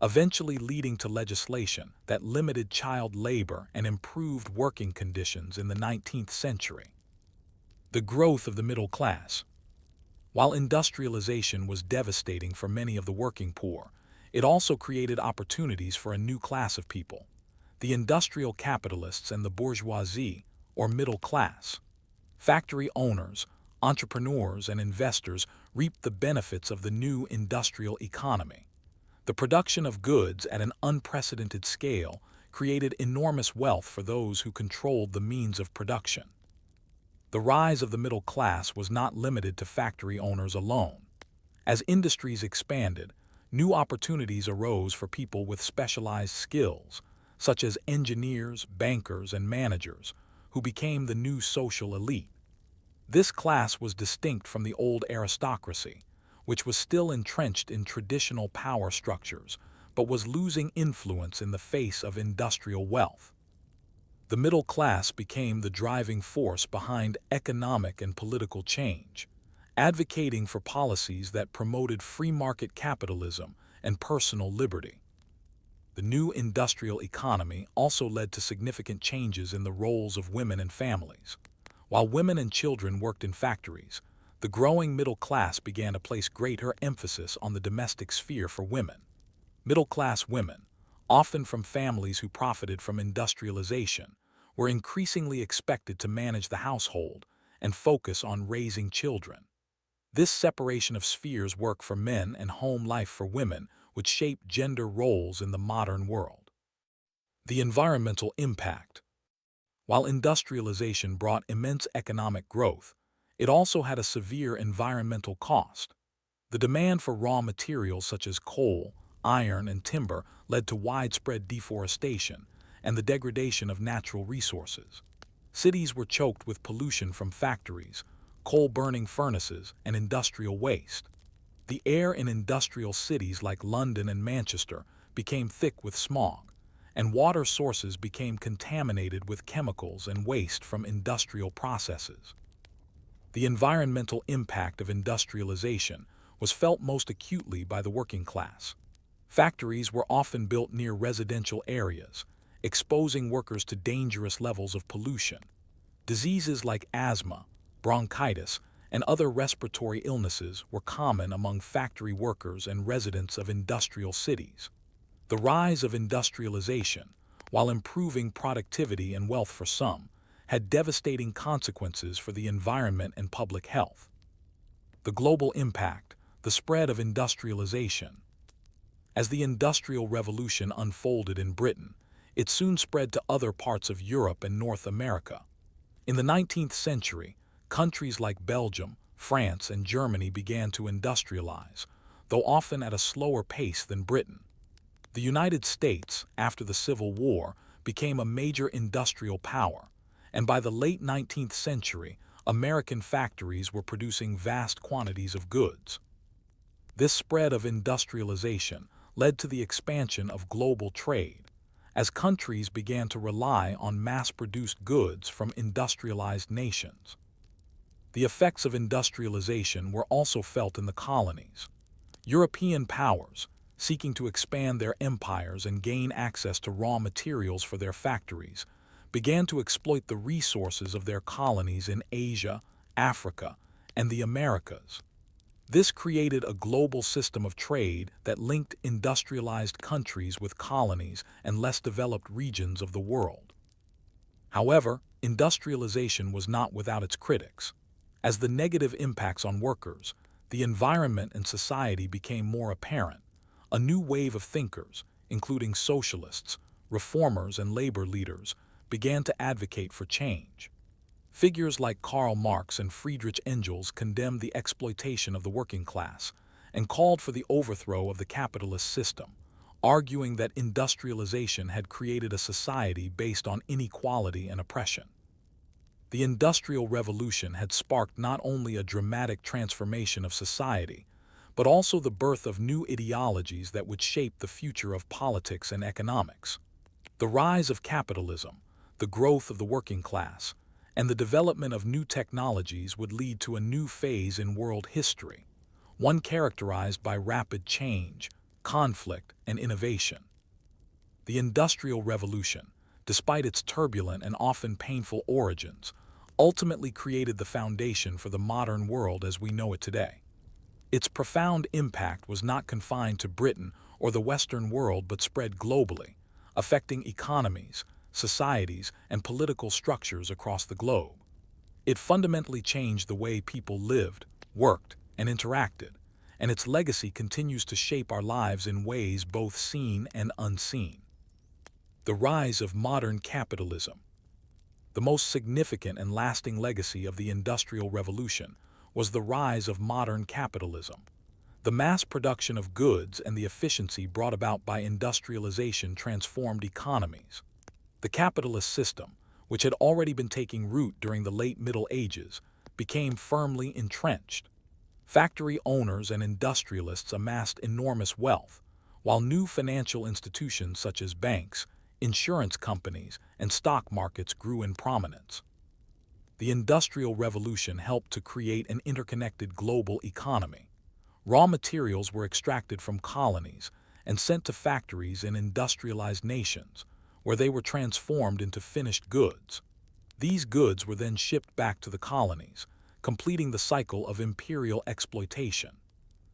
eventually leading to legislation that limited child labor and improved working conditions in the 19th century. The growth of the middle class. While industrialization was devastating for many of the working poor, it also created opportunities for a new class of people, the industrial capitalists and the bourgeoisie, or middle class. Factory owners, entrepreneurs, and investors reaped the benefits of the new industrial economy. The production of goods at an unprecedented scale created enormous wealth for those who controlled the means of production. The rise of the middle class was not limited to factory owners alone. As industries expanded, new opportunities arose for people with specialized skills, such as engineers, bankers, and managers, who became the new social elite. This class was distinct from the old aristocracy, which was still entrenched in traditional power structures, but was losing influence in the face of industrial wealth. The middle class became the driving force behind economic and political change, advocating for policies that promoted free market capitalism and personal liberty. The new industrial economy also led to significant changes in the roles of women and families. While women and children worked in factories, the growing middle class began to place greater emphasis on the domestic sphere for women. Middle-class women, often from families who profited from industrialization, were increasingly expected to manage the household and focus on raising children. This separation of spheres work for men and home life for women would shape gender roles in the modern world. The environmental impact. While industrialization brought immense economic growth, it also had a severe environmental cost. The demand for raw materials such as coal, iron, and timber led to widespread deforestation and the degradation of natural resources. Cities were choked with pollution from factories, coal-burning furnaces, and industrial waste. The air in industrial cities like London and Manchester became thick with smog, and water sources became contaminated with chemicals and waste from industrial processes. The environmental impact of industrialization was felt most acutely by the working class. Factories were often built near residential areas, exposing workers to dangerous levels of pollution. Diseases like asthma, bronchitis, and other respiratory illnesses were common among factory workers and residents of industrial cities. The rise of industrialization, while improving productivity and wealth for some, had devastating consequences for the environment and public health. The global impact, the spread of industrialization. As the Industrial Revolution unfolded in Britain, it soon spread to other parts of Europe and North America. In the 19th century, countries like Belgium, France, and Germany began to industrialize, though often at a slower pace than Britain. The United States, after the Civil War, became a major industrial power, and by the late 19th century, American factories were producing vast quantities of goods. This spread of industrialization led to the expansion of global trade, as countries began to rely on mass-produced goods from industrialized nations. The effects of industrialization were also felt in the colonies. European powers, seeking to expand their empires and gain access to raw materials for their factories, began to exploit the resources of their colonies in Asia, Africa, and the Americas. This created a global system of trade that linked industrialized countries with colonies and less developed regions of the world. However, industrialization was not without its critics. As the negative impacts on workers, the environment, and society became more apparent, a new wave of thinkers, including socialists, reformers, and labor leaders, began to advocate for change. Figures like Karl Marx and Friedrich Engels condemned the exploitation of the working class and called for the overthrow of the capitalist system, arguing that industrialization had created a society based on inequality and oppression. The Industrial Revolution had sparked not only a dramatic transformation of society, but also the birth of new ideologies that would shape the future of politics and economics. The rise of capitalism, the growth of the working class, and the development of new technologies would lead to a new phase in world history, one characterized by rapid change, conflict, and innovation. The Industrial Revolution, despite its turbulent and often painful origins, ultimately created the foundation for the modern world as we know it today. Its profound impact was not confined to Britain or the Western world but spread globally, affecting economies, societies, and political structures across the globe. It fundamentally changed the way people lived, worked, and interacted, and its legacy continues to shape our lives in ways both seen and unseen. The rise of modern capitalism. The most significant and lasting legacy of the Industrial Revolution was the rise of modern capitalism. The mass production of goods and the efficiency brought about by industrialization transformed economies. The capitalist system, which had already been taking root during the late Middle Ages, became firmly entrenched. Factory owners and industrialists amassed enormous wealth, while new financial institutions such as banks, insurance companies, and stock markets grew in prominence. The Industrial Revolution helped to create an interconnected global economy. Raw materials were extracted from colonies and sent to factories in industrialized nations, where they were transformed into finished goods. These goods were then shipped back to the colonies, completing the cycle of imperial exploitation.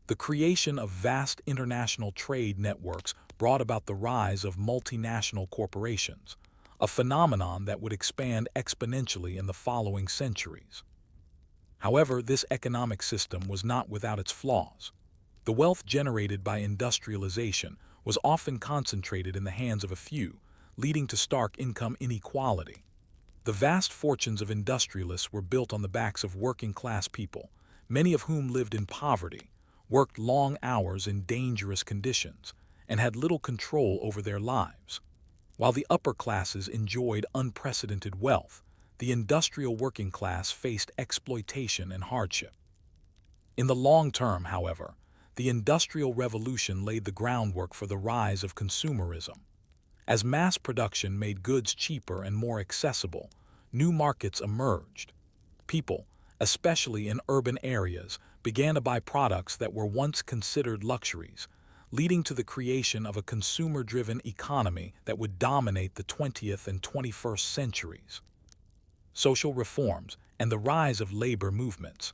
The creation of vast international trade networks brought about the rise of multinational corporations, a phenomenon that would expand exponentially in the following centuries. However, this economic system was not without its flaws. The wealth generated by industrialization was often concentrated in the hands of a few, leading to stark income inequality. The vast fortunes of industrialists were built on the backs of working-class people, many of whom lived in poverty, worked long hours in dangerous conditions, and had little control over their lives. While the upper classes enjoyed unprecedented wealth, the industrial working class faced exploitation and hardship. In the long term, however, the Industrial Revolution laid the groundwork for the rise of consumerism. As mass production made goods cheaper and more accessible, new markets emerged. People, especially in urban areas, began to buy products that were once considered luxuries, leading to the creation of a consumer-driven economy that would dominate the 20th and 21st centuries. Social reforms and the rise of labor movements.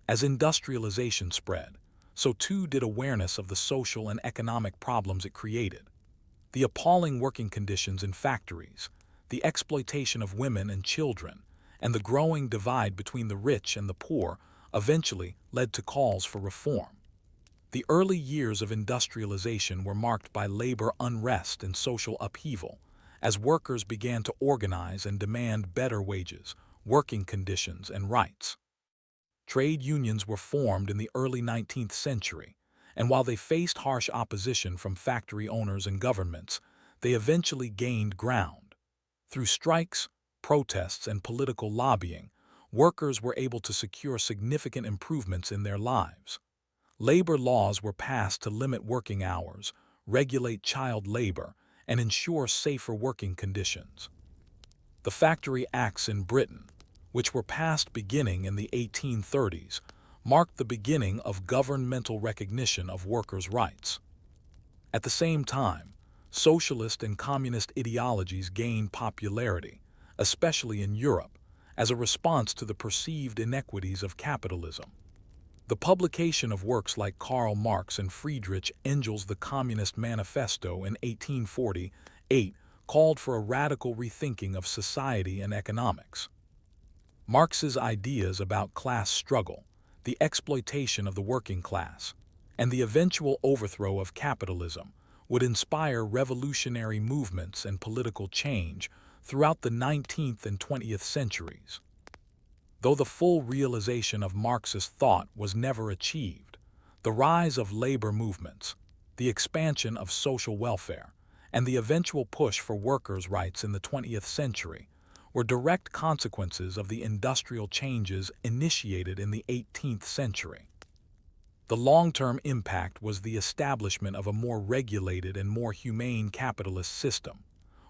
As industrialization spread, so too did awareness of the social and economic problems it created. The appalling working conditions in factories, the exploitation of women and children, and the growing divide between the rich and the poor eventually led to calls for reform. The early years of industrialization were marked by labor unrest and social upheaval, as workers began to organize and demand better wages, working conditions, and rights. Trade unions were formed in the early 19th century, and while they faced harsh opposition from factory owners and governments, they eventually gained ground. Through strikes, protests, and political lobbying, workers were able to secure significant improvements in their lives. Labor laws were passed to limit working hours, regulate child labor, and ensure safer working conditions. The Factory Acts in Britain, which were passed beginning in the 1830s, marked the beginning of governmental recognition of workers' rights. At the same time, socialist and communist ideologies gained popularity, especially in Europe, as a response to the perceived inequities of capitalism. The publication of works like Karl Marx and Friedrich Engel's The Communist Manifesto in 1848 called for a radical rethinking of society and economics. Marx's ideas about class struggle, the exploitation of the working class, and the eventual overthrow of capitalism would inspire revolutionary movements and political change throughout the 19th and 20th centuries. Though the full realization of Marxist thought was never achieved, the rise of labor movements, the expansion of social welfare, and the eventual push for workers' rights in the 20th century were direct consequences of the industrial changes initiated in the 18th century. The long-term impact was the establishment of a more regulated and more humane capitalist system,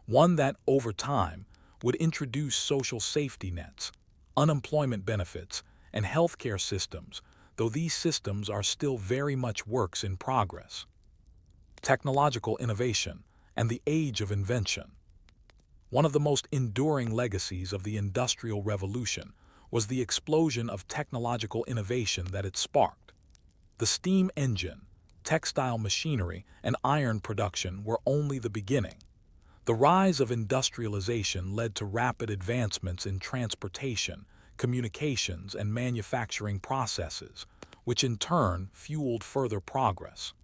one that, over time, would introduce social safety nets, unemployment benefits, and healthcare systems, though these systems are still very much works in progress. Technological innovation and the age of invention. One of the most enduring legacies of the Industrial Revolution was the explosion of technological innovation that it sparked. The steam engine, textile machinery, and iron production were only the beginning. The rise of industrialization led to rapid advancements in transportation, communications, and manufacturing processes, which in turn fueled further progress.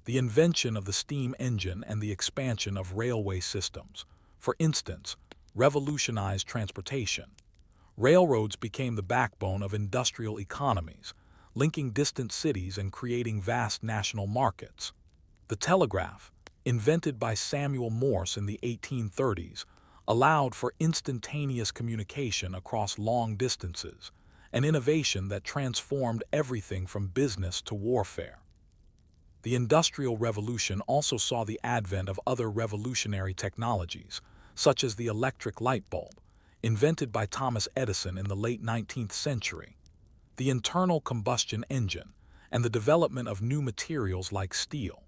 The invention of the steam engine and the expansion of railway systems, for instance, revolutionized transportation. Railroads became the backbone of industrial economies, linking distant cities and creating vast national markets. The telegraph, invented by Samuel Morse in the 1830s, allowed for instantaneous communication across long distances, an innovation that transformed everything from business to warfare. The Industrial Revolution also saw the advent of other revolutionary technologies, such as the electric light bulb, invented by Thomas Edison in the late 19th century, the internal combustion engine, and the development of new materials like steel.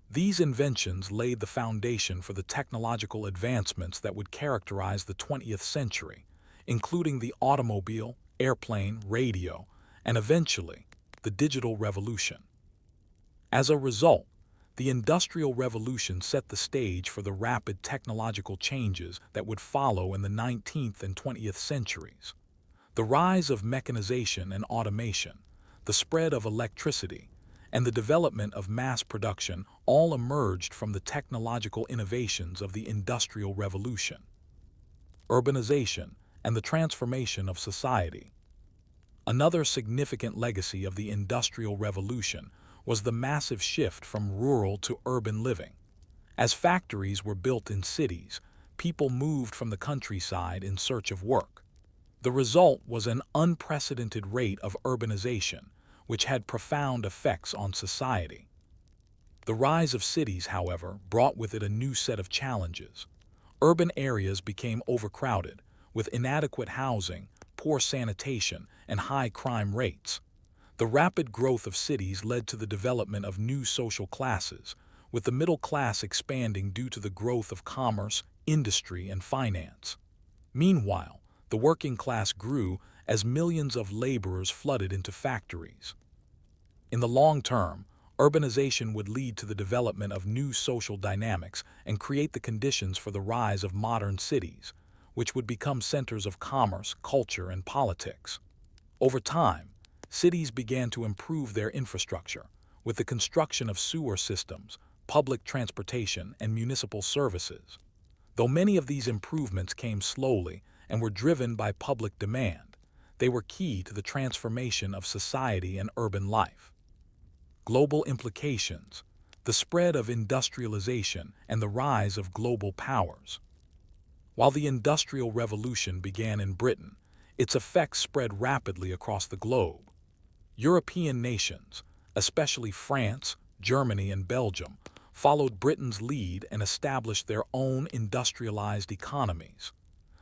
These inventions laid the foundation for the technological advancements that would characterize the 20th century, including the automobile, airplane, radio, and eventually, the digital revolution. As a result, the Industrial Revolution set the stage for the rapid technological changes that would follow in the 19th and 20th centuries. The rise of mechanization and automation, the spread of electricity, and the development of mass production all emerged from the technological innovations of the Industrial Revolution. Urbanization and the transformation of society. Another significant legacy of the Industrial Revolution was the massive shift from rural to urban living. As factories were built in cities, people moved from the countryside in search of work. The result was an unprecedented rate of urbanization, which had profound effects on society. The rise of cities, however, brought with it a new set of challenges. Urban areas became overcrowded, with inadequate housing, poor sanitation, and high crime rates. The rapid growth of cities led to the development of new social classes, with the middle class expanding due to the growth of commerce, industry, and finance. Meanwhile, the working class grew as millions of laborers flooded into factories. In the long term, urbanization would lead to the development of new social dynamics and create the conditions for the rise of modern cities, which would become centers of commerce, culture, and politics. Over time, cities began to improve their infrastructure, with the construction of sewer systems, public transportation, and municipal services. Though many of these improvements came slowly and were driven by public demand, they were key to the transformation of society and urban life. Global implications, the spread of industrialization, and the rise of global powers. While the Industrial Revolution began in Britain, its effects spread rapidly across the globe. European nations, especially France, Germany, and Belgium, followed Britain's lead and established their own industrialized economies.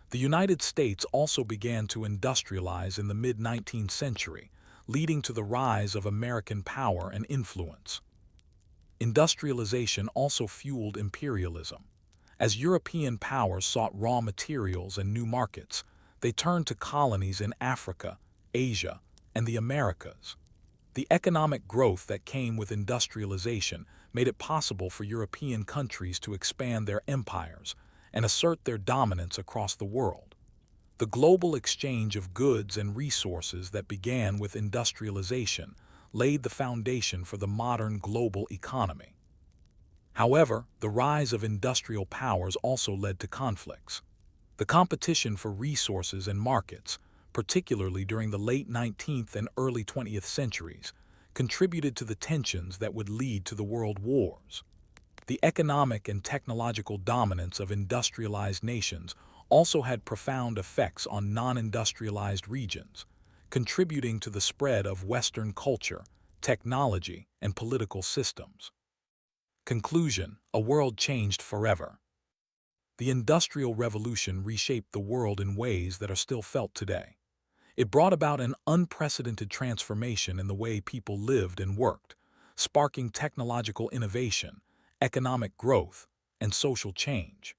The United States also began to industrialize in the mid-19th century, leading to the rise of American power and influence. Industrialization also fueled imperialism. As European powers sought raw materials and new markets, they turned to colonies in Africa, Asia, and the Americas. The economic growth that came with industrialization made it possible for European countries to expand their empires and assert their dominance across the world. The global exchange of goods and resources that began with industrialization laid the foundation for the modern global economy. However, the rise of industrial powers also led to conflicts. The competition for resources and markets, particularly during the late 19th and early 20th centuries, contributed to the tensions that would lead to the world wars. The economic and technological dominance of industrialized nations also had profound effects on non-industrialized regions, contributing to the spread of Western culture, technology, and political systems. Conclusion: a world changed forever. The Industrial Revolution reshaped the world in ways that are still felt today. It brought about an unprecedented transformation in the way people lived and worked, sparking technological innovation, economic growth, and social change.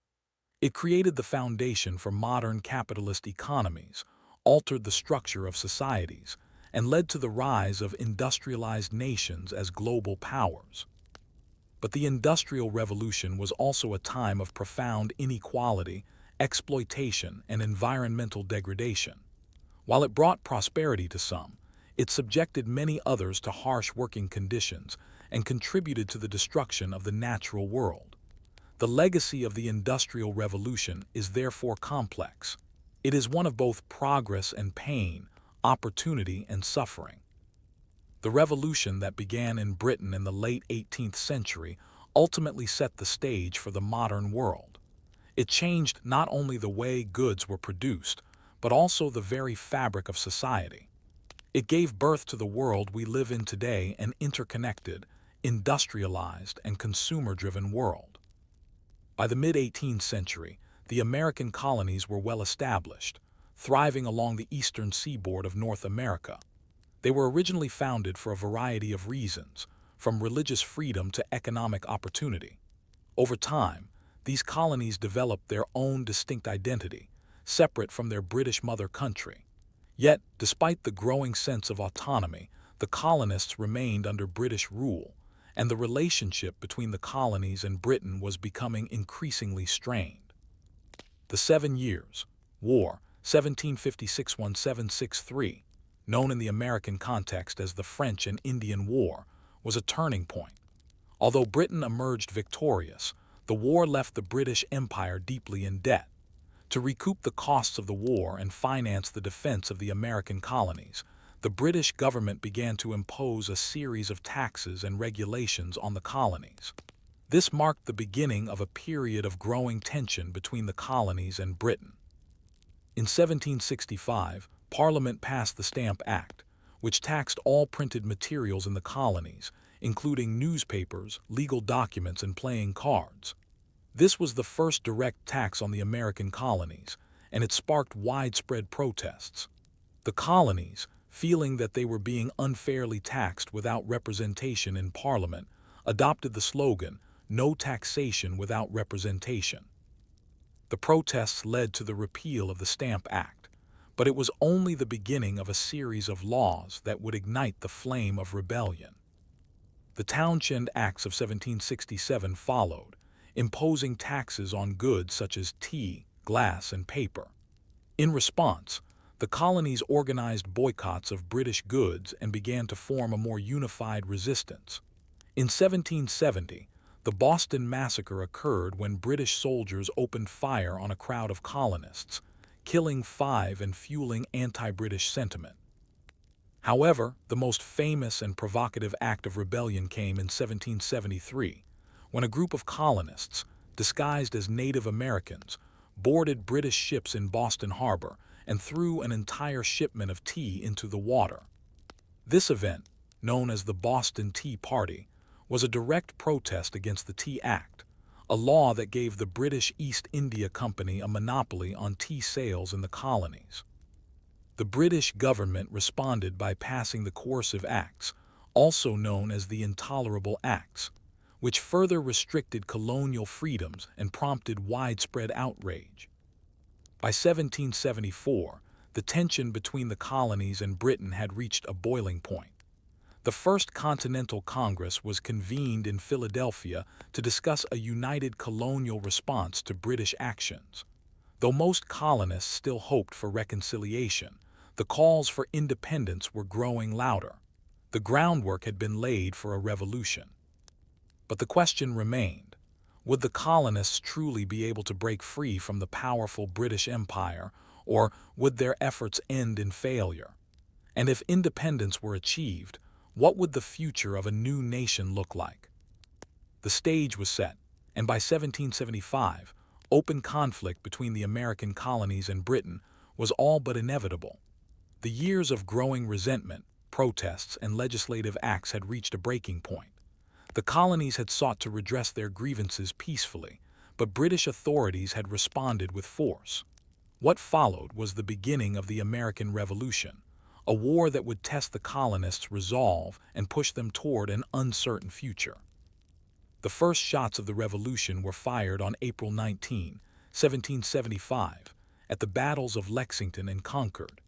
It created the foundation for modern capitalist economies, altered the structure of societies, and led to the rise of industrialized nations as global powers. But the Industrial Revolution was also a time of profound inequality, exploitation, and environmental degradation. While it brought prosperity to some, it subjected many others to harsh working conditions and contributed to the destruction of the natural world. The legacy of the Industrial Revolution is therefore complex. It is one of both progress and pain, opportunity and suffering. The revolution that began in Britain in the late 18th century ultimately set the stage for the modern world. It changed not only the way goods were produced, but also the very fabric of society. It gave birth to the world we live in today, an interconnected, industrialized, and consumer-driven world. By the mid-18th century, the American colonies were well established, thriving along the eastern seaboard of North America. They were originally founded for a variety of reasons, from religious freedom to economic opportunity. Over time, these colonies developed their own distinct identity, separate from their British mother country. Yet, despite the growing sense of autonomy, the colonists remained under British rule, and the relationship between the colonies and Britain was becoming increasingly strained. The 7 Years' War, 1756–1763, known in the American context as the French and Indian War, was a turning point. Although Britain emerged victorious, the war left the British Empire deeply in debt. To recoup the costs of the war and finance the defense of the American colonies, the British government began to impose a series of taxes and regulations on the colonies. This marked the beginning of a period of growing tension between the colonies and Britain. In 1765, Parliament passed the Stamp Act, which taxed all printed materials in the colonies, including newspapers, legal documents, and playing cards. This was the first direct tax on the American colonies, and it sparked widespread protests. The colonies, feeling that they were being unfairly taxed without representation in Parliament, adopted the slogan, "No taxation without representation." The protests led to the repeal of the Stamp Act, but it was only the beginning of a series of laws that would ignite the flame of rebellion. The Townshend Acts of 1767 followed, imposing taxes on goods such as tea, glass, and paper. In response, the colonies organized boycotts of British goods and began to form a more unified resistance. In 1770, the Boston Massacre occurred when British soldiers opened fire on a crowd of colonists, killing 5 and fueling anti-British sentiment. However, the most famous and provocative act of rebellion came in 1773, when a group of colonists, disguised as Native Americans, boarded British ships in Boston Harbor and threw an entire shipment of tea into the water. This event, known as the Boston Tea Party, was a direct protest against the Tea Act, a law that gave the British East India Company a monopoly on tea sales in the colonies. The British government responded by passing the Coercive Acts, also known as the Intolerable Acts, which further restricted colonial freedoms and prompted widespread outrage. By 1774, the tension between the colonies and Britain had reached a boiling point. The First Continental Congress was convened in Philadelphia to discuss a united colonial response to British actions. Though most colonists still hoped for reconciliation, the calls for independence were growing louder. The groundwork had been laid for a revolution. But the question remained, would the colonists truly be able to break free from the powerful British Empire, or would their efforts end in failure? And if independence were achieved, what would the future of a new nation look like? The stage was set, and by 1775, open conflict between the American colonies and Britain was all but inevitable. The years of growing resentment, protests, and legislative acts had reached a breaking point. The colonies had sought to redress their grievances peacefully, but British authorities had responded with force. What followed was the beginning of the American Revolution, a war that would test the colonists' resolve and push them toward an uncertain future. The first shots of the revolution were fired on April 19, 1775, at the battles of Lexington and Concord.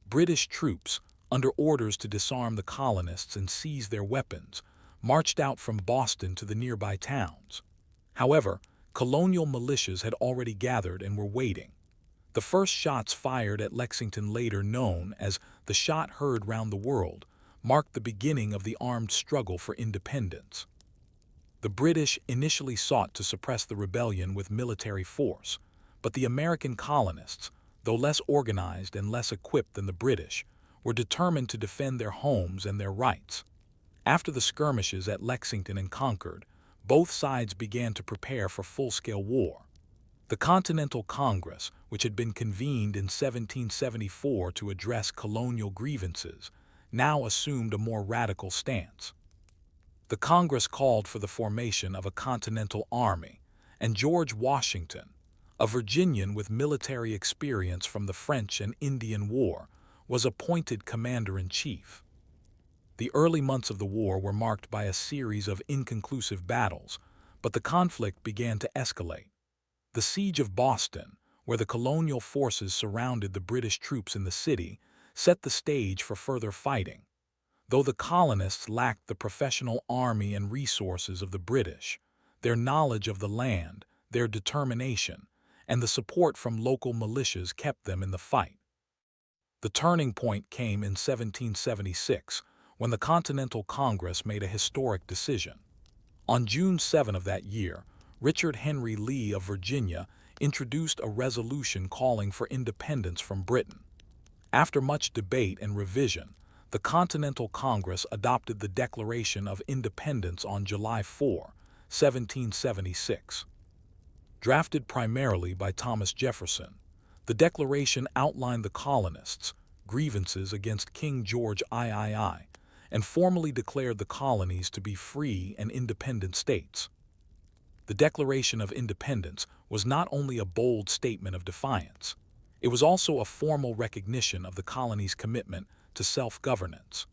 British troops, under orders to disarm the colonists and seize their weapons, marched out from Boston to the nearby towns. However, colonial militias had already gathered and were waiting. The first shots fired at Lexington, later known as the Shot Heard Round the World, marked the beginning of the armed struggle for independence. The British initially sought to suppress the rebellion with military force, but the American colonists, though less organized and less equipped than the British, were determined to defend their homes and their rights. After the skirmishes at Lexington and Concord, both sides began to prepare for full-scale war. The Continental Congress, which had been convened in 1774 to address colonial grievances, now assumed a more radical stance. The Congress called for the formation of a Continental Army, and George Washington, a Virginian with military experience from the French and Indian War, was appointed commander-in-chief. The early months of the war were marked by a series of inconclusive battles, but the conflict began to escalate. The Siege of Boston, where the colonial forces surrounded the British troops in the city, set the stage for further fighting. Though the colonists lacked the professional army and resources of the British, their knowledge of the land, their determination, and the support from local militias kept them in the fight. The turning point came in 1776, when the Continental Congress made a historic decision. On June 7 of that year, Richard Henry Lee of Virginia introduced a resolution calling for independence from Britain. After much debate and revision, the Continental Congress adopted the Declaration of Independence on July 4, 1776. Drafted primarily by Thomas Jefferson, the Declaration outlined the colonists' grievances against King George III and formally declared the colonies to be free and independent states. The Declaration of Independence was not only a bold statement of defiance, it was also a formal recognition of the colonies' commitment to self-governance.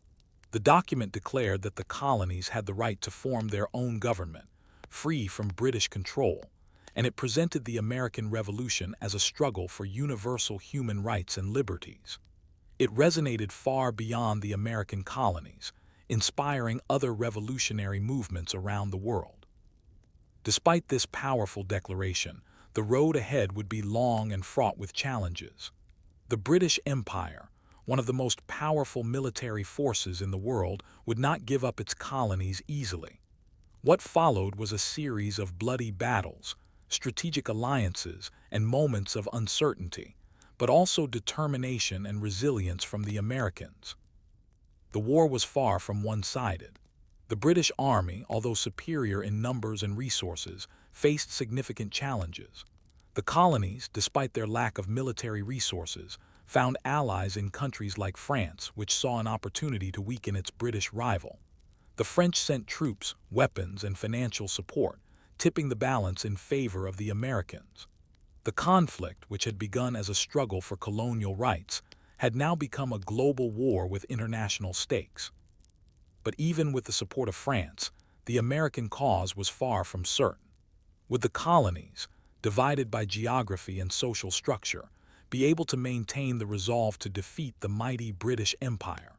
The document declared that the colonies had the right to form their own government, free from British control, and it presented the American Revolution as a struggle for universal human rights and liberties. It resonated far beyond the American colonies, inspiring other revolutionary movements around the world. Despite this powerful declaration, the road ahead would be long and fraught with challenges. The British Empire, one of the most powerful military forces in the world, would not give up its colonies easily. What followed was a series of bloody battles, strategic alliances, and moments of uncertainty, but also determination and resilience from the Americans. The war was far from one-sided. The British Army, although superior in numbers and resources, faced significant challenges. The colonies, despite their lack of military resources, found allies in countries like France, which saw an opportunity to weaken its British rival. The French sent troops, weapons, and financial support, tipping the balance in favor of the Americans. The conflict, which had begun as a struggle for colonial rights, had now become a global war with international stakes. But even with the support of France, the American cause was far from certain. Would the colonies, divided by geography and social structure, be able to maintain the resolve to defeat the mighty British Empire?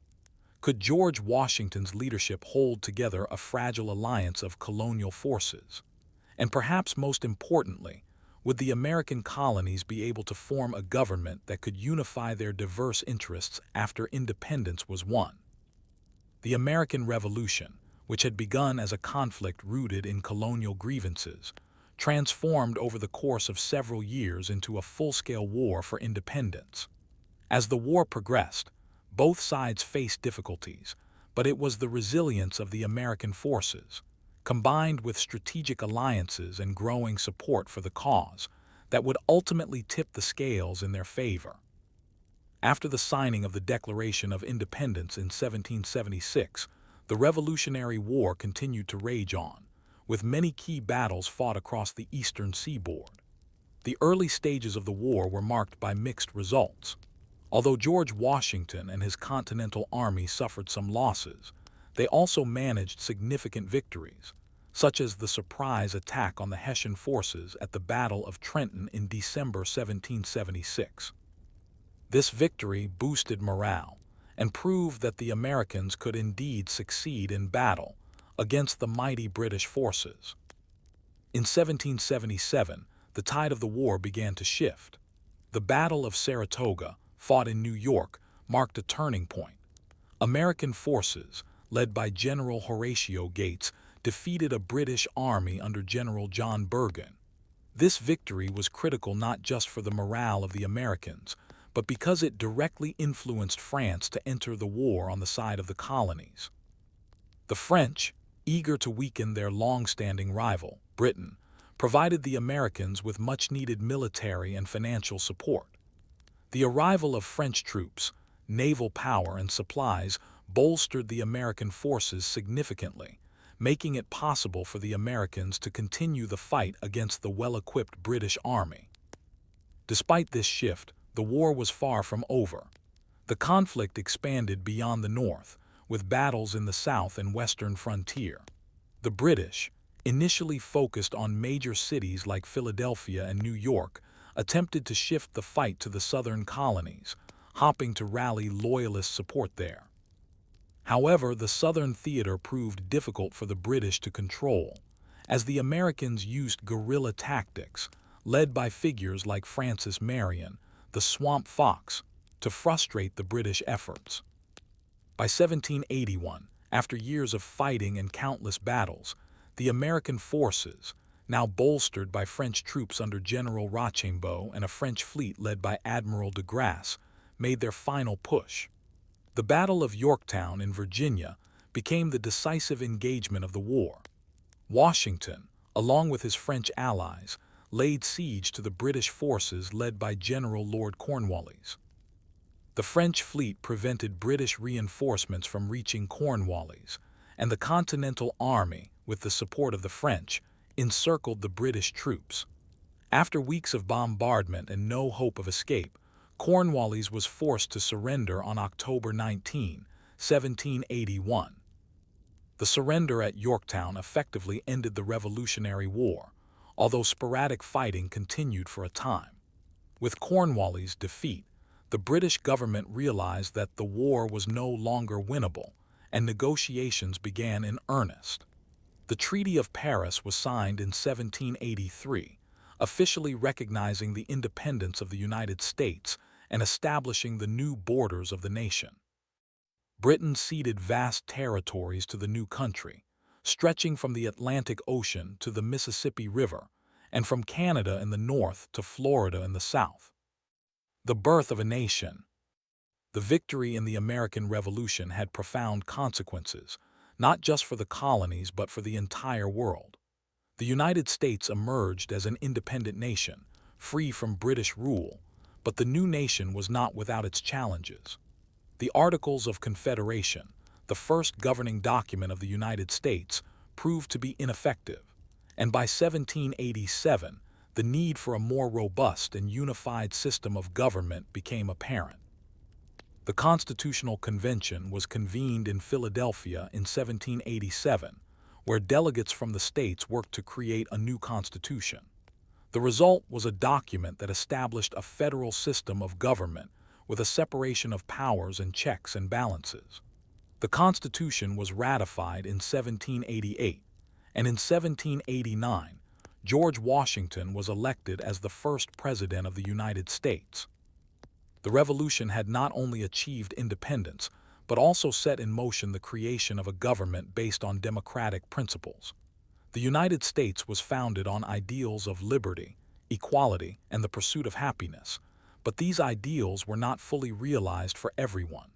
Could George Washington's leadership hold together a fragile alliance of colonial forces? And perhaps most importantly, would the American colonies be able to form a government that could unify their diverse interests after independence was won? The American Revolution, which had begun as a conflict rooted in colonial grievances, transformed over the course of several years into a full-scale war for independence. As the war progressed, both sides faced difficulties, but it was the resilience of the American forces, combined with strategic alliances and growing support for the cause, that would ultimately tip the scales in their favor. After the signing of the Declaration of Independence in 1776, the Revolutionary War continued to rage on, with many key battles fought across the eastern seaboard. The early stages of the war were marked by mixed results. Although George Washington and his Continental Army suffered some losses, they also managed significant victories, such as the surprise attack on the Hessian forces at the Battle of Trenton in December 1776. This victory boosted morale and proved that the Americans could indeed succeed in battle against the mighty British forces. In 1777, the tide of the war began to shift. The Battle of Saratoga, fought in New York, marked a turning point. American forces, led by General Horatio Gates, defeated a British army under General John Burgoyne. This victory was critical not just for the morale of the Americans, but because it directly influenced France to enter the war on the side of the colonies. The French, eager to weaken their long-standing rival, Britain, provided the Americans with much-needed military and financial support. The arrival of French troops, naval power, and supplies bolstered the American forces significantly, making it possible for the Americans to continue the fight against the well-equipped British Army. Despite this shift, the war was far from over. The conflict expanded beyond the North, with battles in the south and western frontier. The British, initially focused on major cities like Philadelphia and New York, attempted to shift the fight to the southern colonies, hoping to rally loyalist support there. However, the southern theater proved difficult for the British to control, as the Americans used guerrilla tactics, led by figures like Francis Marion, the Swamp Fox, to frustrate the British efforts. By 1781, after years of fighting and countless battles, the American forces, now bolstered by French troops under General Rochambeau and a French fleet led by Admiral de Grasse, made their final push. The Battle of Yorktown in Virginia became the decisive engagement of the war. Washington, along with his French allies, laid siege to the British forces led by General Lord Cornwallis. The French fleet prevented British reinforcements from reaching Cornwallis, and the Continental Army, with the support of the French, encircled the British troops. After weeks of bombardment and no hope of escape, Cornwallis was forced to surrender on October 19, 1781. The surrender at Yorktown effectively ended the Revolutionary War, although sporadic fighting continued for a time. With Cornwallis' defeat, the British government realized that the war was no longer winnable, and negotiations began in earnest. The Treaty of Paris was signed in 1783, officially recognizing the independence of the United States and establishing the new borders of the nation. Britain ceded vast territories to the new country, stretching from the Atlantic Ocean to the Mississippi River, and from Canada in the north to Florida in the south. The birth of a nation. The victory in the American Revolution had profound consequences, not just for the colonies but for the entire world. The United States emerged as an independent nation, free from British rule, but the new nation was not without its challenges. The Articles of Confederation, the first governing document of the United States, proved to be ineffective, and by 1787, the need for a more robust and unified system of government became apparent. The Constitutional Convention was convened in Philadelphia in 1787, where delegates from the states worked to create a new constitution. The result was a document that established a federal system of government with a separation of powers and checks and balances. The Constitution was ratified in 1788, and in 1789, George Washington was elected as the first President of the United States. The Revolution had not only achieved independence, but also set in motion the creation of a government based on democratic principles. The United States was founded on ideals of liberty, equality, and the pursuit of happiness, but these ideals were not fully realized for everyone.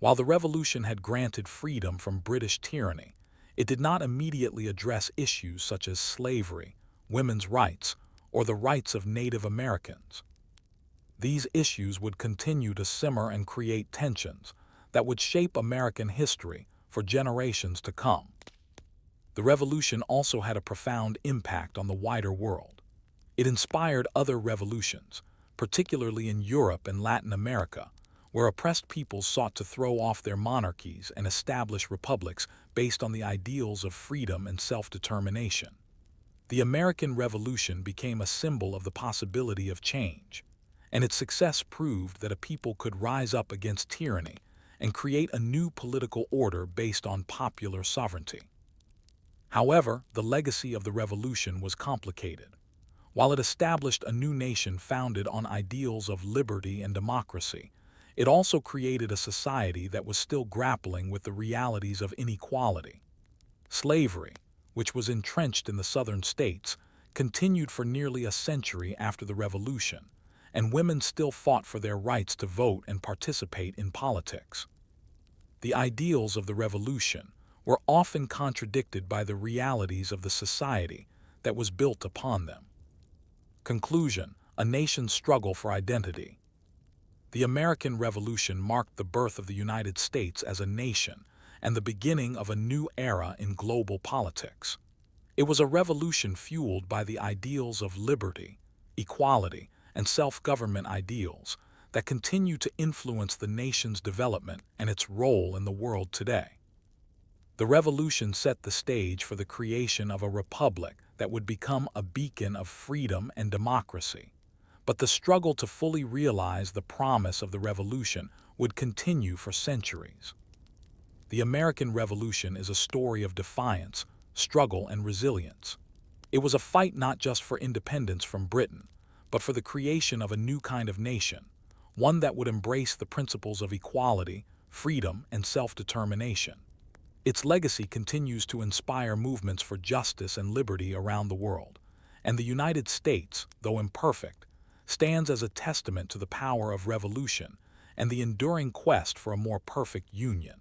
While the Revolution had granted freedom from British tyranny, it did not immediately address issues such as slavery, women's rights, or the rights of Native Americans. These issues would continue to simmer and create tensions that would shape American history for generations to come. The Revolution also had a profound impact on the wider world. It inspired other revolutions, particularly in Europe and Latin America, where oppressed peoples sought to throw off their monarchies and establish republics based on the ideals of freedom and self-determination. The American Revolution became a symbol of the possibility of change, and its success proved that a people could rise up against tyranny and create a new political order based on popular sovereignty. However, the legacy of the Revolution was complicated. While it established a new nation founded on ideals of liberty and democracy, it also created a society that was still grappling with the realities of inequality. Slavery, which was entrenched in the southern states, continued for nearly a century after the Revolution, and women still fought for their rights to vote and participate in politics. The ideals of the Revolution were often contradicted by the realities of the society that was built upon them. Conclusion: a nation's struggle for identity. The American Revolution marked the birth of the United States as a nation and the beginning of a new era in global politics. It was a revolution fueled by the ideals of liberty, equality, and self-government ideals that continue to influence the nation's development and its role in the world today. The revolution set the stage for the creation of a republic that would become a beacon of freedom and democracy. But the struggle to fully realize the promise of the revolution would continue for centuries. The American Revolution is a story of defiance, struggle, and resilience. It was a fight not just for independence from Britain, but for the creation of a new kind of nation, one that would embrace the principles of equality, freedom, and self-determination. Its legacy continues to inspire movements for justice and liberty around the world, and the United States, though imperfect, stands as a testament to the power of revolution and the enduring quest for a more perfect union.